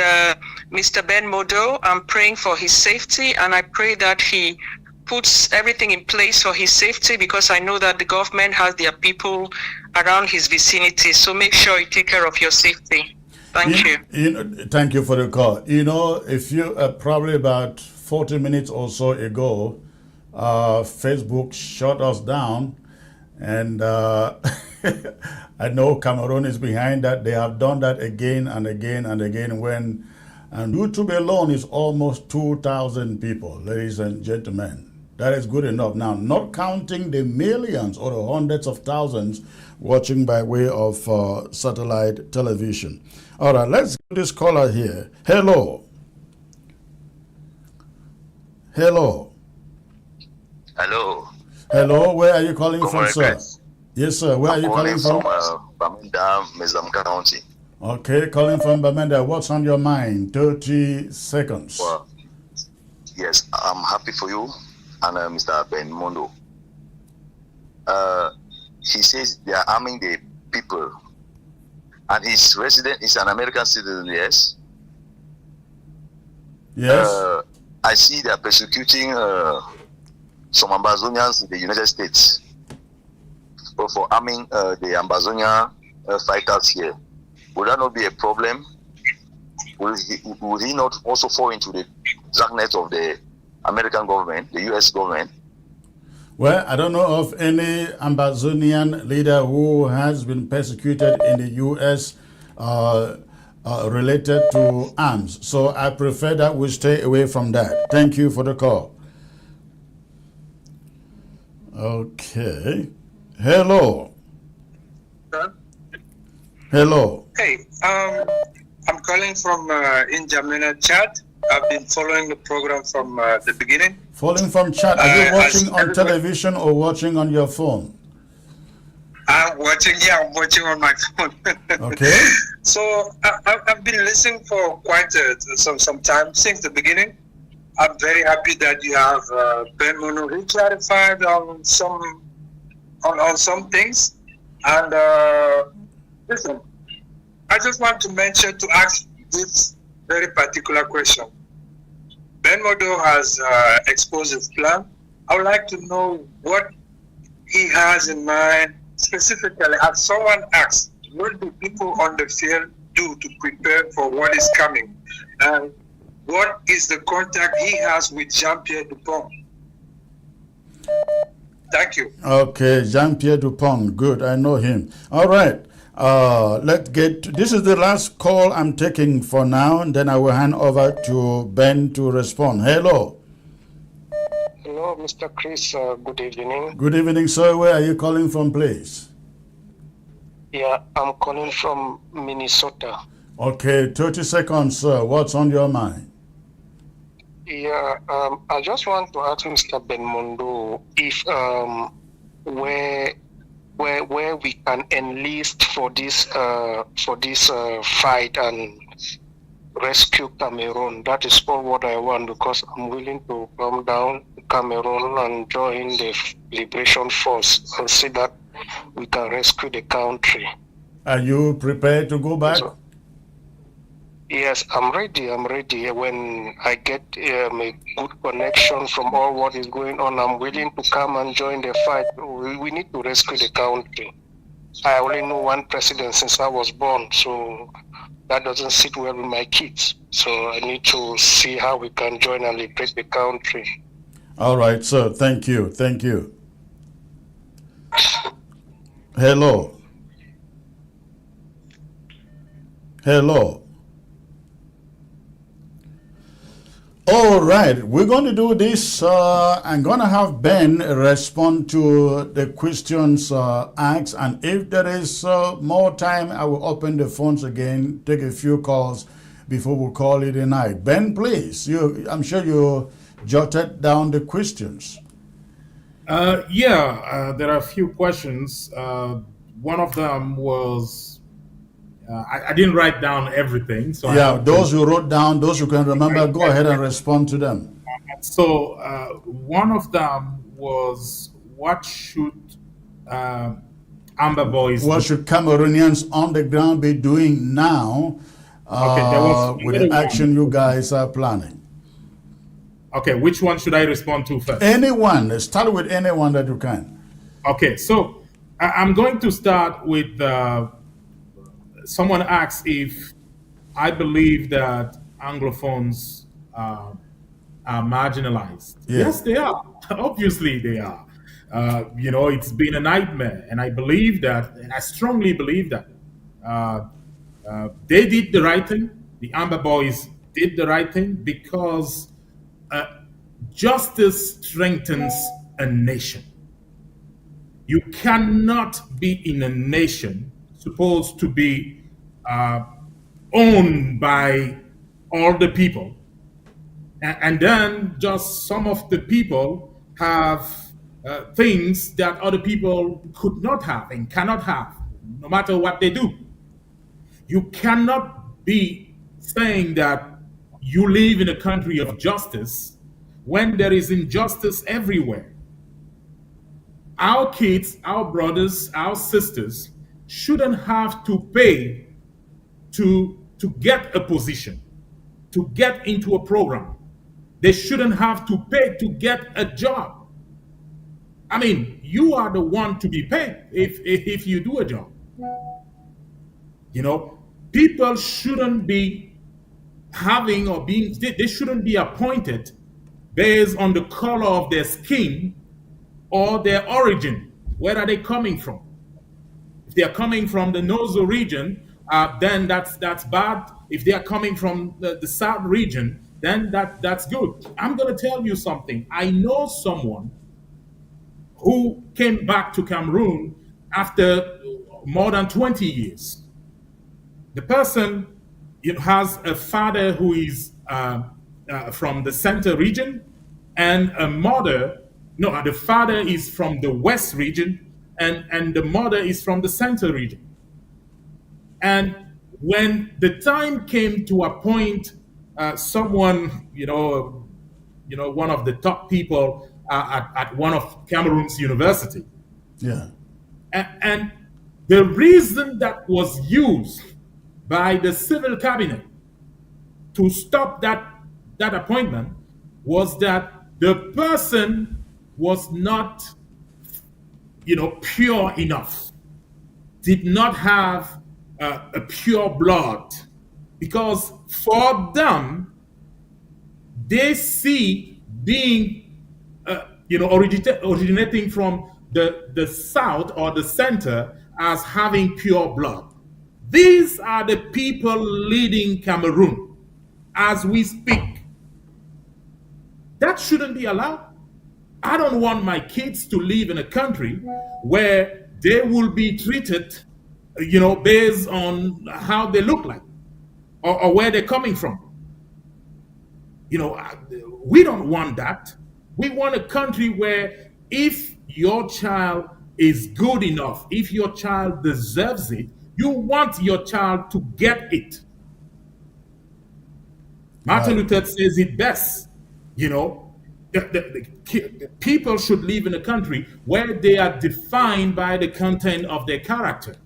Speaker 13: Mr. Ben Modo. I'm praying for his safety, and I pray that he puts everything in place for his safety, because I know that the government has their people around his vicinity. So make sure you take care of your safety. Thank you.
Speaker 1: Thank you for the call. You know, if you probably about 40 minutes or so ago, Facebook shut us down, and I know Cameroon is behind that. They have done that again and again and again. And YouTube alone is almost 2,000 people, ladies and gentlemen. That is good enough. Now, not counting the millions or the hundreds of thousands watching by way of satellite television. All right, let's get this caller here. Hello. Hello.
Speaker 14: Hello.
Speaker 1: Hello, where are you calling from,
Speaker 14: Comrade
Speaker 1: sir?
Speaker 14: Chris.
Speaker 1: Yes, sir. Where are you calling from?
Speaker 14: Bamenda, Mizam County.
Speaker 1: Okay, calling from Bamenda. What's on your mind? 30 seconds.
Speaker 14: Well, yes, I'm happy for you and Mr. Ben Mondo. He says they are arming the people, and his resident is an American citizen, yes?
Speaker 1: Yes.
Speaker 14: I see they are persecuting some Ambazonians in the United States for arming the Ambazonia fighters here. Would that not be a problem? Will he not also fall into the darkness of the American government, the U.S. government?
Speaker 1: Well, I don't know of any Ambazonian leader who has been persecuted in the U.S. related to arms. So I prefer that we stay away from that. Thank you for the call. Okay. Hello.
Speaker 15: Huh?
Speaker 1: Hello.
Speaker 15: Hey, I'm calling from N'Djamena, Chad. I've been following the program from the beginning.
Speaker 1: Following from Chad. Are you watching on television or watching on your phone?
Speaker 15: I'm watching on my phone.
Speaker 1: Okay.
Speaker 15: So I've been listening for quite some time since the beginning. I'm very happy that you have Ben Mono clarified on some things. And listen, I just want to ask this very particular question. Ben Modo has exposed his plan. I would like to know what he has in mind specifically. As someone asked, what do people on the field do to prepare for what is coming? And what is the contact he has with Jean-Pierre Dupont? Thank you.
Speaker 1: Okay, Jean-Pierre Dupont. Good, I know him. All right. This is the last call I'm taking for now, and then I will hand over to Ben to respond. Hello.
Speaker 16: Hello, Mr. Chris. Good evening.
Speaker 1: Good evening, sir. Where are you calling from, please?
Speaker 16: Yeah, I'm calling from Minnesota.
Speaker 1: Okay, 30 seconds, sir. What's on your mind?
Speaker 16: Yeah, I just want to ask Mr. Benmondo if where we can enlist for this fight and rescue Cameroun. That is all what I want, because I'm willing to come down to Cameroun and join the Liberation Force and see that we can rescue the country.
Speaker 1: Are you prepared to go back?
Speaker 16: Yes, I'm ready. When I get a good connection from all what is going on, I'm willing to come and join the fight. We need to rescue the country. I only know one president since I was born, so that doesn't sit well with my kids. So I need to see how we can join and liberate the country.
Speaker 1: All right, sir. Thank you. Thank you. Hello. Hello. All right, we're going to do this. I'm going to have Ben respond to the questions asked, and if there is more time, I will open the phones again, take a few calls before we call it a night. Ben, please, I'm sure you jotted down the questions.
Speaker 3: There are a few questions. One of them was, I didn't write down everything. So
Speaker 1: those you wrote down, those you can remember, go ahead and respond to them.
Speaker 3: So one of them was, what should Amber Boys
Speaker 1: What should Cameroonians on the ground be doing now with the action you guys are planning?
Speaker 3: Okay, which one should I respond to first?
Speaker 1: Anyone. Start with anyone that you can.
Speaker 3: Okay, so I'm going to start with someone asked if I believe that Anglophones are marginalized. Yes, they are. Obviously, they are. It's been a nightmare, and I believe that, and I strongly believe that they did the right thing. The Amber Boys did the right thing, because justice strengthens a nation. You cannot be in a nation supposed to be owned by all the people, and then just some of the people have things that other people could not have and cannot have, no matter what they do. You cannot be saying that you live in a country of justice when there is injustice everywhere. Our kids, our brothers, our sisters shouldn't have to pay to get a position, to get into a program. They shouldn't have to pay to get a job. I mean, you are the one to be paid if you do a job. People shouldn't be having or being, they shouldn't be appointed based on the color of their skin or their origin. Where are they coming from? If they are coming from the Nozo region, then that's bad. If they are coming from the south region, then that's good. I'm going to tell you something. I know someone who came back to Cameroon after more than 20 years. The person has a father who is from the center region, and a mother. No, the father is from the west region, and the mother is from the center region. And when the time came to appoint someone, one of the top people at one of Cameroon's university,
Speaker 1: Yeah.
Speaker 3: and the reason that was used by the civil cabinet to stop that appointment was that the person was not, pure enough, did not have a pure blood, because for them, they see being, originating from the south or the center as having pure blood. These are the people leading Cameroon as we speak. That shouldn't be allowed. I don't want my kids to live in a country where they will be treated, based on how they look like or where they're coming from. We don't want that. We want a country where if your child is good enough, if your child deserves it, you want your child to get it. Martin Luther says it best, the people should live in a country where they are defined by the content of their character,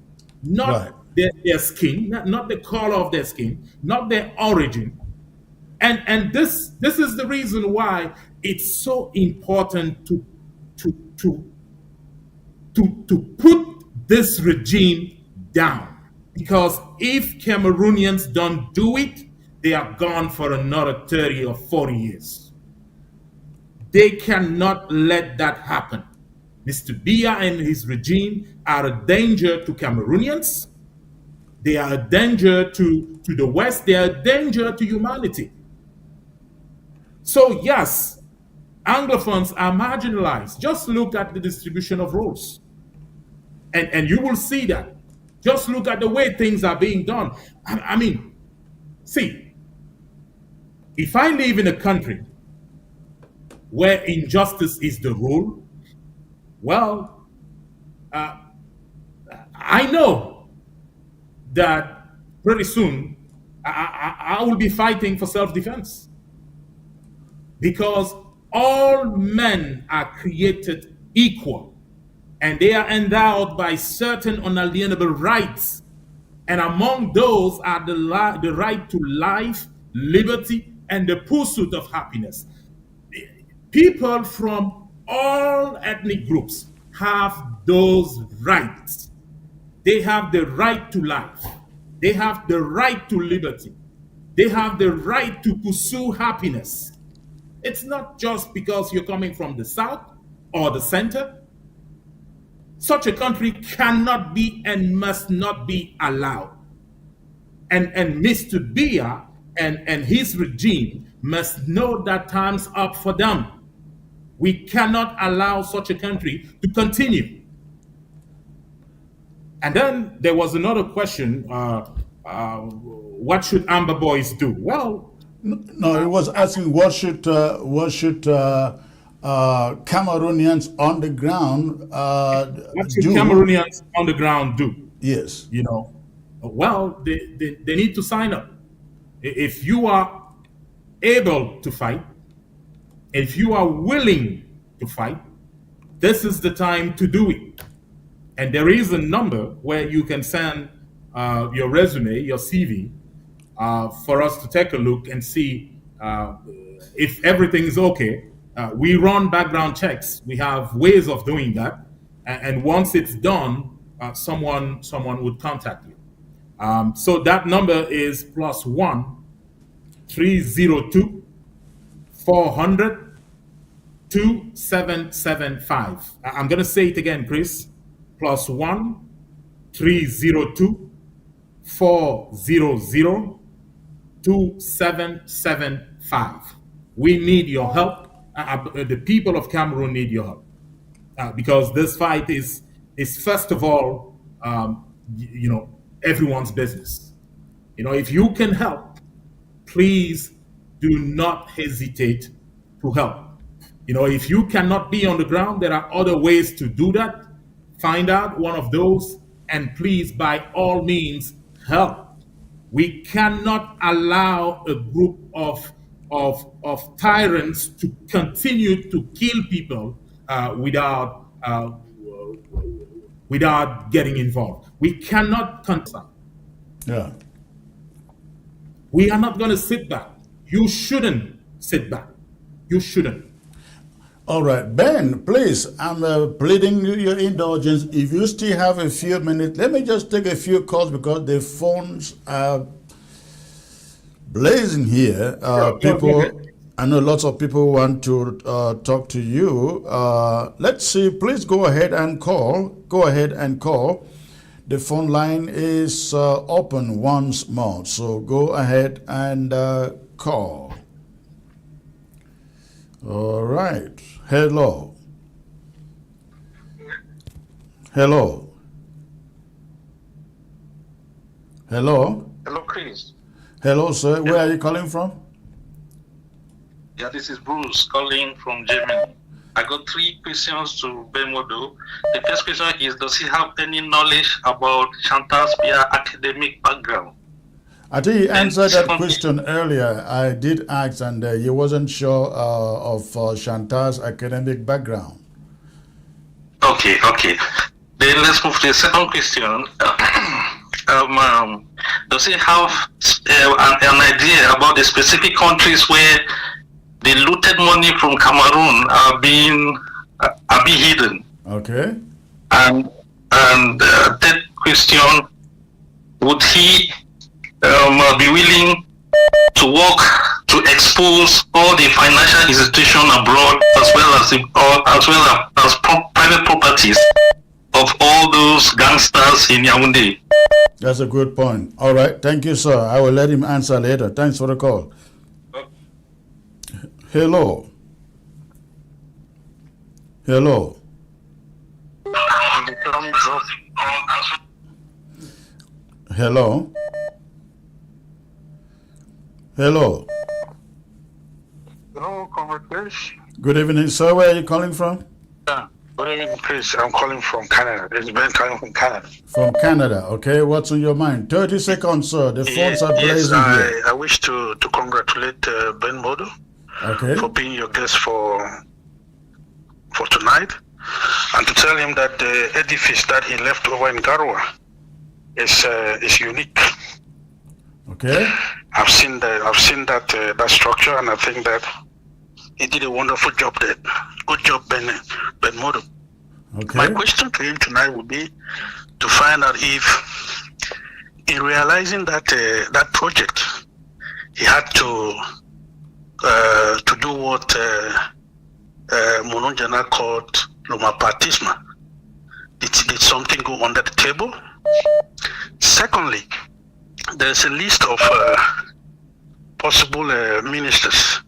Speaker 3: not their skin, not the color of their skin, not their origin. And this is the reason why it's so important to put this regime down. Because if Cameroonians don't do it, they are gone for another 30 or 40 years. They cannot let that happen. Mr. Biya and his regime are a danger to Cameroonians. They are a danger to the West. They are a danger to humanity. So yes, Anglophones are marginalized. Just look at the distribution of roles. And you will see that. Just look at the way things are being done. I mean, see, if I live in a country where injustice is the rule, well, I know that pretty soon I will be fighting for self-defense. Because all men are created equal, and they are endowed by certain unalienable rights. And among those are the right to life, liberty, and the pursuit of happiness. People from all ethnic groups have those rights. They have the right to life. They have the right to liberty. They have the right to pursue happiness. It's not just because you're coming from the south or the center. Such a country cannot be and must not be allowed. And Mr. Biya and his regime must know that time's up for them. We cannot allow such a country to continue. And then there was another question, what should Amber Boys do? Well,
Speaker 1: no, it was asking what should Cameroonians on the ground
Speaker 3: what should
Speaker 1: do?
Speaker 3: Cameroonians on the ground do?
Speaker 1: Yes.
Speaker 3: Well, they need to sign up. If you are able to fight, if you are willing to fight, this is the time to do it. And there is a number where you can send your resume, your CV, for us to take a look and see if everything is okay. We run background checks. We have ways of doing that. And once it's done, someone would contact you. So that number is +1 302 400 2775. I'm going to say it again, Chris. +1 302 400-2775. We need your help. The people of Cameroon need your help because this fight is first of all, everyone's business. If you can help, please do not hesitate to help. If you cannot be on the ground, there are other ways to do that. Find out one of those and please, by all means, help. We cannot allow a group of tyrants to continue to kill people without getting involved. We cannot continue.
Speaker 1: Yeah.
Speaker 3: We are not going to sit back. You shouldn't sit back. You shouldn't.
Speaker 1: All right, Ben, please, I'm pleading your indulgence. If you still have a few minutes, let me just take a few calls because the phones are blazing here. I know lots of people want to talk to you. Let's see, please go ahead and call. Go ahead and call. The phone line is open once more, so go ahead and call. All right. Hello. Hello. Hello.
Speaker 17: Hello, Chris.
Speaker 1: Hello, sir. Where are you calling from?
Speaker 17: Yeah, this is Bruce calling from Germany. I got 3 questions to Ben Modo. The first question is, does he have any knowledge about Chantal's academic background?
Speaker 1: I think you answered that question earlier. I did ask, and you wasn't sure of Chantal's academic background.
Speaker 17: Okay. Then let's move to the second question. Does he have an idea about the specific countries where the looted money from Cameroon are being hidden?
Speaker 1: Okay.
Speaker 17: And third question: would he be willing to work to expose all the financial institutions abroad, as well as private properties of all those gangsters in Yaoundé?
Speaker 1: That's a good point. All right, thank you, sir. I will let him answer later. Thanks for the call. Hello. Hello. Hello. Hello.
Speaker 18: Hello, Comrade Chris.
Speaker 1: Good evening, sir. Where are you calling from?
Speaker 18: Yeah. Good evening, Chris. I'm calling from Canada. This is Ben calling from Canada.
Speaker 1: From Canada. Okay, what's on your mind? 30 seconds, sir. The phones are blazing here.
Speaker 18: I wish to congratulate Ben Modo for being your guest for tonight, and to tell him that the edifice that he left over in Garoua is unique.
Speaker 1: Okay.
Speaker 18: I've seen that structure, and I think that he did a wonderful job there. Good job, Ben Modo.
Speaker 1: Okay.
Speaker 18: My question to him tonight would be to find out if, in realizing that that project, he had to do what Mononjana called Lomapatisma. Did something go under the table? Secondly, there's a list of possible ministers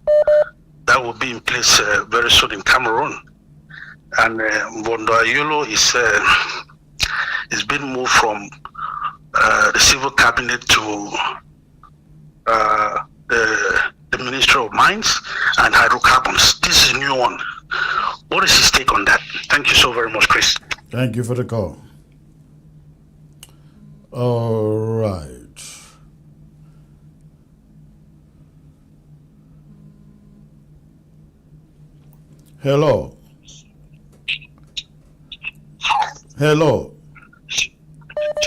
Speaker 18: that will be in place very soon in Cameroon, and Mbondo Ayolo is being moved from the civil cabinet to the Ministry of Mines and Hydrocarbons. This is a new one. What is his take on that? Thank you so very much, Chris.
Speaker 1: Thank you for the call. All right. Hello. Hello.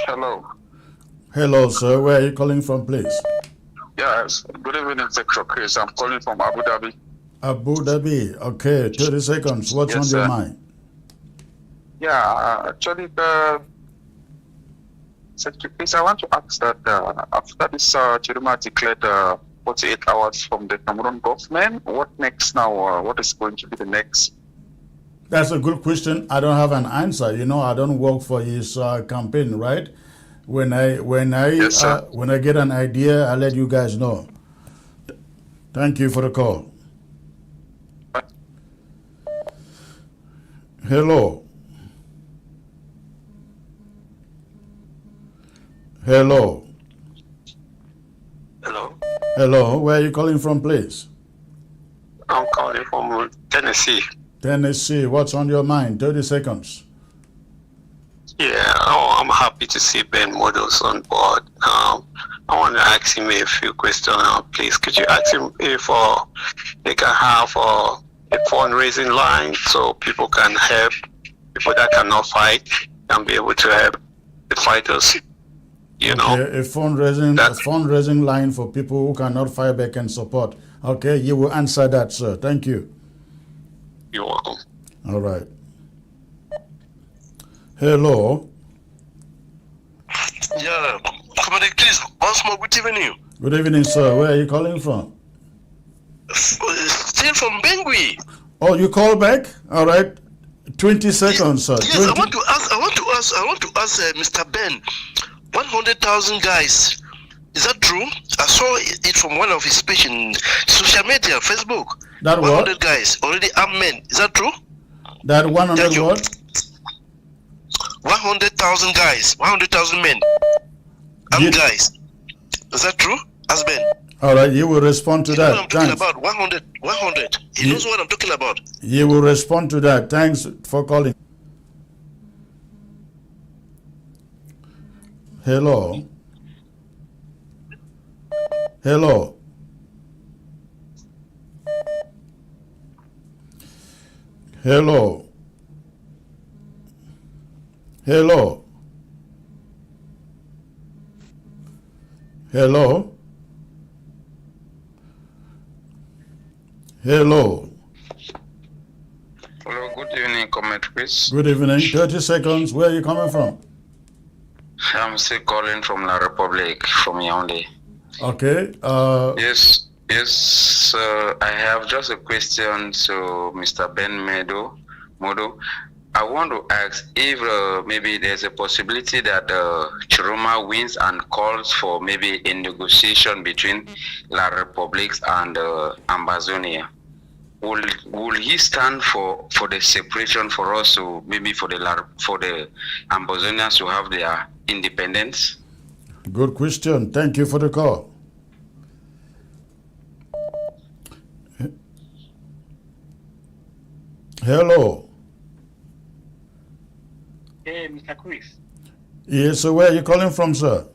Speaker 19: Hello.
Speaker 1: Hello, sir. Where are you calling from, please?
Speaker 19: Yes. Good evening, Secretary Chris. I'm calling from Abu Dhabi.
Speaker 1: Abu Dhabi. Okay, 30 seconds. What's on your mind?
Speaker 19: Yeah, actually, Secretary Chris, I want to ask that after this Chirima declared 48 hours from the Cameroon government, what next now? What is going to be the next?
Speaker 1: That's a good question. I don't have an answer. You know, I don't work for his campaign, right? When I get an idea, I'll let you guys know. Thank you for the call. Hello. Hello.
Speaker 20: Hello.
Speaker 1: Hello. Where are you calling from, please?
Speaker 20: I'm calling from Tennessee.
Speaker 1: Tennessee. What's on your mind? 30 seconds.
Speaker 20: Yeah, I'm happy to see Ben Models on board. I want to ask him a few questions, please. Could you ask him if they can have a fundraising line so people can help people that cannot fight and be able to help the fighters? You know,
Speaker 1: a fundraising line for people who cannot fight back and support. Okay, you will answer that, sir. Thank you.
Speaker 20: You're welcome.
Speaker 1: All right. Hello.
Speaker 7: Yeah, Commander, please, once more, good evening.
Speaker 1: Good evening, sir. Where are you calling from?
Speaker 7: Still from Bangui.
Speaker 1: Oh, you call back? All right. 20 seconds, sir.
Speaker 7: Yes,
Speaker 1: 20.
Speaker 7: I want to ask Mr. Ben, 100,000 guys. Is that true? I saw it from one of his speech in social media, Facebook.
Speaker 1: That
Speaker 7: 100
Speaker 1: what?
Speaker 7: guys, already armed men. Is that true?
Speaker 1: That 100 what?
Speaker 7: 100,000 guys, 100,000 men. Armed guys. Is that true? Ask Ben.
Speaker 1: All right, you will respond to
Speaker 7: You know
Speaker 1: that.
Speaker 7: what I'm talking
Speaker 1: Thanks.
Speaker 7: about? 100. He knows what I'm talking about.
Speaker 1: You will respond to that. Thanks for calling. Hello. Hello. Hello. Hello. Hello. Hello.
Speaker 21: Hello, good evening, Comrade Chris.
Speaker 1: Good evening. 30 seconds. Where are you coming from?
Speaker 21: I'm still calling from La Republic, from Yaoundé.
Speaker 1: Okay.
Speaker 21: Yes, I have just a question to Mr. Ben Modo. I want to ask if maybe there's a possibility that Chiroma wins and calls for maybe a negotiation between La Republic and Ambazonia. Will he stand for the separation for us to maybe for the Ambazonians to have their independence?
Speaker 1: Good question. Thank you for the call. Hello.
Speaker 22: Hey, Mr. Chris.
Speaker 1: Yes, so where are you calling from, sir?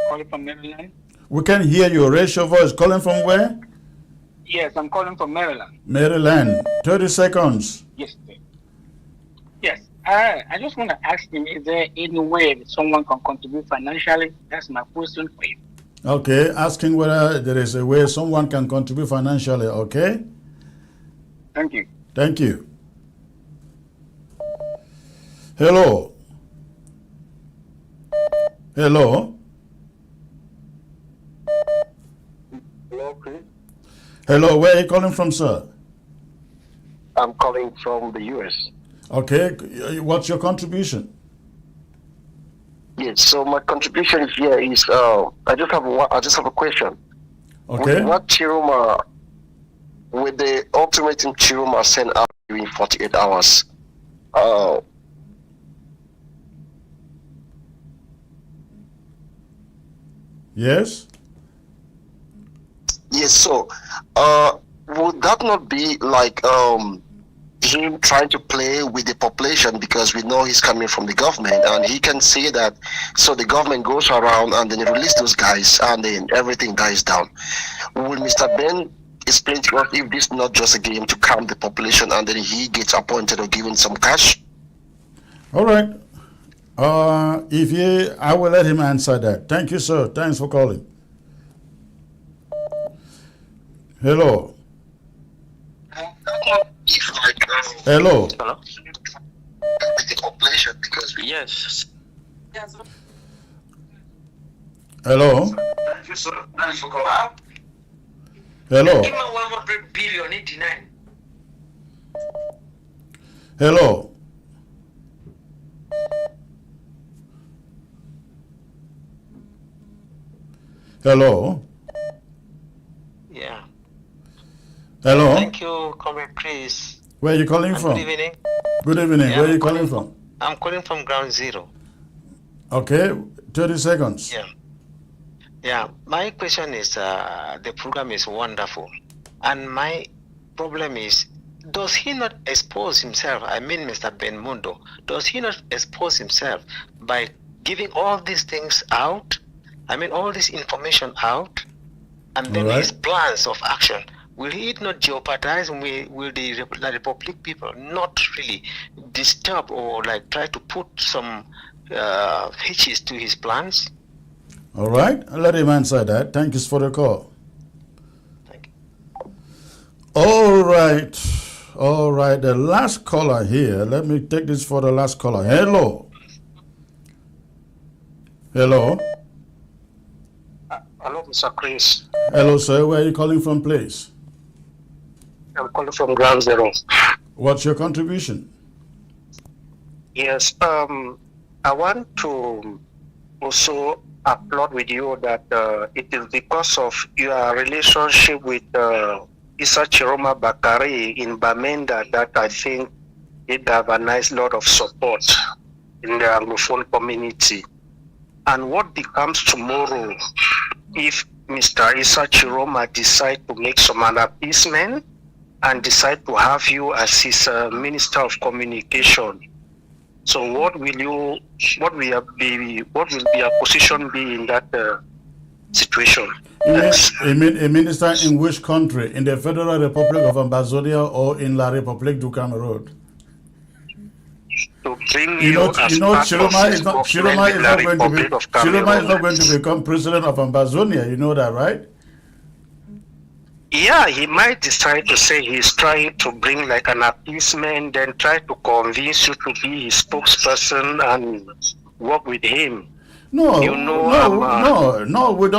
Speaker 22: Calling from Maryland.
Speaker 1: We can hear you. Raise your voice. Calling from where?
Speaker 22: Yes, I'm calling from Maryland.
Speaker 1: Maryland. 30 seconds.
Speaker 22: Yes, sir. Yes. I just want to ask him, is there any way that someone can contribute financially? That's my question for you.
Speaker 1: Okay, asking whether there is a way someone can contribute financially, okay?
Speaker 22: Thank you.
Speaker 1: Thank you. Hello. Hello.
Speaker 23: Hello, Chris.
Speaker 1: Hello, where are you calling from, sir?
Speaker 23: I'm calling from the US.
Speaker 1: Okay, what's your contribution?
Speaker 23: Yes, so my contribution here is I just have a question.
Speaker 1: Okay.
Speaker 23: With the ultimatum Chiroma sent out during 48 hours,
Speaker 1: Yes?
Speaker 23: yes, so would that not be like him trying to play with the population, because we know he's coming from the government and he can say that, so the government goes around and then release those guys and then everything dies down. Will Mr. Ben explain to us if this is not just a game to calm the population and then he gets appointed or given some cash?
Speaker 1: All right. I will let him answer that. Thank you, sir. Thanks for calling. Hello. Hello.
Speaker 23: Hello? Yes.
Speaker 1: Hello. Hello. Hello. Hello.
Speaker 2: Yeah.
Speaker 1: Hello.
Speaker 2: Thank you, Comrade Chris.
Speaker 1: Where are you calling from?
Speaker 2: Good evening.
Speaker 1: Good evening.
Speaker 2: Yeah,
Speaker 1: Where are you calling from?
Speaker 2: I'm calling from Ground Zero.
Speaker 1: Okay, 30 seconds.
Speaker 2: Yeah. Yeah. My question is, the program is wonderful, and my problem is, does he not expose himself? I mean, Mr. Ben Mundo, does he not expose himself by giving all these things out? I mean, all this information out, and then
Speaker 1: All right.
Speaker 2: his plans of action. Will it not jeopardize? Will the Republic people not really disturb or like try to put some hitches to his plans?
Speaker 1: All right, I'll let him answer that. Thank you for the call. All right. All right, the last caller here. Let me take this for the last caller. Hello. Hello.
Speaker 18: Hello, Mr. Chris.
Speaker 1: Hello, sir. Where are you calling from, please?
Speaker 18: I'm calling from Ground Zero.
Speaker 1: What's your contribution?
Speaker 18: Yes, I want to also applaud with you that it is because of your relationship with Issa Chiroma Bakari in Bamenda that I think it galvanized a lot of support in the Anglophone community. And what becomes tomorrow if Mr. Issa Chiroma decide to make some appeasement and decide to have you as his Minister of Communication? So what will your position be in that situation?
Speaker 1: You mean a minister in which country? In the Federal Republic of Ambazonia or in La République du Cameroun?
Speaker 18: To bring
Speaker 1: You know,
Speaker 18: as
Speaker 1: Chiroma
Speaker 18: part
Speaker 1: is
Speaker 18: of
Speaker 1: not
Speaker 18: his
Speaker 1: Chiroma
Speaker 18: government
Speaker 1: is
Speaker 18: in
Speaker 1: not
Speaker 18: the
Speaker 1: going to be
Speaker 18: Republic of
Speaker 1: Chiroma is
Speaker 18: Cameroon.
Speaker 1: not going to become president of Ambazonia. You know that, right?
Speaker 18: Yeah, he might decide to say he's trying to bring like an appeasement, then try to convince you to be his spokesperson and work with him.
Speaker 1: No,
Speaker 18: You know,
Speaker 1: no. We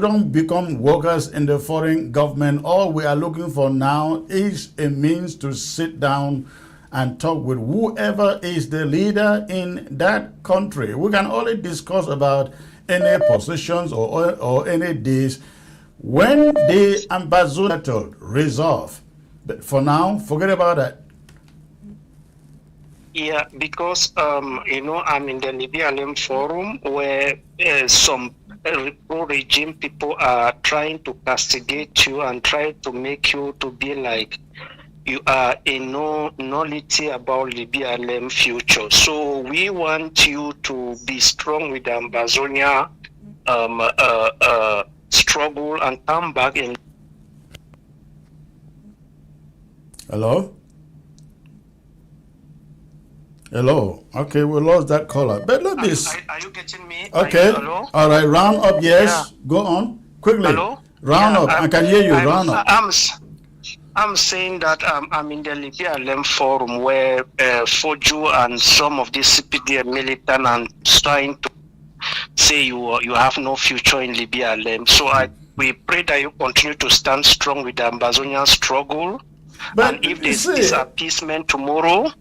Speaker 1: don't become workers in the foreign government. All we are looking for now is a means to sit down and talk with whoever is the leader in that country. We can only discuss about any positions or any deals when the ambassador resolve. But for now, forget about that.
Speaker 18: Yeah, because you know, I'm in the Libya forum where some pro-regime people are trying to castigate you and try to make you to be like you are a nullity about Libya future. So we want you to be strong with the Ambazonia struggle and come back in.
Speaker 1: Hello? Hello. Okay, we lost that caller. But let me.
Speaker 18: Are you getting me?
Speaker 1: Okay.
Speaker 18: Hello?
Speaker 1: All right. Round up. Yes.
Speaker 18: Yeah.
Speaker 1: Go on quickly.
Speaker 18: Hello?
Speaker 1: Round up. I can hear you. Round up.
Speaker 18: I'm saying that I'm in the Libya forum where Foju and some of these CPDM militant are trying to say you have no future in Libya. So we pray that you continue to stand strong with the Ambazonian struggle.
Speaker 1: But
Speaker 18: and if there's this appeasement tomorrow.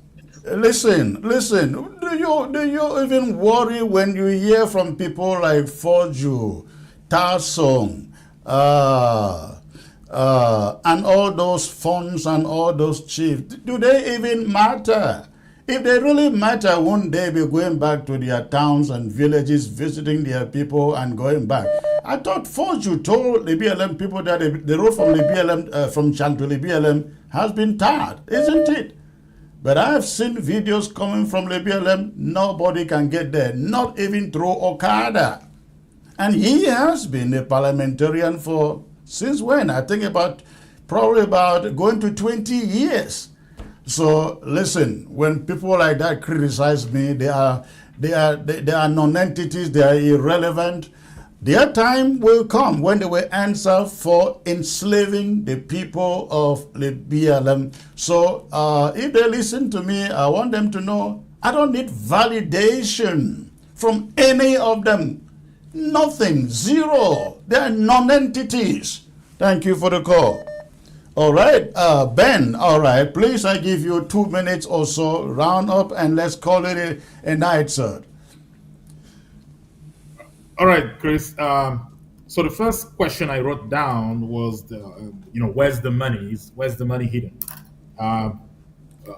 Speaker 1: Listen. Do you even worry when you hear from people like Foju, Tarsong, and all those funds and all those chiefs? Do they even matter? If they really matter, won't they be going back to their towns and villages, visiting their people and going back? I thought Foju told the BLM people that the road from the BLM, from Chan to the BLM has been tarred, isn't it? But I have seen videos coming from the BLM, nobody can get there, not even through Okada. And he has been a parliamentarian for, since when? I think probably about going to 20 years. So listen, when people like that criticize me, they are non-entities, they are irrelevant. Their time will come when they will answer for enslaving the people of the BLM. So if they listen to me, I want them to know I don't need validation from any of them. Nothing, zero. They are non-entities. Thank you for the call. All right, Ben, all right, please, I give you 2 minutes or so, round up, and let's call it a night, sir.
Speaker 3: All right, Chris. So the first question I wrote down was, where's the money? Where's the money hidden?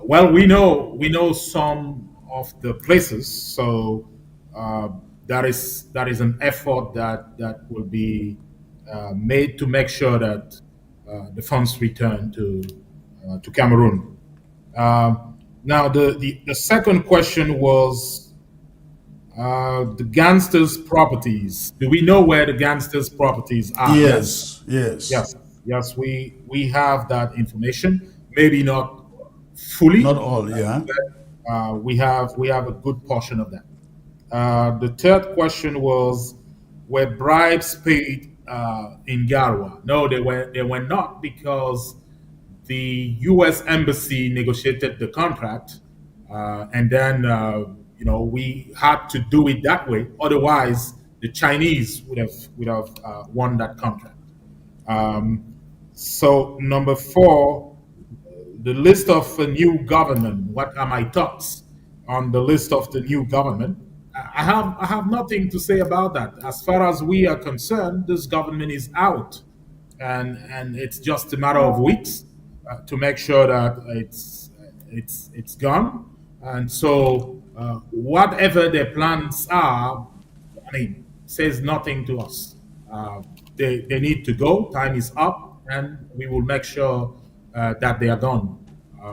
Speaker 3: Well, we know some of the places, so that is an effort that will be made to make sure that the funds return to Cameroon. Now, the second question was the gangsters' properties. Do we know where the gangsters' properties are?
Speaker 1: Yes.
Speaker 3: Yes. We have that information. Maybe not fully.
Speaker 1: Not all, yeah.
Speaker 3: We have a good portion of that. The third question was, were bribes paid in Garwa? No, they were not, because the U.S. embassy negotiated the contract, and then we had to do it that way. Otherwise, the Chinese would have won that contract. So number 4, the list of a new government. What are my thoughts on the list of the new government? I have nothing to say about that. As far as we are concerned, this government is out, and it's just a matter of weeks to make sure that it's gone. And so whatever their plans are, says nothing to us. They need to go. Time is up, and we will make sure that they are gone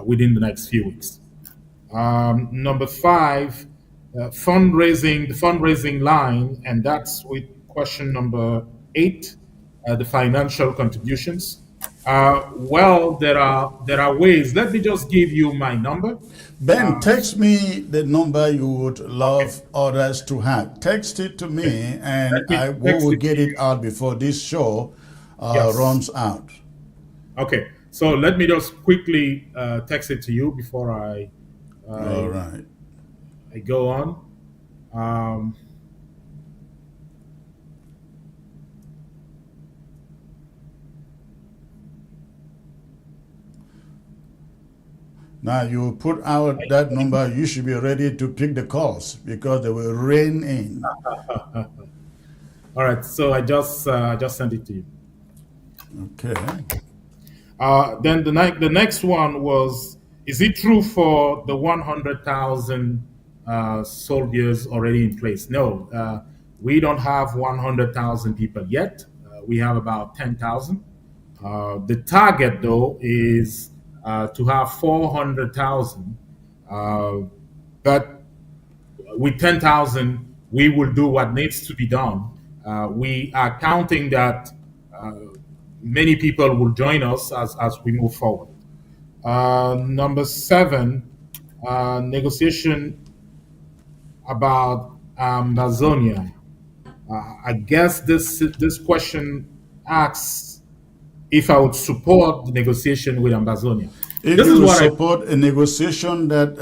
Speaker 3: within the next few weeks. Number 5, the fundraising line, and that's with question number 8, the financial contributions. Well, there are ways. Let me just give you my number.
Speaker 1: Ben, text me the number you would love others to have. Text it to me, and we will get it out before this show runs out.
Speaker 3: Okay, so let me just quickly text it to you before I
Speaker 1: all right.
Speaker 3: I go on.
Speaker 1: Now you put out that number, you should be ready to pick the calls because they will rain in.
Speaker 3: All right, so I just sent it to you.
Speaker 1: Okay.
Speaker 3: Then the next one was, is it true for the 100,000 soldiers already in place? No, we don't have 100,000 people yet. We have about 10,000. The target, though, is to have 400,000. But with 10,000, we will do what needs to be done. We are counting that many people will join us as we move forward. Number 7, negotiation about Amazonia. I guess this question asks if I would support the negotiation with Amazonia.
Speaker 1: If you would support a negotiation that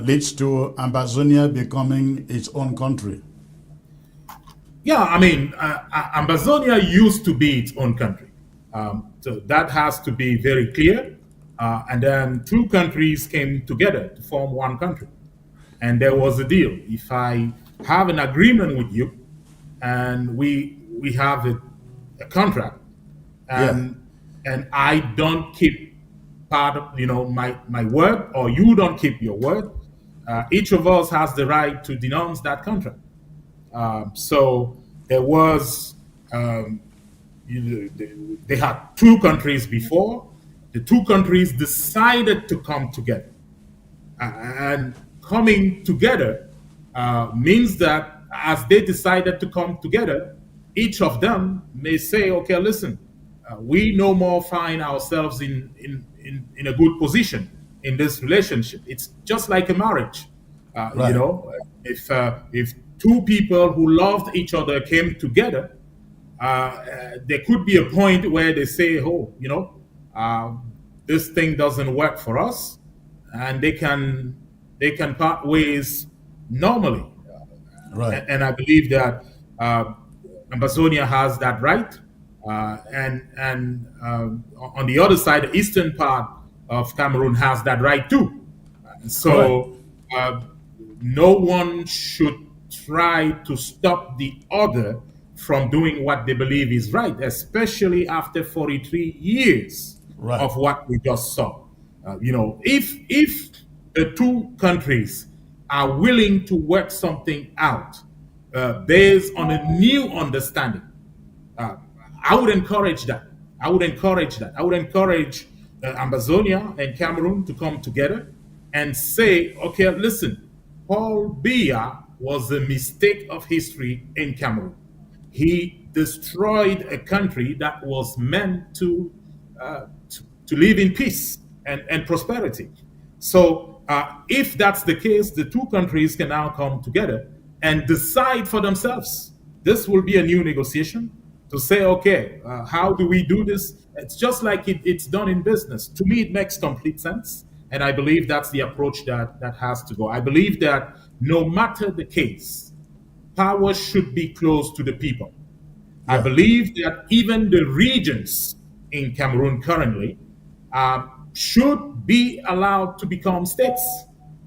Speaker 1: leads to Amazonia becoming its own country.
Speaker 3: Yeah, Amazonia used to be its own country. So that has to be very clear. And then 2 countries came together to form one country. And there was a deal. If I have an agreement with you and we have a contract, and I don't keep part of my word, or you don't keep your word, each of us has the right to denounce that contract. So there was they had 2 countries before. The 2 countries decided to come together, and coming together means that as they decided to come together, each of them may say, okay, listen, we no more find ourselves in a good position in this relationship. It's just like a marriage.
Speaker 1: Right.
Speaker 3: If 2 people who loved each other came together, there could be a point where they say, this thing doesn't work for us, and they can part ways normally.
Speaker 1: Right.
Speaker 3: And I believe that Amazonia has that right. And on the other side, the eastern part of Cameroon has that right too. So no one should try to stop the other from doing what they believe is right, especially after 43 years of what we just saw. If the two countries are willing to work something out based on a new understanding, I would encourage that. I would encourage Amazonia and Cameroon to come together and say, okay, listen, Paul Biya was a mistake of history in Cameroon. He destroyed a country that was meant to live in peace and prosperity. So if that's the case, the two countries can now come together and decide for themselves. This will be a new negotiation to say, okay, how do we do this? It's just like it's done in business. To me, it makes complete sense. And I believe that's the approach that has to go. I believe that no matter the case, power should be close to the people. I believe that even the regions in Cameroon currently should be allowed to become states,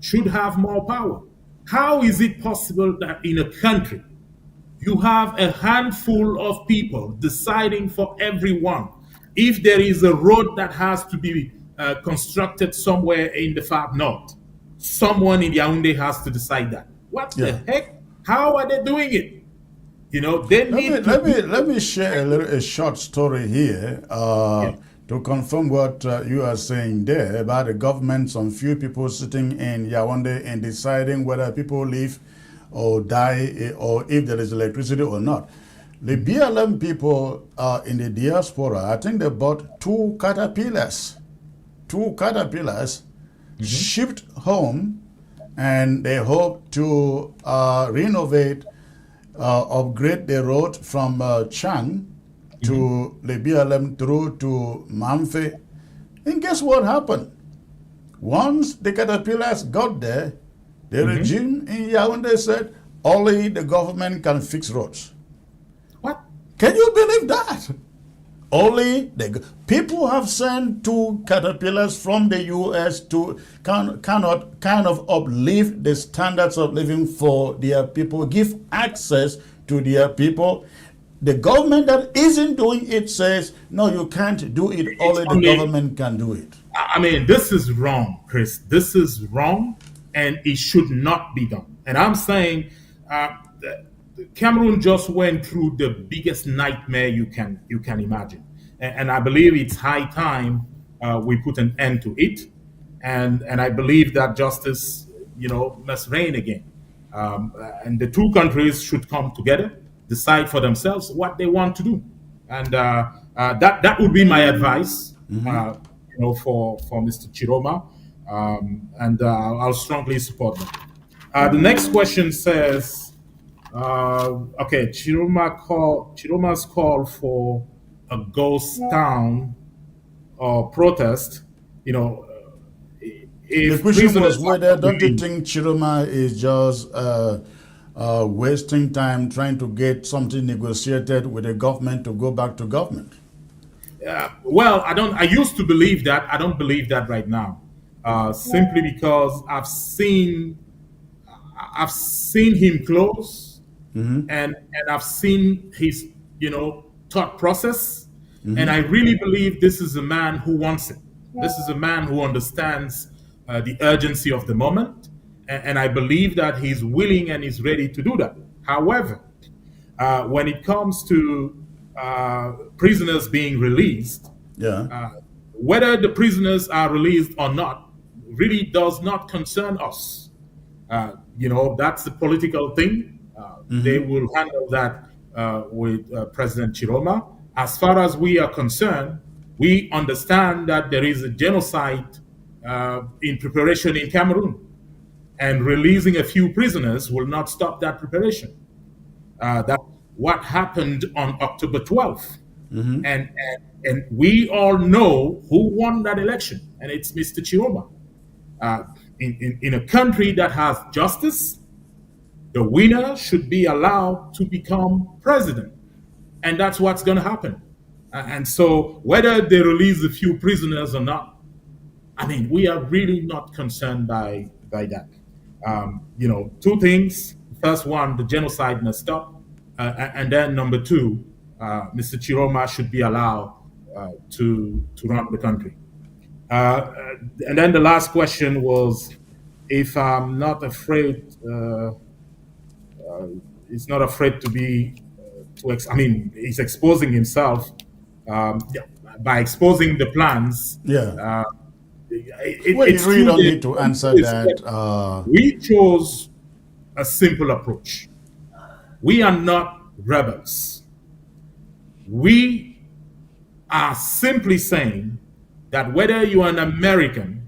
Speaker 3: should have more power. How is it possible that in a country you have a handful of people deciding for everyone? If there is a road that has to be constructed somewhere in the far north, someone in Yaoundé has to decide that. What the heck? How are they doing it? They need
Speaker 1: let me share a short story here to confirm what you are saying there about the government. Some few people sitting in Yaoundé and deciding whether people live or die or if there is electricity or not. The BLM people in the diaspora, I think they bought two caterpillars, shipped home, and they hope to renovate, upgrade the road from Chang to the BLM through to Mamfe. And guess what happened? Once the caterpillars got there, the regime in Yaoundé said, only the government can fix roads.
Speaker 3: What?
Speaker 1: Can you believe that? Only people have sent two caterpillars from the U.S. to kind of uplift the standards of living for their people, give access to their people. The government that isn't doing it says, no, you can't do it. Only the government can do it.
Speaker 3: I mean, this is wrong, Chris. This is wrong, and it should not be done. And I'm saying Cameroon just went through the biggest nightmare you can imagine, and I believe it's high time we put an end to it. And I believe that justice, must reign again. And the two countries should come together, decide for themselves what they want to do, and that would be my advice, for Mr. Chiroma, and I'll strongly support that. The next question says, okay, Chiroma's call for a ghost town or protest.
Speaker 1: The question was whether, don't you think Chiroma is just wasting time trying to get something negotiated with the government to go back to government?
Speaker 3: Well, I used to believe that. I don't believe that right now, simply because I've seen him close, and I've seen his thought process, and I really believe this is a man who wants it. This is a man who understands the urgency of the moment, and I believe that he's willing and he's ready to do that. However, when it comes to prisoners being released, whether the prisoners are released or not really does not concern us. That's a political thing. They will handle that with President Chiroma. As far as we are concerned, we understand that there is a genocide in preparation in Cameroon, and releasing a few prisoners will not stop that preparation. That's what happened on October 12th. And we all know who won that election, and it's Mr. Chiroma. In a country that has justice, the winner should be allowed to become president. And that's what's going to happen. And so whether they release a few prisoners or not, I mean, we are really not concerned by that. Two things. First one, the genocide must stop. And then number two, Mr. Chiroma should be allowed to run the country. And then the last question was, if I'm not afraid, he's not afraid to be, he's exposing himself by exposing the plans.
Speaker 1: Yeah. You really don't need to answer that.
Speaker 3: We chose a simple approach. We are not rebels. We are simply saying that whether you are an American,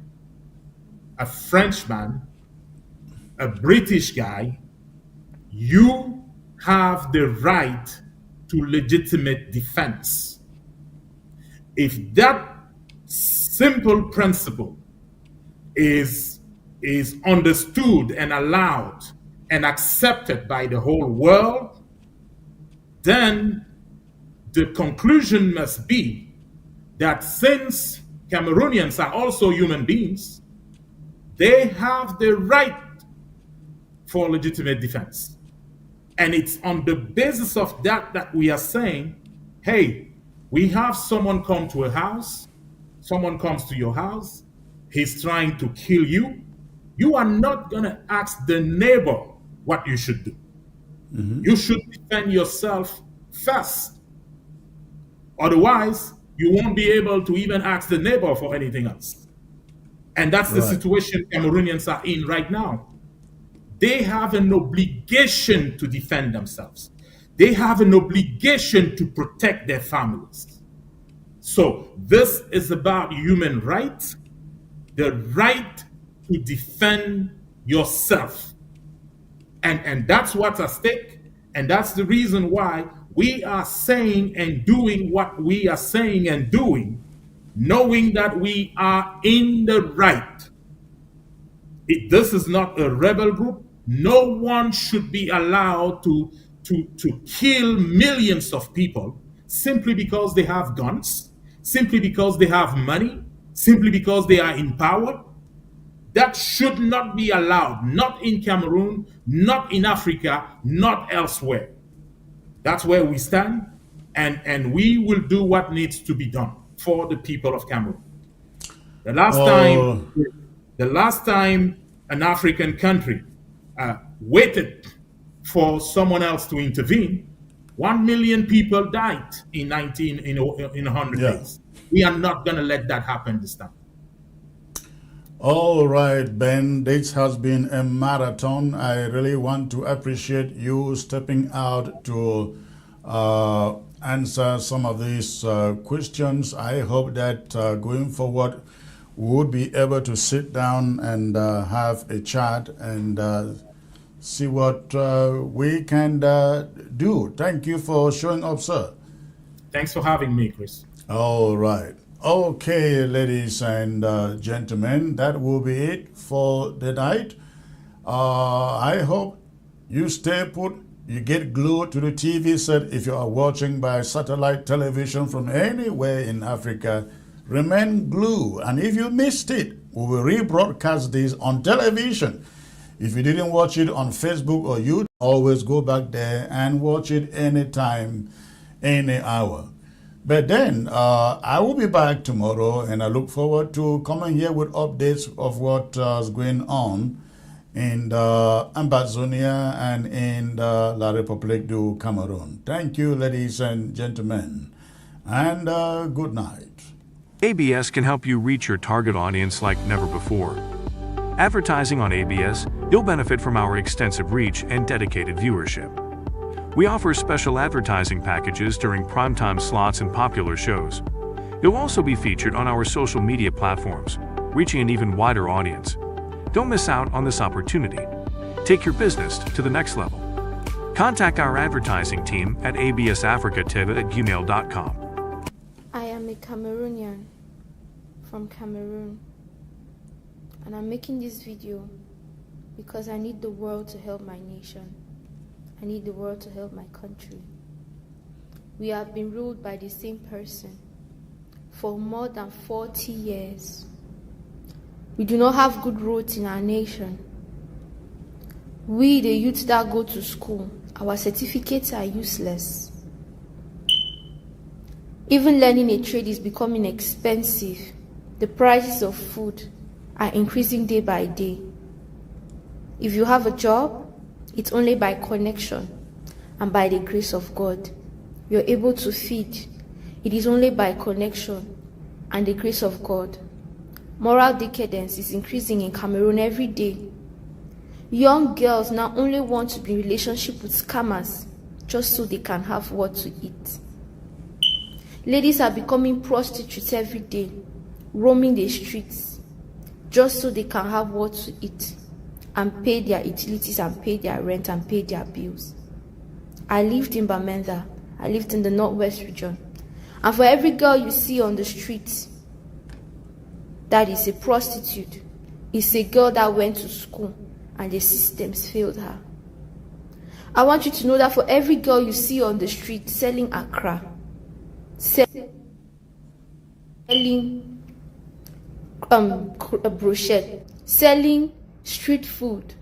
Speaker 3: a Frenchman, a British guy, you have the right to legitimate defense. If that simple principle is understood and allowed and accepted by the whole world, then the conclusion must be that since Cameroonians are also human beings, they have the right for legitimate defense. And it's on the basis of that we are saying, hey, we have someone come to a house, someone comes to your house, he's trying to kill you. You are not going to ask the neighbor what you should do. You should defend yourself first. Otherwise, you won't be able to even ask the neighbor for anything else. And that's the situation Cameroonians are in right now. They have an obligation to defend themselves. They have an obligation to protect their families. So this is about human rights, the right to defend yourself. And that's what's at stake. And that's the reason why we are saying and doing what we are saying and doing, knowing that we are in the right. This is not a rebel group. No one should be allowed to kill millions of people simply because they have guns, simply because they have money, simply because they are in power. That should not be allowed, not in Cameroon, not in Africa, not elsewhere. That's where we stand, and we will do what needs to be done for the people of Cameroon. The last time an African country waited for someone else to intervene, 1 million people died in 100 days. We are not going to let that happen this time.
Speaker 1: All right, Ben, this has been a marathon. I really want to appreciate you stepping out to answer some of these questions. I hope that going forward, we would be able to sit down and have a chat and see what we can do. Thank you for showing up, sir.
Speaker 3: Thanks for having me, Chris.
Speaker 1: All right. Okay, ladies and gentlemen, that will be it for the night. I hope you stay put, you get glued to the TV set. If you are watching by satellite television from anywhere in Africa, remain glued. And if you missed it, we will rebroadcast this on television. If you didn't watch it on Facebook or YouTube, always go back there and watch it anytime, any hour. But then I will be back tomorrow, and I look forward to coming here with updates of what is going on in Ambazonia and in La République du Cameroun. Thank you, ladies and gentlemen, and good night.
Speaker 5: ABS can help you reach your target audience like never before. Advertising on ABS, you'll benefit from our extensive reach and dedicated viewership. We offer special advertising packages during primetime slots and popular shows. You'll also be featured on our social media platforms, reaching an even wider audience. Don't miss out on this opportunity. Take your business to the next level. Contact our advertising team at absafricatv@gmail.com.
Speaker 6: I am a Cameroonian from Cameroon, and I'm making this video because I need the world to help my nation. I need the world to help my country. We have been ruled by the same person for more than 40 years. We do not have good roads in our nation. We, the youth that go to school, Our certificates are useless. Even learning a trade is becoming expensive. The prices of food are increasing day by day. If you have a job, it's only by connection and by the grace of God. You're able to feed. It is only by connection and the grace of God. Moral decadence is increasing in Cameroon every day. Young girls now only want to be in relationship with scammers just so they can have what to eat. Ladies are becoming prostitutes every day, roaming the streets just so they can have what to eat and pay their utilities and pay their rent and pay their bills. I lived in Bamenda. I lived in the Northwest region. And for every girl you see on the street that is a prostitute, is a girl that went to school and the systems failed her. I want you to know that for every girl you see on the street selling Accra, selling brochure, selling street food,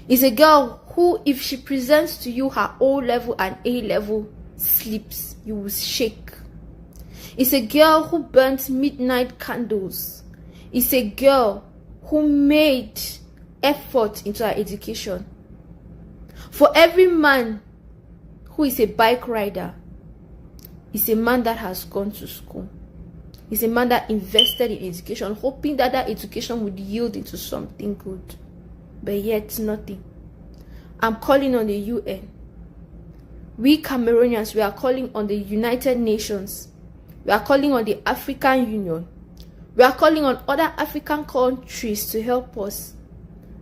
Speaker 6: is a girl who, if she presents to you her O level and A level slips, you will shake. It's a girl who burnt midnight candles. It's a girl who made effort into her education. For every man who is a bike rider, is a man that has gone to school. Is a man that invested in education, hoping that that education would yield into something good. But yet nothing. I'm calling on the UN. We Cameroonians, we are calling on the United Nations. We are calling on the African Union. We are calling on other African countries to help us.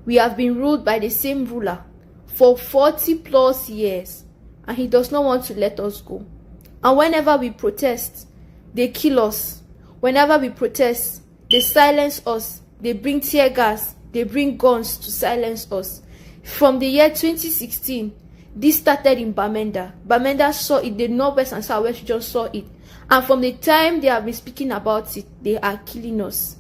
Speaker 6: We have been ruled by the same ruler for 40 plus years, and he does not want to let us go. And whenever we protest, they kill us. Whenever we protest, they silence us. They bring tear gas. They bring guns to silence us. From the year 2016, this started in Bamenda. Bamenda saw it. The Northwest and Southwest region saw it. And from the time they have been speaking about it, they are killing us.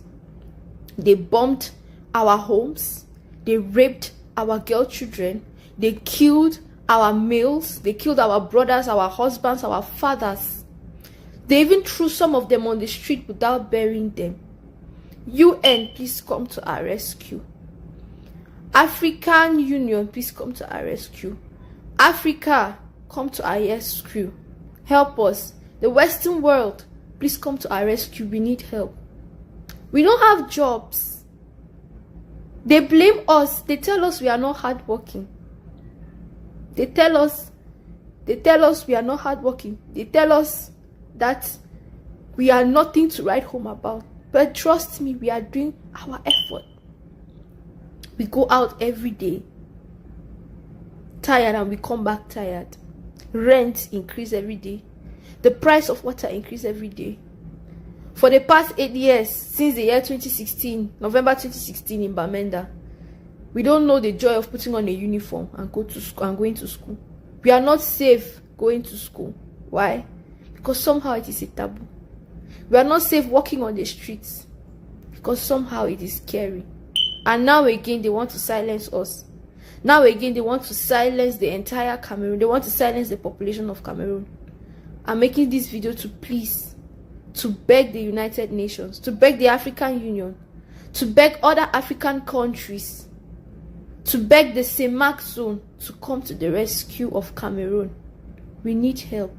Speaker 6: They bombed our homes. They raped our girl children. They killed our males. They killed our brothers, our husbands, our fathers. They even threw some of them on the street without burying them. UN, please come to our rescue. African Union, please come to our rescue. Africa, come to our rescue. Help us. The Western world, please come to our rescue. We need help. We don't have jobs. They blame us. They tell us we are not hardworking. They tell us we are not hardworking. They tell us that we are nothing to write home about. But trust me, we are doing our effort. We go out every day, tired, and we come back tired. Rent increase every day. The price of water increase every day. For the past 8 years, since the year 2016, November 2016 in Bamenda, we don't know the joy of putting on a uniform and go to school and going to school. We are not safe going to school. Why? Because somehow it is a taboo. We are not safe walking on the streets because somehow it is scary. And now again, they want to silence us. Now again, they want to silence the entire Cameroon. They want to silence the population of Cameroon. I'm making this video to please, to beg the United Nations, to beg the African Union, to beg other African countries, to beg the CEMAC zone to come to the rescue of Cameroon. We need help.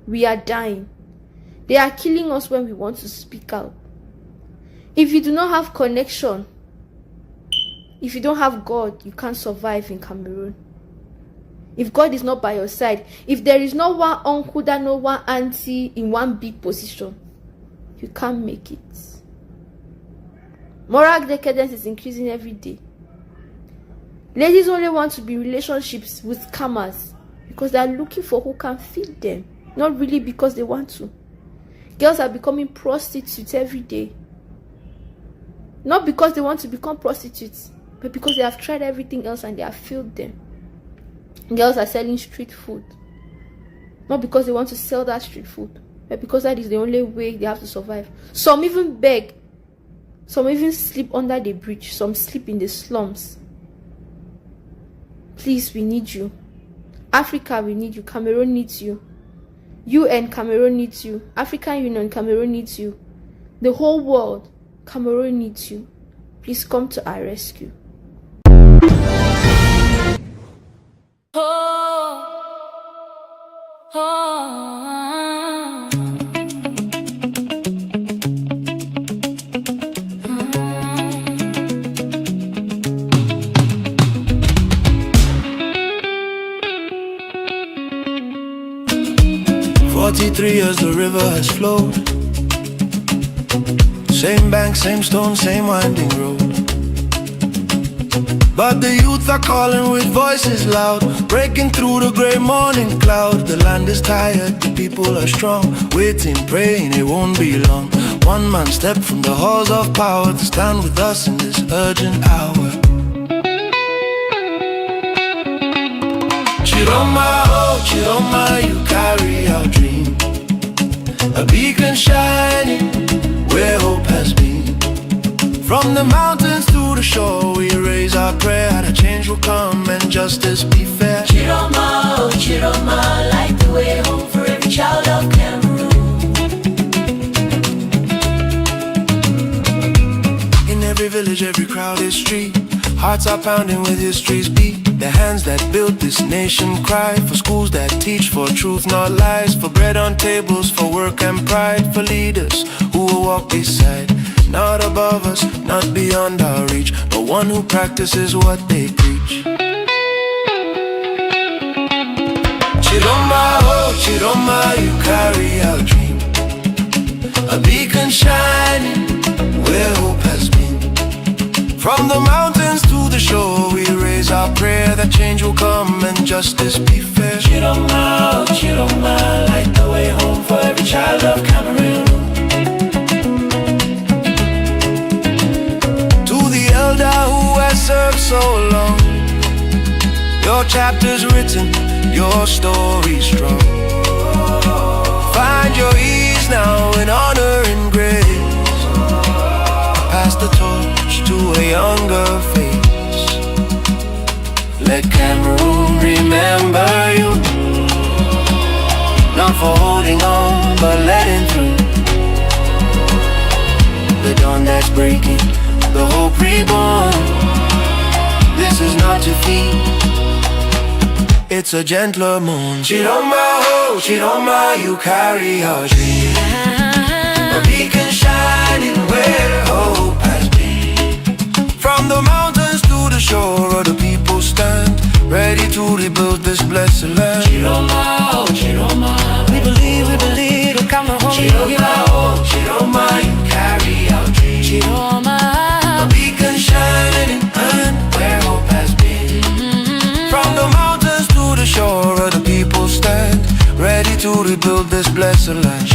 Speaker 6: We are dying. They are killing us when we want to speak out. If you do not have connection, if you don't have God, you can't survive in Cameroon. If God is not by your side, if there is no one uncle that no one auntie in one big position, you can't make it. Moral decadence is increasing every day. Ladies only want to be in relationships with scammers because they are looking for who can feed them, not really because they want to. Girls are becoming prostitutes every day. Not because they want to become prostitutes, but because they have tried everything else and they have failed them. Girls are selling street food. Not because they want to sell that street food, but because that is the only way they have to survive. Some even beg. Some even sleep under the bridge. Some sleep in the slums. Please, we need you. Africa, we need you. Cameroon needs you. UN, Cameroon needs you. African Union, Cameroon needs you. The whole world, Cameroon needs you. Please come to our rescue.
Speaker 4: Oh, oh.
Speaker 8: 43 years the river has flowed. Same bank, same stone, same winding road. But the youth are calling with voices loud, breaking through the grey morning cloud. The land is tired, the people are strong, waiting, praying it won't be long. One man stepped from the halls of power to stand with us in this urgent hour. Chiroma, oh Chiroma, you carry our dream, a beacon shining where hope has been. From the mountains to the shore, we raise our prayer that change will come and justice be fair.
Speaker 4: Chiroma, oh Chiroma, light the way home for every child of Cameroon.
Speaker 8: In every village, every crowded street, hearts are pounding with history's beat. The hands that built this nation cry for schools that teach, for truth not lies, for bread on tables, for work and pride, for leaders who will walk beside, not above us, not beyond our reach, but one who practices what they preach. Chiroma, oh Chiroma, you carry our dream, a beacon shining where hope has been. From the mountains to the shore, we raise our prayer that change will come and justice be fair.
Speaker 4: Chiroma, oh Chiroma, light the way home for every child of Cameroon.
Speaker 8: Who has served so long, your chapter's written, your story strong. Find your ease now in honor and grace. Pass the torch to a younger face. Let Cameroon remember you, not for holding on, but letting through the dawn that's breaking, the hope reborn. This is not defeat, it's a gentler moon. Chiroma, oh Chiroma, you carry our dream, a beacon shining where hope has been. From the mountains to the shore, the people stand ready to rebuild this blessed land.
Speaker 4: Chiroma, oh Chiroma, we believe we'll come home.
Speaker 8: Chiroma, oh Chiroma, you carry our dream,
Speaker 4: Chiroma,
Speaker 8: a beacon shining in earth where hope has been. From the mountains to the shore, the people stand ready to rebuild this blessed land.